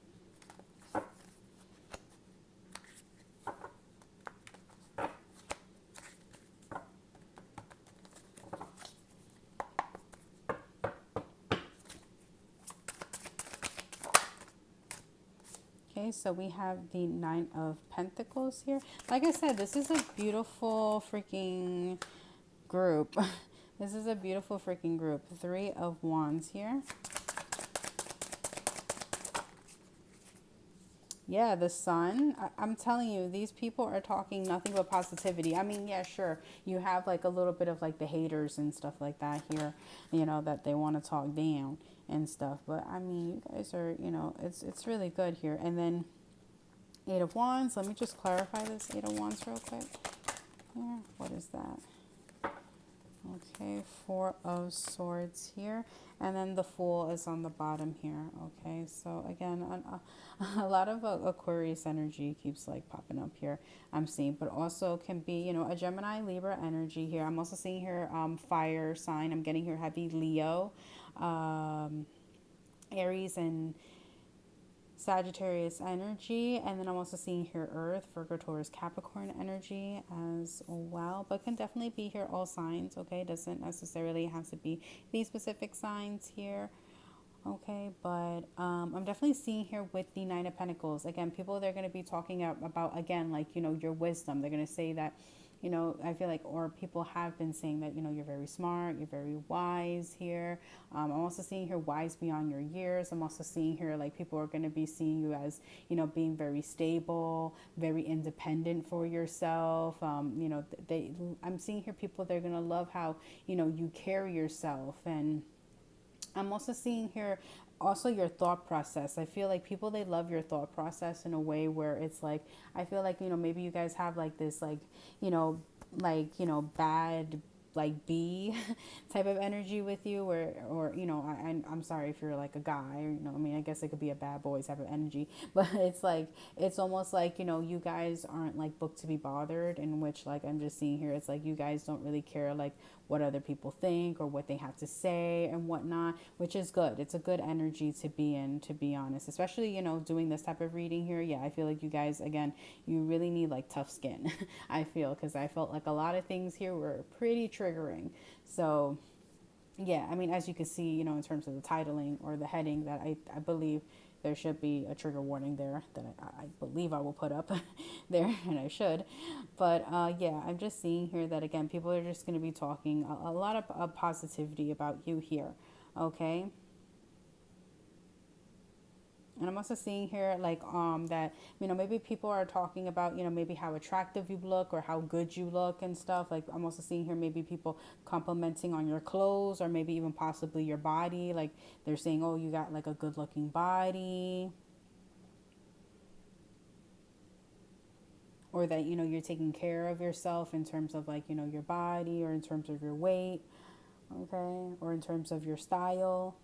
Okay, so we have the Nine of Pentacles here. Like I said, this is a beautiful freaking group. This is a beautiful freaking group. Three of Wands here. Yeah, the Sun. I'm telling you, these people are talking nothing but positivity. I mean, yeah, sure. You have like a little bit of like the haters and stuff like that here, that they want to talk down and stuff. But I mean, you guys are, it's really good here. And then Eight of Wands. Let me just clarify this Eight of Wands real quick. Here, what is that? Okay, Four of Swords here, and then the Fool is on the bottom here. Okay, so again, a lot of Aquarius energy keeps like popping up here, I'm seeing, but also can be, a Gemini, Libra energy here. I'm also seeing here fire sign. I'm getting here heavy Leo, Aries, and Sagittarius energy, and then I'm also seeing here Earth, Virgo, Taurus, Capricorn energy as well, but can definitely be here all signs, okay? Doesn't necessarily have to be these specific signs here. Okay, but I'm definitely seeing here with the Nine of Pentacles. Again, people they're going to be talking about, again, like, your wisdom. They're going to say that, I feel like, or people have been saying that, you're very smart, you're very wise here. I'm also seeing here wise beyond your years. I'm also seeing here like people are going to be seeing you as, being very stable, very independent for yourself. I'm seeing here people, they're going to love how, you carry yourself. And I'm also seeing here also your thought process. I feel like people, they love your thought process in a way where it's like, I feel like, maybe you guys have like this like, you know, bad like B type of energy with you, or I'm sorry if you're like a guy, or, I mean, I guess it could be a bad boy type of energy, but it's like, it's almost like, you guys aren't like booked to be bothered, in which, like, I'm just seeing here, it's like you guys don't really care like what other people think or what they have to say and whatnot, which is good. It's a good energy to be in, to be honest, especially, doing this type of reading here. Yeah, I feel like you guys, again, you really need like tough skin. I feel, because I felt like a lot of things here were pretty triggering. So yeah, I mean, as you can see, in terms of the titling or the heading, that I believe there should be a trigger warning there that I believe I will put up there, and I should. But yeah, I'm just seeing here that, again, people are just going to be talking a lot of positivity about you here. Okay. And I'm also seeing here like that, maybe people are talking about, maybe how attractive you look or how good you look and stuff. Like, I'm also seeing here maybe people complimenting on your clothes, or maybe even possibly your body. Like, they're saying, oh, you got like a good looking body, or that, you're taking care of yourself in terms of like, your body, or in terms of your weight. Okay. Or in terms of your style.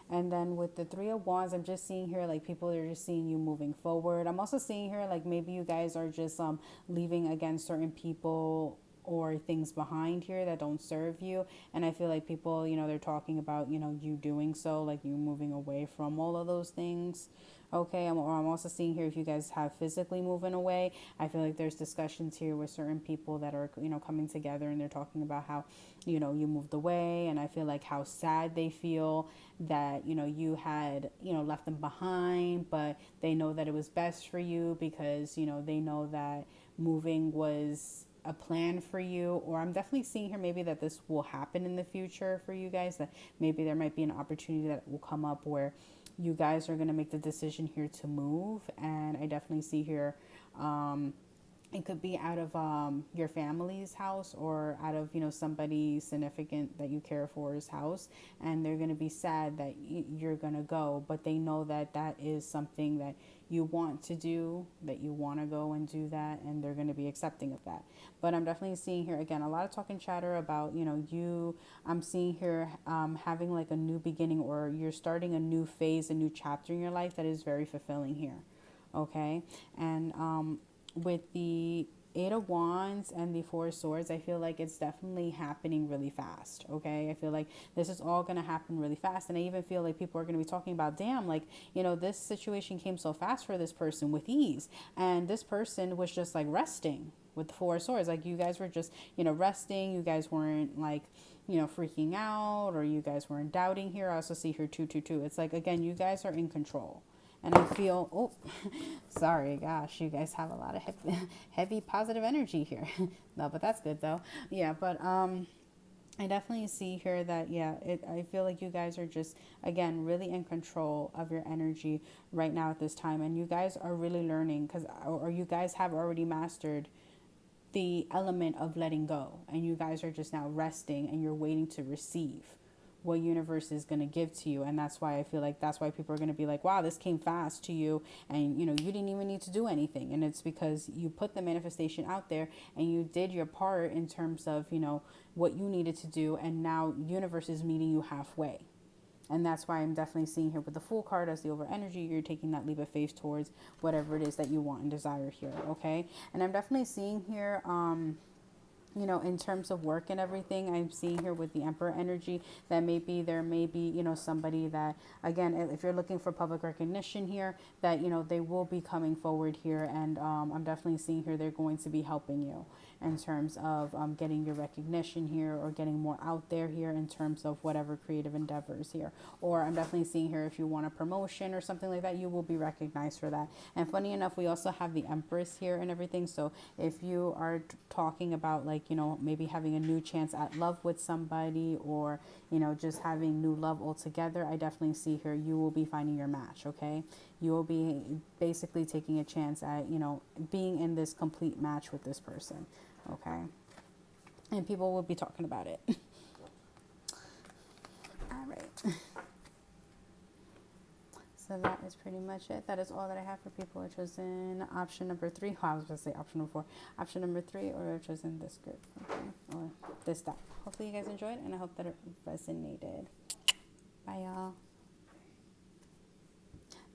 And then with the Three of Wands, I'm just seeing here like people are just seeing you moving forward. I'm also seeing here like maybe you guys are just leaving, again, certain people or things behind here that don't serve you. And I feel like people, they're talking about, you doing so, like you moving away from all of those things. Okay, I'm also seeing here if you guys have physically moving away. I feel like there's discussions here with certain people that are, coming together, and they're talking about how, you moved away, and I feel like how sad they feel that, you had, left them behind, but they know that it was best for you because, they know that moving was a plan for you. Or I'm definitely seeing here maybe that this will happen in the future for you guys, that maybe there might be an opportunity that will come up where you guys are going to make the decision here to move. And I definitely see here it could be out of your family's house, or out of, somebody significant that you care for's house, and they're going to be sad that you're going to go, but they know that that is something that you want to do, that you want to go and do that, and they're going to be accepting of that. But I'm definitely seeing here, again, a lot of talk and chatter about, I'm seeing here having like a new beginning, or you're starting a new phase, a new chapter in your life that is very fulfilling here. Okay. And with the Eight of Wands and the Four of Swords, I feel like it's definitely happening really fast. Okay. I feel like this is all going to happen really fast. And I even feel like people are going to be talking about, damn, like, this situation came so fast for this person with ease. And this person was just like resting with the Four of Swords. Like, you guys were just, resting. You guys weren't like, freaking out, or you guys weren't doubting here. I also see here 222. It's like, again, you guys are in control. And I feel, oh, sorry, gosh, you guys have a lot of heavy positive energy here. No, but that's good though. Yeah, but I definitely see here that, yeah, I feel like you guys are just, again, really in control of your energy right now at this time. And you guys are really learning, or you guys have already mastered the element of letting go. And you guys are just now resting, and you're waiting to receive what universe is going to give to you. And that's why I feel like that's why people are going to be like, wow, this came fast to you, and you didn't even need to do anything. And it's because you put the manifestation out there, and you did your part in terms of what you needed to do, and now universe is meeting you halfway. And that's why I'm definitely seeing here with the Fool card as the over energy, you're taking that leap of faith towards whatever it is that you want and desire here. Okay. And I'm definitely seeing here you know, in terms of work and everything, I'm seeing here with the Emperor energy that maybe there may be, you know, somebody that, again, if you're looking for public recognition here, that, you know, they will be coming forward here. And I'm definitely seeing here they're going to be helping you in terms of getting your recognition here, or getting more out there here in terms of whatever creative endeavors here. Or I'm definitely seeing here if you want a promotion or something like that, you will be recognized for that. And funny enough, we also have the Empress here and everything. So if you are talking about, like, you know, maybe having a new chance at love with somebody, or, you know, just having new love altogether, I definitely see here you will be finding your match. Okay, you will be basically taking a chance at, you know, being in this complete match with this person. Okay, and people will be talking about it. All right. So that is pretty much it. That is all that I have for people who have chosen option number 3. Well, I was going to say option number 4. Option number 3, or have chosen this group, okay, or this deck. Hopefully you guys enjoyed, and I hope that it resonated. Bye, y'all.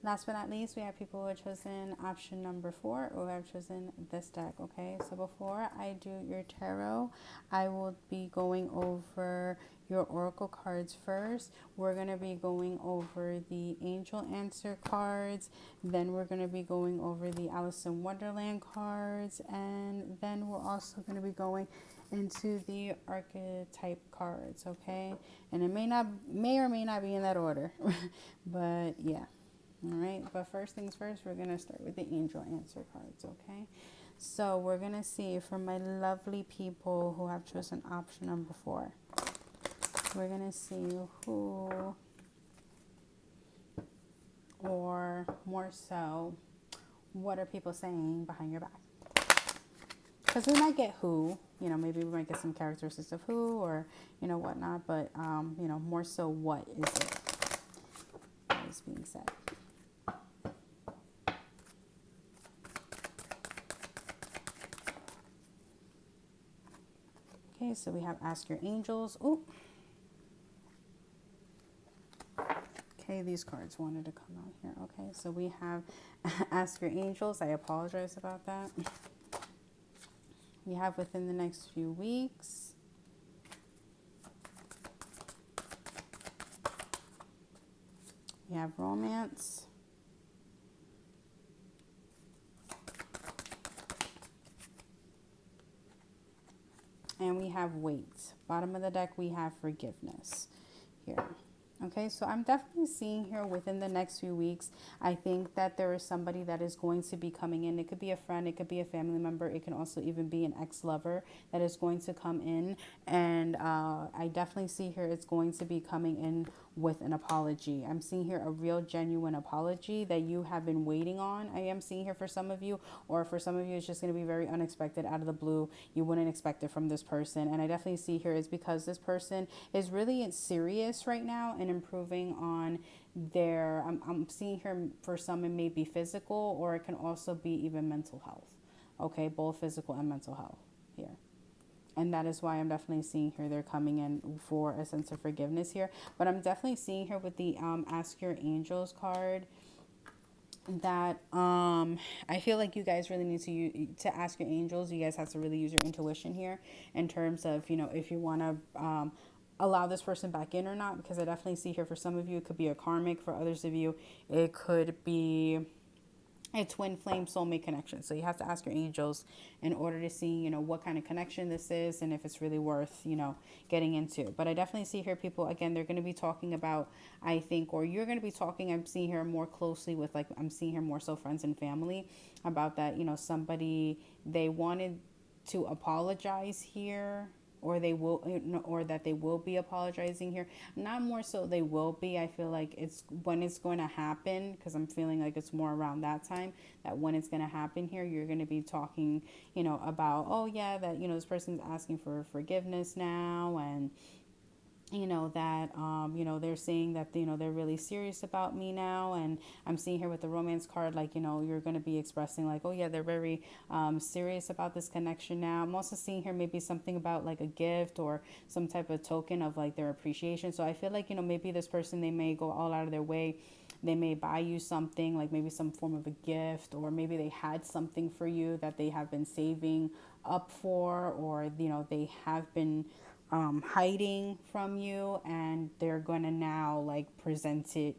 Last but not least, we have people who have chosen option number 4, or have chosen this deck. Okay, so before I do your tarot, I will be going over your oracle cards first. We're going to be going over the angel answer cards, then we're going to be going over the Alice in Wonderland cards, and then we're also going to be going into the archetype cards. Okay, and it may or may not be in that order, but yeah. All right, but first things first, we're going to start with the angel answer cards, okay? So we're going to see for my lovely people who have chosen option number 4. We're going to see who, or more so, what are people saying behind your back? Because we might get who, you know, maybe we might get some characteristics of who, or, you know, whatnot, but, you know, more so what is it that is being said. Okay, so we have ask your angels. Oh, okay, these cards wanted to come out here. Okay, so we have ask your angels. I apologize about that. We have within the next few weeks. We have romance. And we have wait. Bottom of the deck, we have forgiveness here. Okay, so I'm definitely seeing here within the next few weeks, I think that there is somebody that is going to be coming in. It could be a friend, it could be a family member, it can also even be an ex-lover that is going to come in. And I definitely see here it's going to be coming in with an apology. I'm seeing here a real genuine apology that you have been waiting on. I am seeing here for some of you, or for some of you it's just going to be very unexpected, out of the blue. You wouldn't expect it from this person. And I definitely see here is because this person is really serious right now and improving on their, I'm seeing here for some it may be physical, or it can also be even mental health. Okay, both physical and mental health here. And that is why I'm definitely seeing here they're coming in for a sense of forgiveness here. But I'm definitely seeing here with the ask your angels card that I feel like you guys really need to ask your angels. You guys have to really use your intuition here in terms of, you know, if you want to allow this person back in or not. Because I definitely see here for some of you it could be a karmic, for others of you it could be a twin flame soulmate connection. So you have to ask your angels in order to see, you know, what kind of connection this is and if it's really worth, you know, getting into. But I definitely see here people, again, they're going to be talking about, I think, or you're going to be talking, I'm seeing here more closely with, like, I'm seeing here more so friends and family about that, you know, somebody, they wanted to apologize here, or they will, or that they will be apologizing here. Not more so they will be. I feel like it's when it's going to happen, because I'm feeling like it's more around that time, that when it's going to happen here, you're going to be talking, you know, about, oh yeah, that, you know, this person's asking for forgiveness now, and you know, that, you know, they're saying that, you know, they're really serious about me now. And I'm seeing here with the romance card, like, you know, you're going to be expressing like, oh yeah, they're very serious about this connection now. I'm also seeing here maybe something about like a gift or some type of token of like their appreciation. So I feel like, you know, maybe this person, they may go all out of their way They may buy you something, like maybe some form of a gift, or maybe they had something for you that they have been saving up for, or they have been hiding from you, and they're going to now like present it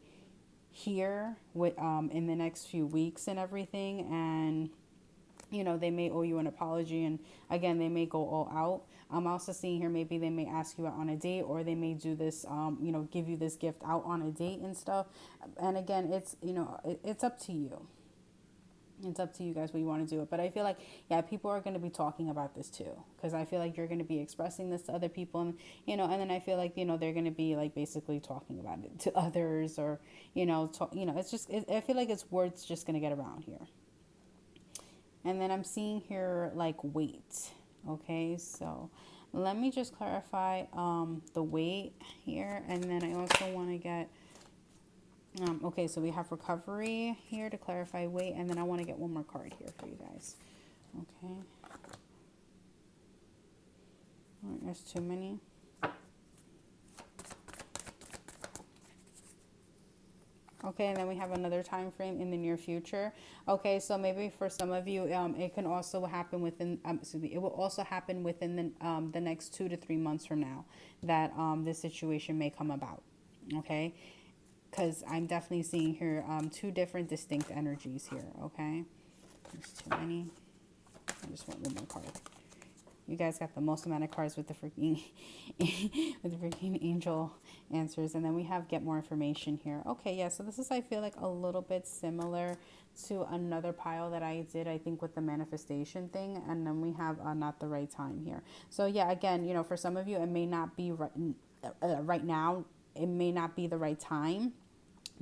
here with in the next few weeks and everything. And they may owe you an apology, and again, they may go all out. I'm also seeing here maybe they may ask you out on a date, or they may do this, give you this gift out on a date and stuff. And again, it's up to you. It's up to you guys what you want to do it. But I feel like, yeah, people are going to be talking about this too, because I feel like you're going to be expressing this to other people, and and then I feel like they're going to be like basically talking about it to others, or it's just I feel like it's words just going to get around here. And then I'm seeing here like weight. Okay, so let me just clarify the weight here, and then I also want to get okay, so we have recovery here to clarify weight, and then I want to get one more card here for you guys. Okay. Oh, there's too many. Okay, and then we have another time frame in the near future. Okay, so maybe for some of you, it can also happen within. It will also happen within the next 2 to 3 months from now that this situation may come about. Okay. Because I'm definitely seeing here two different distinct energies here, okay? There's too many. I just want one more card. You guys got the most amount of cards with the freaking angel answers. And then we have get more information here. Okay, yeah, so this is, I feel like, a little bit similar to another pile that I did, I think, with the manifestation thing. And then we have not the right time here. So, yeah, again, for some of you, it may not be right now. It may not be the right time,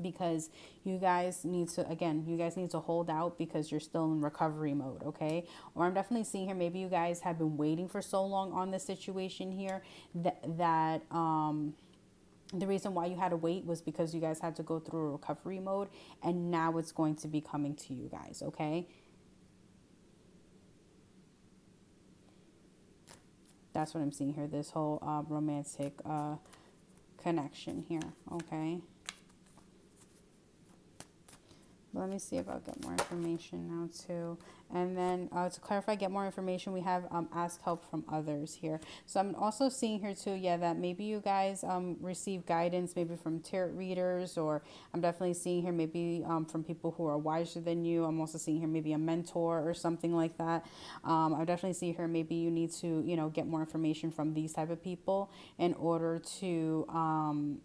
because you guys need to hold out because you're still in recovery mode, okay? Or I'm definitely seeing here, maybe you guys have been waiting for so long on this situation here that the reason why you had to wait was because you guys had to go through a recovery mode, and now it's going to be coming to you guys, okay? That's what I'm seeing here, this whole romantic connection here, okay? Let me see if I'll get more information now too. And then to clarify, get more information, we have ask help from others here. So I'm also seeing here too, yeah, that maybe you guys receive guidance maybe from tarot readers, or I'm definitely seeing here maybe from people who are wiser than you. I'm also seeing here maybe a mentor or something like that. I definitely see here maybe you need to, get more information from these type of people in order to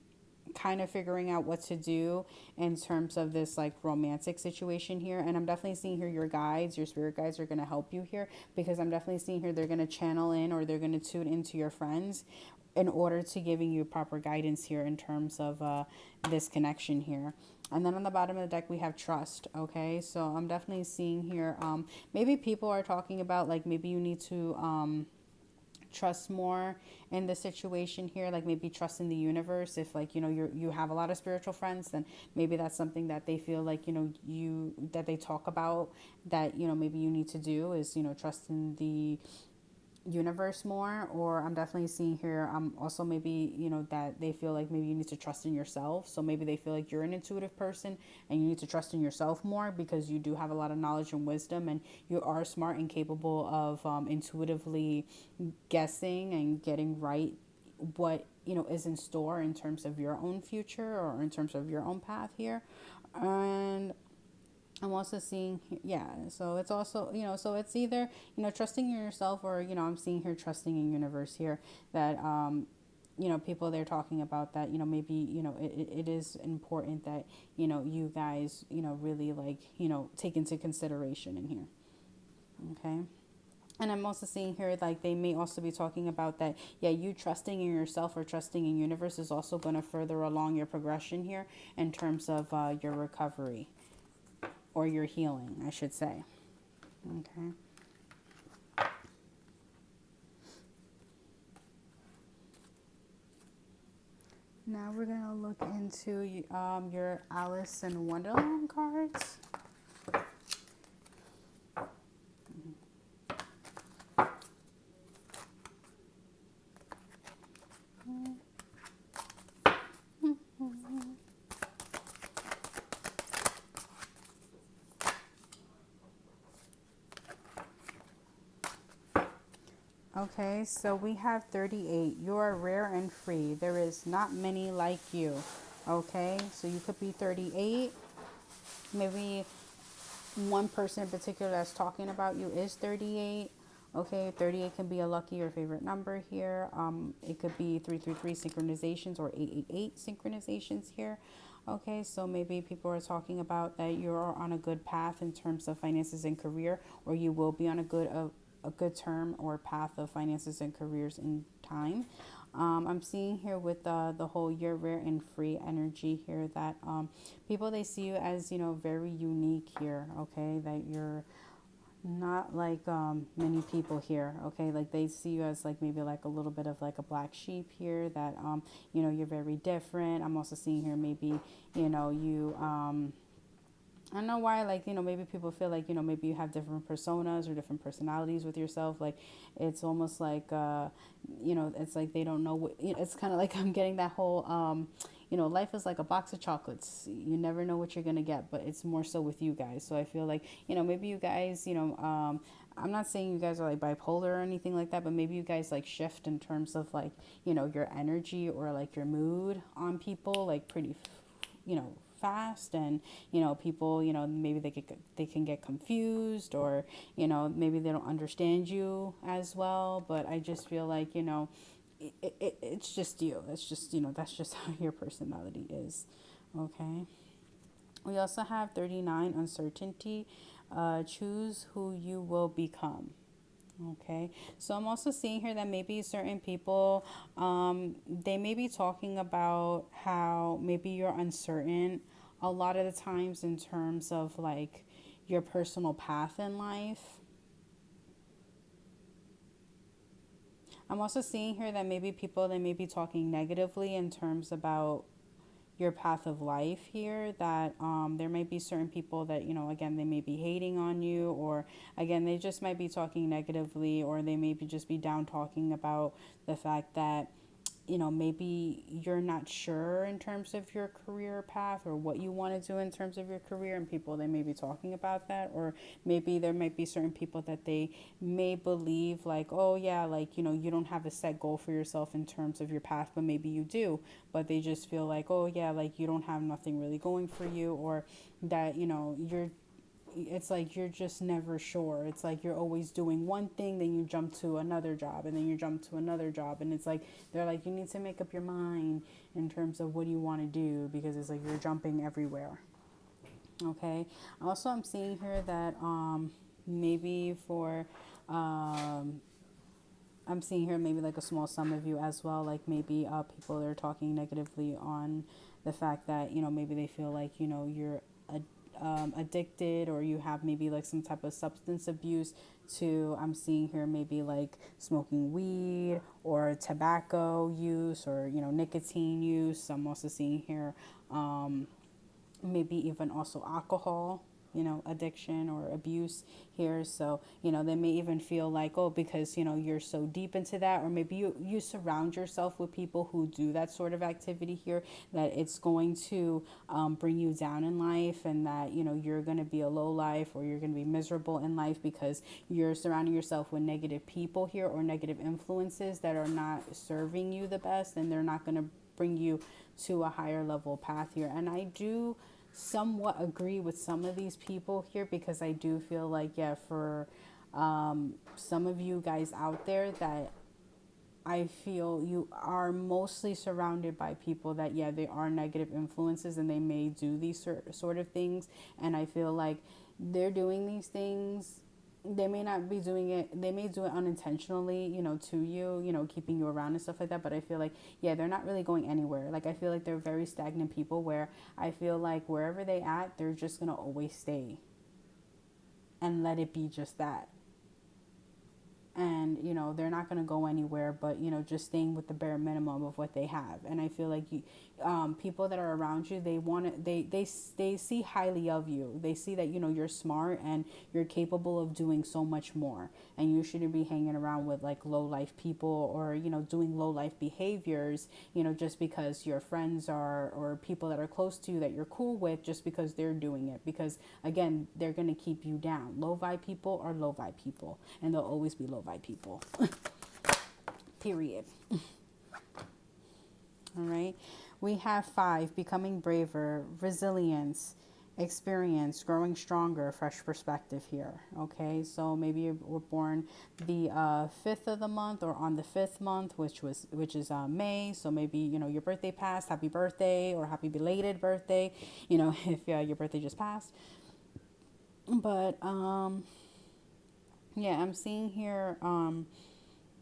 kind of figuring out what to do in terms of this like romantic situation here. And I'm definitely seeing here your guides, your spirit guides are going to help you here, because I'm definitely seeing here they're going to channel in, or they're going to tune into your friends in order to giving you proper guidance here in terms of this connection here. And then on the bottom of the deck we have trust. Okay, so I'm definitely seeing here maybe people are talking about like maybe you need to trust more in the situation here, like maybe trust in the universe. If like you have a lot of spiritual friends, then maybe that's something that they feel like that they talk about, that maybe you need to do is trust in the universe more. Or I'm definitely seeing here also maybe that they feel like maybe you need to trust in yourself. So maybe they feel like you're an intuitive person and you need to trust in yourself more, because you do have a lot of knowledge and wisdom, and you are smart and capable of intuitively guessing and getting right what is in store in terms of your own future, or in terms of your own path here. And I'm also seeing, yeah, so it's also, so it's either, trusting in yourself, or, I'm seeing here trusting in universe here, that, people they're talking about that, maybe, it is important that, you guys, really like, take into consideration in here. Okay. And I'm also seeing here, like, they may also be talking about that, yeah, you trusting in yourself or trusting in universe is also going to further along your progression here in terms of your recovery. Or your healing, I should say. Okay. Now we're going to look into your Alice in Wonderland cards. Okay, so we have 38. You are rare and free. There is not many like you. Okay, so you could be 38. Maybe one person in particular that's talking about you is 38. Okay, 38 can be a lucky or favorite number here. It could be 333 synchronizations or 888 synchronizations here. Okay, so maybe people are talking about that you're on a good path in terms of finances and career, or you will be on a good term or path of finances and careers in time. I'm seeing here with the whole you're rare and free energy here that people, they see you as, very unique here. Okay, that you're not like many people here. Okay, like they see you as like maybe like a little bit of like a black sheep here, that you're very different. I'm also seeing here maybe you I don't know why, like, maybe people feel like, maybe you have different personas or different personalities with yourself. Like, it's almost like, it's like they don't know what, it's kind of like I'm getting that whole, life is like a box of chocolates. You never know what you're going to get, but it's more so with you guys. So I feel like, maybe you guys, I'm not saying you guys are like bipolar or anything like that, but maybe you guys like shift in terms of like, your energy or like your mood on people, like pretty, fast. And people, maybe they can get confused, or maybe they don't understand you as well. But I just feel like it's just you. It's just that's just how your personality is. Okay, we also have 39, uncertainty. Choose who you will become. Okay, so I'm also seeing here that maybe certain people, they may be talking about how maybe you're uncertain a lot of the times in terms of like your personal path in life. I'm also seeing here that maybe people, they may be talking negatively in terms about your path of life here, that there might be certain people that again, they may be hating on you, or again, they just might be talking negatively, or they may be just be down talking about the fact that maybe you're not sure in terms of your career path or what you want to do in terms of your career, and people, they may be talking about that. Or maybe there might be certain people that they may believe like, oh yeah, like you don't have a set goal for yourself in terms of your path, but maybe you do, but they just feel like, oh yeah, like you don't have nothing really going for you, or that you're, it's like you're just never sure. It's like you're always doing one thing, then you jump to another job, and then you jump to another job, and it's like they're like, you need to make up your mind in terms of what you want to do, because it's like you're jumping everywhere. Okay. Also, I'm seeing here that maybe for I'm seeing here maybe like a small sum of you as well. Like maybe people are talking negatively on the fact that maybe they feel like you're addicted, or you have maybe like some type of substance abuse to, I'm seeing here maybe like smoking weed or tobacco use, or nicotine use. I'm also seeing here maybe even also alcohol, addiction or abuse here. So, they may even feel like, oh, because, you're so deep into that, or maybe you surround yourself with people who do that sort of activity here, that it's going to bring you down in life, and that, you're going to be a low life, or you're going to be miserable in life, because you're surrounding yourself with negative people here, or negative influences that are not serving you the best, and they're not going to bring you to a higher level path here. And I do somewhat agree with some of these people here, because I do feel like, yeah, for some of you guys out there, that I feel you are mostly surrounded by people that, yeah, they are negative influences, and they may do these sort of things. And I feel like they're doing these things, they may not be doing it, they may do it unintentionally, to you, keeping you around and stuff like that. But I feel like, yeah, they're not really going anywhere. Like, I feel like they're very stagnant people, where I feel like wherever they at, they're just gonna always stay and let it be just that. And they're not going to go anywhere, but just staying with the bare minimum of what they have. And I feel like people that are around you, they want to, they see highly of you. They see that you're smart, and you're capable of doing so much more, and you shouldn't be hanging around with like low life people, or doing low life behaviors, just because your friends are, or people that are close to you that you're cool with, just because they're doing it. Because again, they're going to keep you down. Low vibe people are low vibe people, and they'll always be low vibe people. period. All right. We have 5, becoming braver, resilience, experience, growing stronger, fresh perspective here. Okay. So maybe you were born the 5th of the month or on the 5th month, which is May. So maybe, your birthday passed. Happy birthday or happy belated birthday, if your birthday just passed. But yeah, I'm seeing here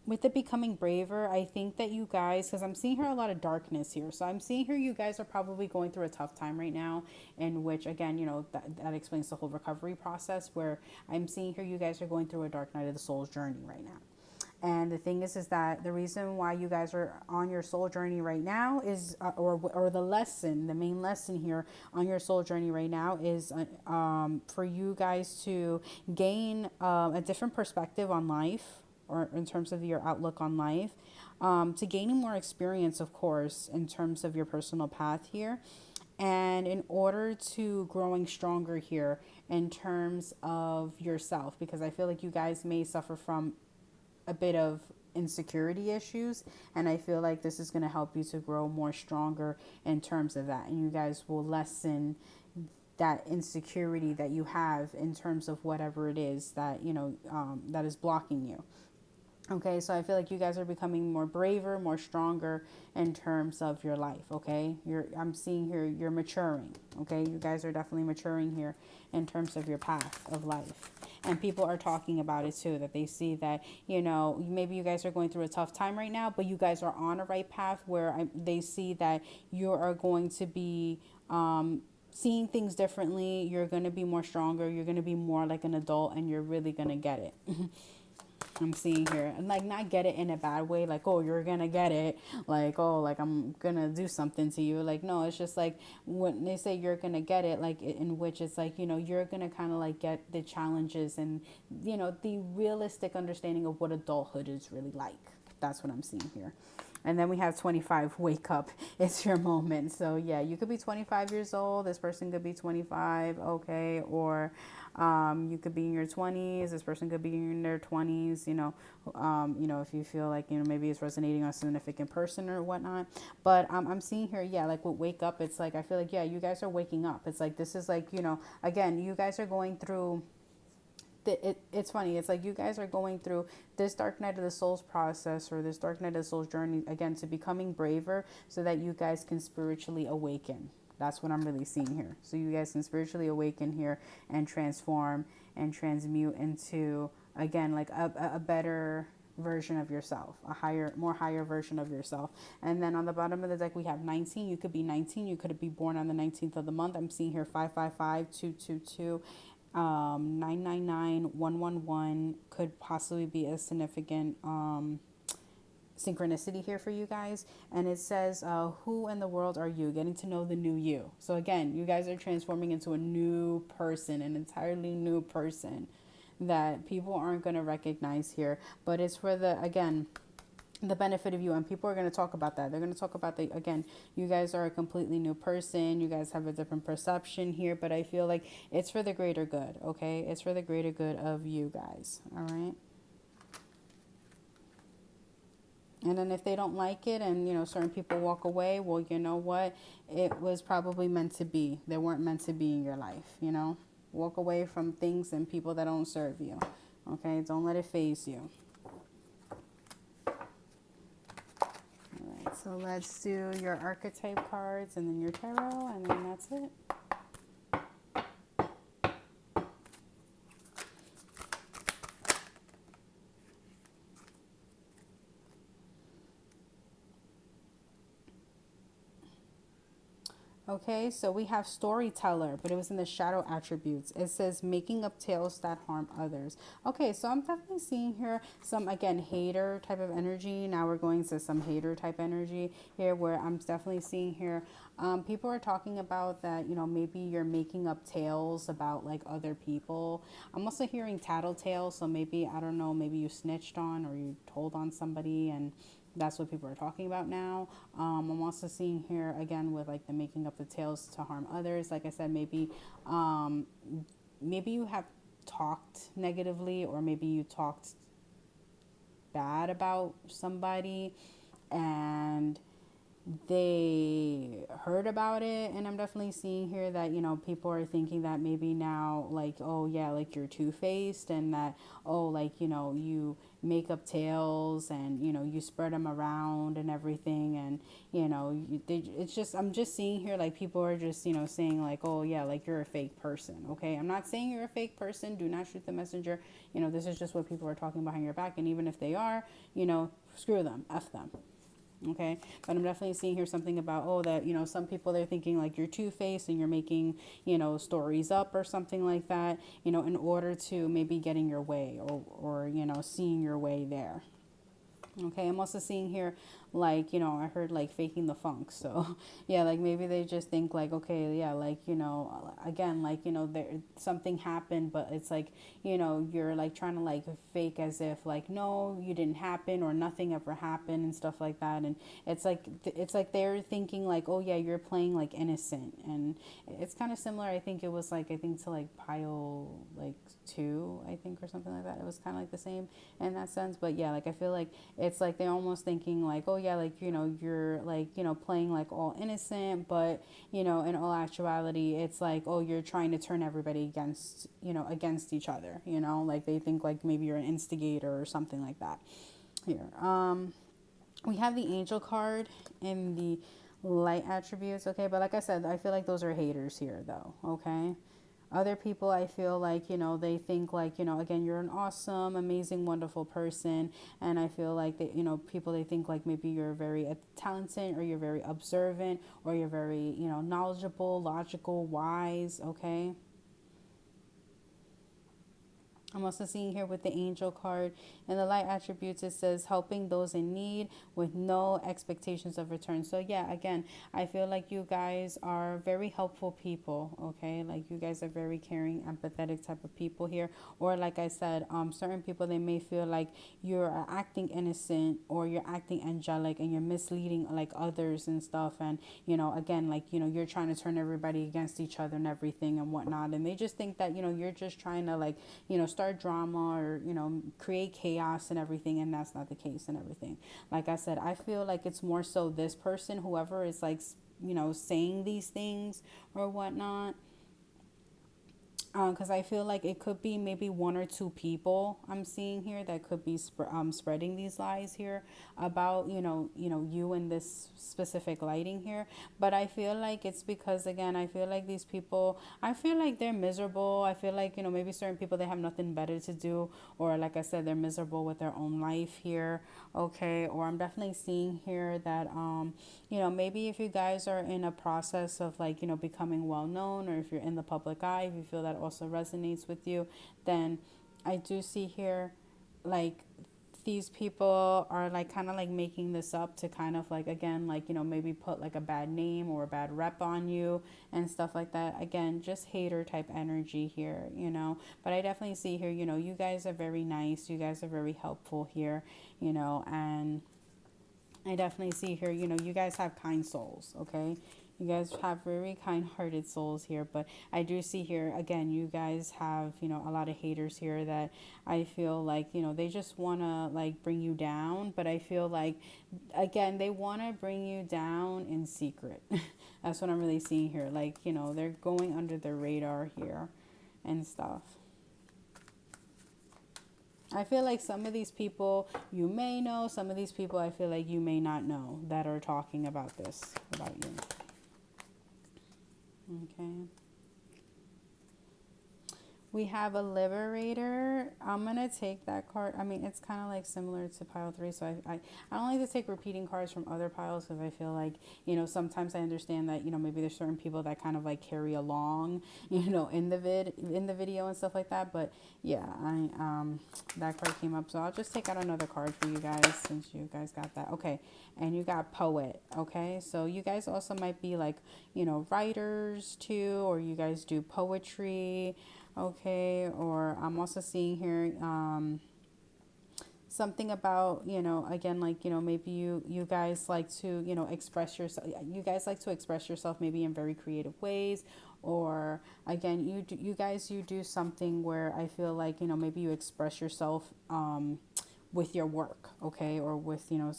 with the becoming braver, I think that you guys, because I'm seeing here a lot of darkness here. So I'm seeing here you guys are probably going through a tough time right now, in which, again, that explains the whole recovery process, where I'm seeing here you guys are going through a dark night of the soul's journey right now. And the thing is that the reason why you guys are on your soul journey right now is, or the main lesson here on your soul journey right now is for you guys to gain a different perspective on life, or in terms of your outlook on life, to gaining more experience, of course, in terms of your personal path here. And in order to growing stronger here in terms of yourself, because I feel like you guys may suffer from a bit of insecurity issues, and I feel like this is going to help you to grow more stronger in terms of that, and you guys will lessen that insecurity that you have in terms of whatever it is that that is blocking you. Okay, so I feel like you guys are becoming more braver, more stronger in terms of your life. Okay, I'm seeing here you're maturing. Okay, you guys are definitely maturing here in terms of your path of life. And people are talking about it too, that they see that, maybe you guys are going through a tough time right now, but you guys are on a right path where they see that you are going to be seeing things differently. You're going to be more stronger. You're going to be more like an adult, and you're really going to get it. I'm seeing here, and like, not get it in a bad way, like, oh, you're gonna get it, like, oh, like, I'm gonna do something to you, like, no, it's just like when they say you're gonna get it, like, in which it's like, you're gonna kind of like get the challenges and the realistic understanding of what adulthood is really like. That's what I'm seeing here. And then we have 25, wake up. It's your moment. So yeah, you could be 25 years old. This person could be 25, okay? Or you could be in your 20s. This person could be in their 20s, if you feel like, maybe it's resonating on a significant person or whatnot. But I'm seeing here, yeah, like with wake up, it's like, I feel like, yeah, you guys are waking up. It's like, this is like, again, you guys are going through it's funny. It's like you guys are going through this dark night of the soul's process, or this dark night of the soul's journey, again, to becoming braver so that you guys can spiritually awaken. That's what I'm really seeing here. So you guys can spiritually awaken here and transform and transmute into, again, like a better version of yourself, more higher version of yourself. And then on the bottom of the deck, we have 19. You could be 19. You could be born on the 19th of the month. I'm seeing here 555, 222. 999, 111 could possibly be a significant synchronicity here for you guys. And it says, who in the world are you? Getting to know the new you. So again, you guys are transforming into a new person, an entirely new person that people aren't going to recognize here. But it's for the benefit of you, and people are going to talk about that. They're going to talk about again, you guys are a completely new person. You guys have a different perception here, but I feel like it's for the greater good. Okay, it's for the greater good of you guys. All right. And then if they don't like it, and certain people walk away, well, you know what, it was probably meant to be. They weren't meant to be in your life. Walk away from things and people that don't serve you. Okay, don't let it phase you. So let's do your archetype cards and then your tarot, and then that's it. Okay, so we have storyteller, but it was in the shadow attributes. It says making up tales that harm others. Okay, so I'm definitely seeing here some, again, hater type of energy. Now we're going to some hater type energy here, where I'm definitely seeing here people are talking about that, maybe you're making up tales about like other people. I'm also hearing tattletale, so maybe, I don't know, maybe you snitched on or you told on somebody, and that's what people are talking about now. I'm also seeing here, again, with like the making up the tales to harm others. Like I said, maybe you have talked negatively, or maybe you talked bad about somebody and they heard about it. And I'm definitely seeing here that, you know, people are thinking that maybe now, like, oh yeah, like you're two-faced, and that, oh, like, you know, you make up tales and, you know, you spread them around and everything. And, you know, it's just, I'm just seeing here like people are just, you know, saying like, oh yeah, like you're a fake person. Okay, I'm not saying you're a fake person, do not shoot the messenger. You know, this is just what people are talking behind your back. And even if they are, you know, screw them, F them. Okay, but I'm definitely seeing here something about, oh, that, you know, some people, they're thinking like you're two-faced and you're making, you know, stories up or something like that, you know, in order to maybe getting your way, or you know, seeing your way there. Okay, I'm also seeing here, like, you know, I heard like faking the funk. So, yeah, like maybe they just think like, okay, yeah, like, you know, again, like, you know, there something happened, but it's like, you know, you're like trying to like fake as if like, no, you didn't happen or nothing ever happened and stuff like that. And it's like they're thinking like, oh yeah, you're playing like innocent. And it's kind of similar. I think it was like, I think to like pile like two, I think, or something like that. It was kind of like the same in that sense. But yeah, like I feel like it's like they're almost thinking like, oh yeah, like, you know, you're like, you know, playing like all innocent, but, you know, in all actuality, it's like, oh, you're trying to turn everybody against, you know, against each other, you know, like they think like maybe you're an instigator or something like that. Here, we have the angel card in the light attributes. Okay, but like I said, I feel like those are haters here though. Okay, other people, I feel like, you know, they think like, you know, again, you're an awesome, amazing, wonderful person. And I feel like that, you know, people, they think like maybe you're very talented, or you're very observant, or you're very, you know, knowledgeable, logical, wise. Okay, I'm also seeing here with the angel card and the light attributes, it says helping those in need with no expectations of return. So yeah, again, I feel like you guys are very helpful people. Okay, like you guys are very caring, empathetic type of people here. Or like I said, certain people, they may feel like you're acting innocent or you're acting angelic and you're misleading like others and stuff. And, you know, again, like, you know, you're trying to turn everybody against each other and everything and whatnot. And they just think that, you know, you're just trying to like, you know, start drama or, you know, create chaos and everything. And that's not the case and everything. Like I said, I feel like it's more so this person, whoever is like, you know, saying these things or whatnot, because I feel like it could be maybe one or two people I'm seeing here that could be spreading these lies here about, you in this specific lighting here. But I feel like it's because, again, I feel like these people, I feel like they're miserable. I feel like, maybe certain people, they have nothing better to do, or like I said, they're miserable with their own life here. Okay, or I'm definitely seeing here that maybe if you guys are in a process of like, becoming well known, or if you're in the public eye, if you feel that also resonates with you, then I do see here like these people are like kind of like making this up to kind of like, again, like, maybe put like a bad name or a bad rep on you and stuff like that. Again, just hater type energy here, but I definitely see here, you guys are very nice, you guys are very helpful here, and I definitely see here, you guys have kind souls, okay? You guys have very kind-hearted souls here, but I do see here, again, you guys have, a lot of haters here that I feel like, they just want to, like, bring you down, but I feel like, again, they want to bring you down in secret. That's what I'm really seeing here. Like, they're going under the radar here and stuff. I feel like some of these people you may know, some of these people I feel like you may not know that are talking about this, about you. Okay. We have a liberator. I'm going to take that card. I mean, it's kind of like similar to pile 3. So I don't like to take repeating cards from other piles because I feel like, sometimes I understand that, maybe there's certain people that kind of like carry along, in the video and stuff like that. But yeah, that card came up. So I'll just take out another card for you guys since you guys got that. Okay. And you got poet. Okay. So you guys also might be like, writers too, or you guys do poetry. Okay, or I'm also seeing here something about, again, like, maybe you guys like to, express yourself. You guys like to express yourself maybe in very creative ways, or again, you do something where I feel like, maybe you express yourself with your work, okay, or with, you know,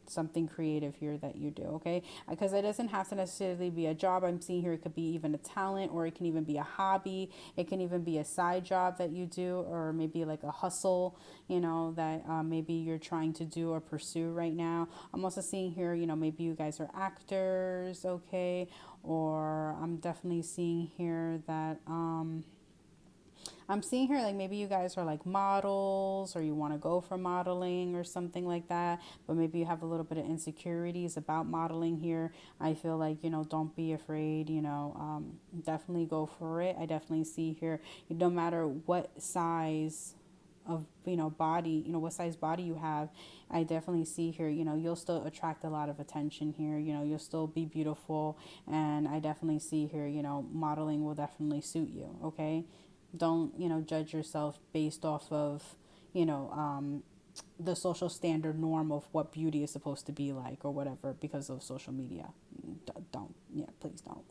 something creative here that you do, okay, because it doesn't have to necessarily be a job. I'm seeing here it could be even a talent, or it can even be a hobby. It can even be a side job that you do, or maybe like a hustle, you know, that maybe you're trying to do or pursue right now. I'm also seeing here, you know, maybe you guys are actors, okay, or I'm definitely seeing here that I'm seeing here like maybe you guys are like models, or you want to go for modeling or something like that, but maybe you have a little bit of insecurities about modeling here. I feel like, you know, don't be afraid, you know, definitely go for it. I definitely see here, no matter what size of, you know, body, you know, what size body you have, I definitely see here, you know, you'll still attract a lot of attention here, you know, you'll still be beautiful. And I definitely see here, you know, modeling will definitely suit you, okay. Don't, you know, judge yourself based off of, you know, the social standard norm of what beauty is supposed to be like or whatever because of social media. Don't. Yeah, please don't.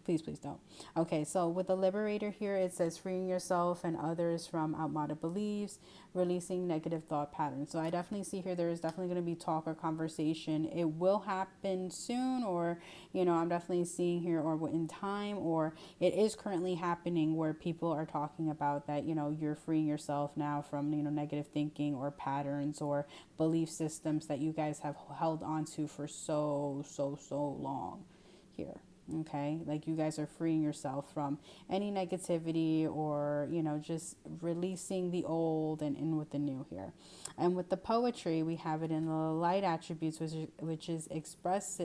Please don't. Okay, so with the liberator here, it says freeing yourself and others from outmoded beliefs, releasing negative thought patterns. So I definitely see here there is definitely going to be talk or conversation. It will happen soon, or, you know, I'm definitely seeing here, or in time, or it is currently happening where people are talking about that, you know, you're freeing yourself now from, you know, negative thinking or patterns or belief systems that you guys have held on to for so long here. Okay, like you guys are freeing yourself from any negativity, or, you know, just releasing the old and in with the new here. And with the poetry, we have it in the light attributes, which is express,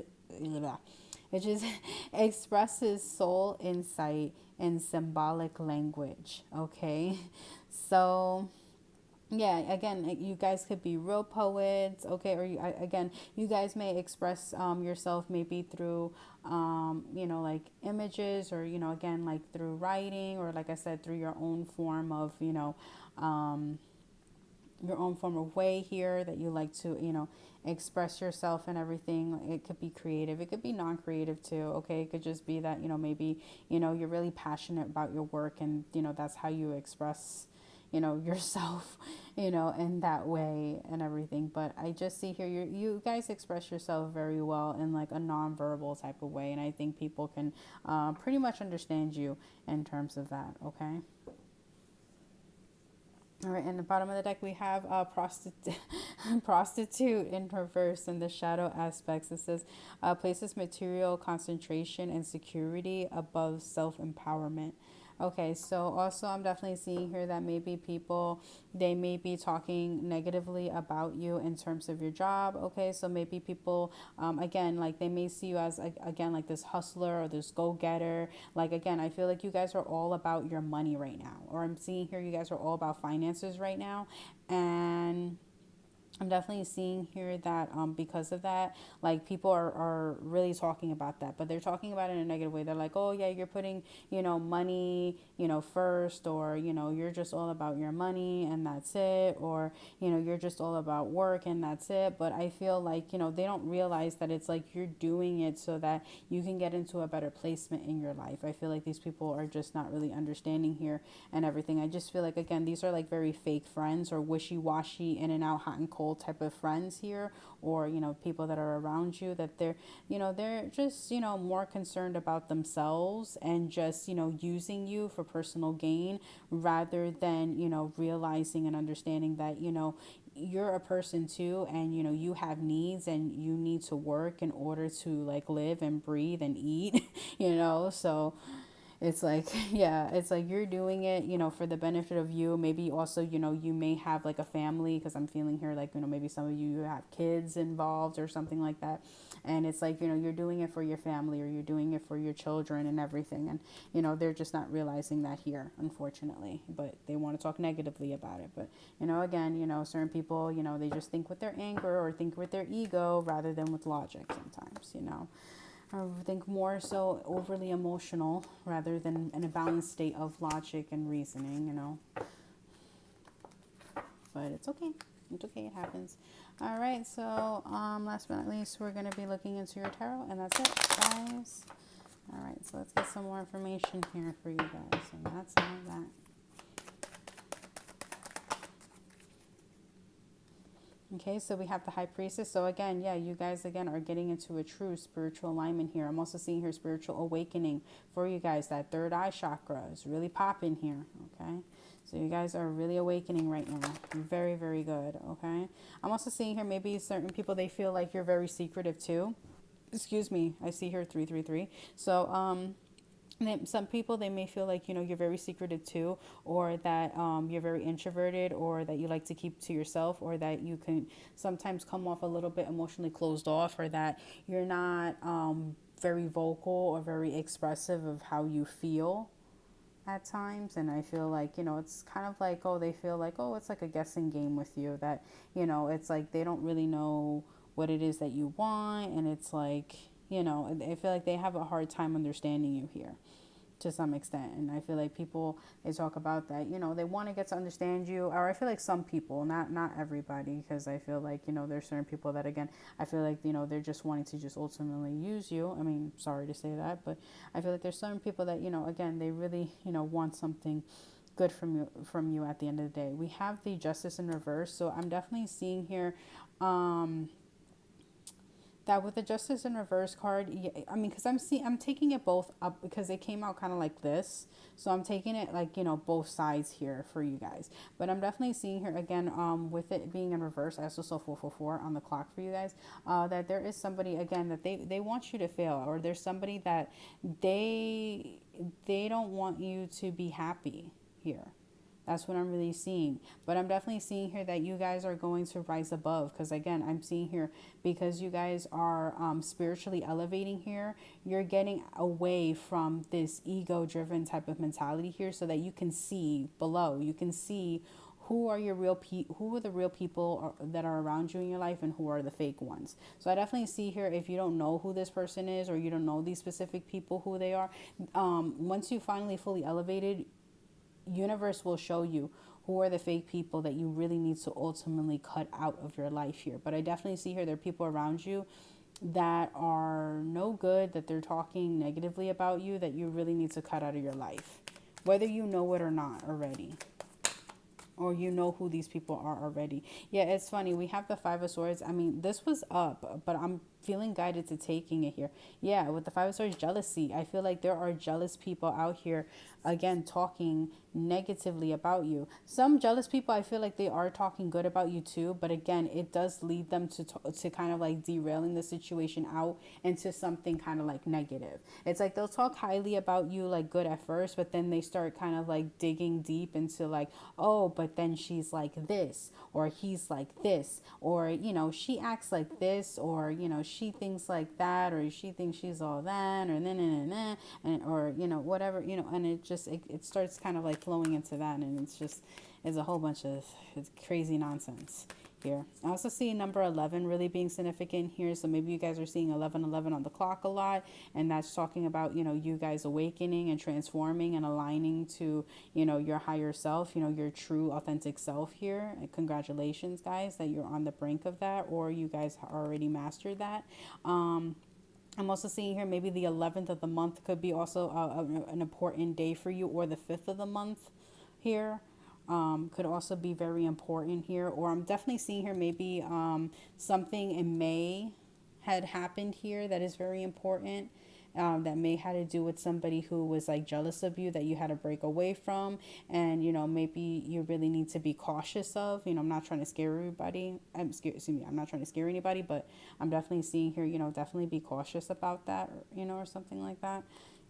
which is expresses soul insight in symbolic language. Okay, so yeah, again, you guys could be real poets, okay, or again, you guys may express yourself maybe through you know, like images, or, you know, again, like through writing, or like I said, through your own form of, you know, your own form of way here that you like to, you know, express yourself and everything. It could be creative, it could be non-creative too, okay. It could just be that, you know, maybe, you know, you're really passionate about your work, and, you know, that's how you express, you know, yourself, you know, in that way and everything. But I just see here, you guys express yourself very well in like a non-verbal type of way, and I think people can pretty much understand you in terms of that, okay. All right, in the bottom of the deck, we have prostitute in reverse in the shadow aspects. It says, places material concentration and security above self-empowerment. Okay, so also I'm definitely seeing here that maybe people, they may be talking negatively about you in terms of your job. Okay, so maybe people, again, like they may see you as, again, like this hustler or this go-getter. Like, again, I feel like you guys are all about your money right now, or I'm seeing here you guys are all about finances right now. And I'm definitely seeing here that because of that, like people are really talking about that, but they're talking about it in a negative way. They're like, oh yeah, you're putting, you know, money, you know, first, or, you know, you're just all about your money and that's it, or, you know, you're just all about work and that's it. But I feel like, you know, they don't realize that it's like you're doing it so that you can get into a better placement in your life. I feel like these people are just not really understanding here and everything. I just feel like, again, these are like very fake friends, or wishy-washy, in and out, hot and cold type of friends here, or, you know, people that are around you, that they're, you know, they're just, you know, more concerned about themselves and just, you know, using you for personal gain, rather than, you know, realizing and understanding that, you know, you're a person too, and, you know, you have needs, and you need to work in order to like live and breathe and eat. You know, so it's like, yeah, it's like you're doing it, you know, for the benefit of you. Maybe also, you know, you may have like a family, because I'm feeling here like, you know, maybe some of you have kids involved or something like that. And it's like, you know, you're doing it for your family, or you're doing it for your children and everything. And, you know, they're just not realizing that here, unfortunately. But they want to talk negatively about it. But, you know, again, you know, certain people, you know, they just think with their anger or think with their ego rather than with logic sometimes, you know. I think more so overly emotional rather than in a balanced state of logic and reasoning, you know. But it's okay. It's okay. It happens. All right. So, last but not least, we're going to be looking into your tarot, and that's it, guys. All right. So let's get some more information here for you guys, and that's all that. Okay, so we have the High Priestess. So again, yeah, you guys again are getting into a true spiritual alignment here. I'm also seeing here spiritual awakening for you guys. That third eye chakra is really popping here. Okay, so you guys are really awakening right now. Very, very good. Okay, I'm also seeing here maybe certain people, they feel like you're very secretive too. Excuse me, I see here 333. So some people, they may feel like, you're very secretive too, or that you're very introverted, or that you like to keep to yourself, or that you can sometimes come off a little bit emotionally closed off, or that you're not very vocal or very expressive of how you feel at times. And I feel like, it's kind of like, oh, they feel like, oh, it's like a guessing game with you, that, it's like they don't really know what it is that you want. And it's like, I feel like they have a hard time understanding you here to some extent. And I feel like people, they talk about that, they want to get to understand you, or I feel like some people, not everybody, because I feel like, there's certain people that, again, I feel like, they're just wanting to just ultimately use you. I mean, sorry to say that, but I feel like there's certain people that, again, they really, want something good from you at the end of the day. We have the Justice in reverse. So I'm definitely seeing here that with the Justice in reverse card, yeah, I mean, because I'm taking it both up, because it came out kind of like this, so I'm taking it like, both sides here for you guys. But I'm definitely seeing here again, with it being in reverse, I also saw 444 on the clock for you guys, that there is somebody again that they want you to fail, or there's somebody that they don't want you to be happy here. That's what I'm really seeing. But I'm definitely seeing here that you guys are going to rise above. Because again, I'm seeing here, because you guys are spiritually elevating here, you're getting away from this ego-driven type of mentality here, so that you can see below. You can see who are the real people that are around you in your life, and who are the fake ones. So I definitely see here, if you don't know who this person is, or you don't know these specific people who they are, once you finally fully elevated, universe will show you who are the fake people that you really need to ultimately cut out of your life here. But I definitely see here there are people around you that are no good, that they're talking negatively about you, that you really need to cut out of your life, whether you know it or not already, or who these people are already. Yeah, it's funny. We have the Five of Swords. I mean, this was up, but I'm feeling guided to taking it here. Yeah, with the Five of Swords, jealousy. I feel like there are jealous people out here, again, talking negatively about you. Some jealous people, I feel like they are talking good about you too, but again, it does lead them to kind of like derailing the situation out into something kind of like negative. It's like they'll talk highly about you, like good at first, but then they start kind of like digging deep into like, oh, but then she's like this, or he's like this, or she acts like this, or she thinks like that, or she thinks she's all that, or then and or whatever, and it starts kind of like flowing into that, and it's a whole bunch of crazy nonsense here. I also see number 11 really being significant here, so maybe you guys are seeing 1111 on the clock a lot, and that's talking about you guys awakening and transforming and aligning to your higher self, your true authentic self here. And congratulations, guys, that you're on the brink of that, or you guys already mastered that. I'm also seeing here maybe the 11th of the month could be also an important day for you, or the 5th of the month here could also be very important here. Or I'm definitely seeing here maybe something in May had happened here that is very important. That may had to do with somebody who was like jealous of you, that you had to break away from, and maybe you really need to be cautious of. I'm not trying to scare everybody. Excuse me, I'm not trying to scare anybody, but I'm definitely seeing here, definitely be cautious about that, or something like that.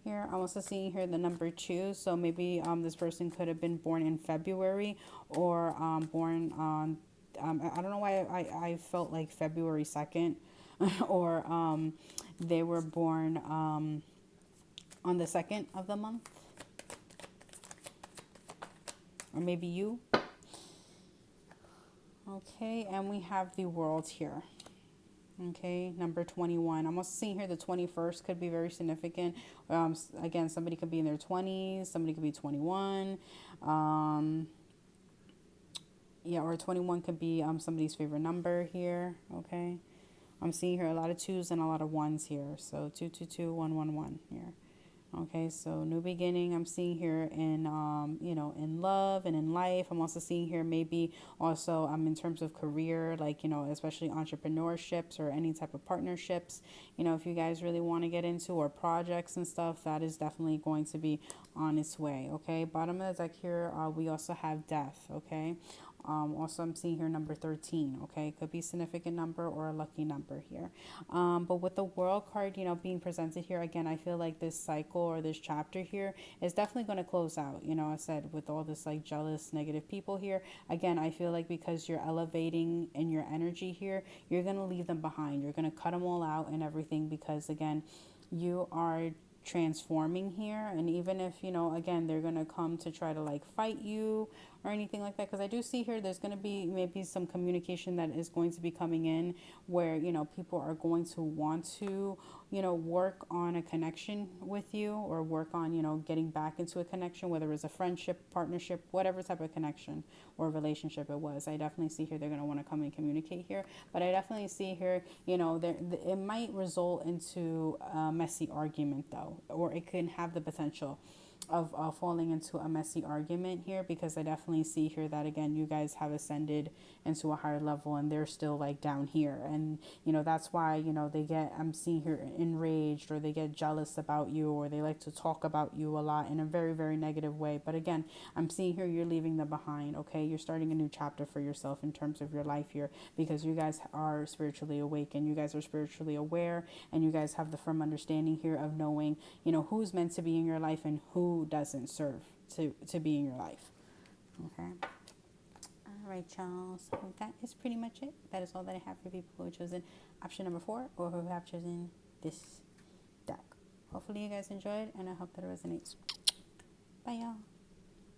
Here, I'm also seeing here the number 2, so maybe this person could have been born in February, or born on I don't know why I felt like February 2nd, or they were born on the 2nd of the month, or maybe you. Okay, and we have the World here. Okay, number 21. I'm also seeing here the 21st could be very significant. Again, somebody could be in their 20s, somebody could be 21. Yeah, or 21 could be somebody's favorite number here. Okay, I'm seeing here a lot of 2s and a lot of 1s here. So 222 111 here. Okay, so new beginning I'm seeing here in in love and in life. I'm also seeing here maybe also in terms of career, like, especially entrepreneurships or any type of partnerships, if you guys really want to get into, or projects and stuff, that is definitely going to be on its way. Okay, bottom of the deck here, we also have death. Okay, also I'm seeing here number 13. Okay, could be significant number or a lucky number here. But with the world card, being presented here again, I feel like this cycle or this chapter here is definitely going to close out. I said with all this like jealous, negative people here, again, I feel like because you're elevating in your energy here, you're going to leave them behind. You're going to cut them all out and everything, because again, you are transforming here. And even if, again, they're going to come to try to like fight you or anything like that, because I do see here there's going to be maybe some communication that is going to be coming in where, people are going to want to, work on a connection with you, or work on, getting back into a connection, whether it's a friendship, partnership, whatever type of connection or relationship it was. I definitely see here they're going to want to come and communicate here. But I definitely see here, it might result into a messy argument though, or it can have the potential of falling into a messy argument here, because I definitely see here that again, you guys have ascended into a higher level and they're still like down here. And that's why they get, I'm seeing here, enraged, or they get jealous about you, or they like to talk about you a lot in a very, very negative way. But again, I'm seeing here you're leaving them behind. Okay, you're starting a new chapter for yourself in terms of your life here, because you guys are spiritually awakened, you guys are spiritually aware, and you guys have the firm understanding here of knowing who's meant to be in your life and who doesn't serve to be in your life. Okay. All right, y'all. So that is pretty much it. That is all that I have for people who have chosen option number 4, or who have chosen this deck. Hopefully you guys enjoyed, and I hope that it resonates. Bye, y'all.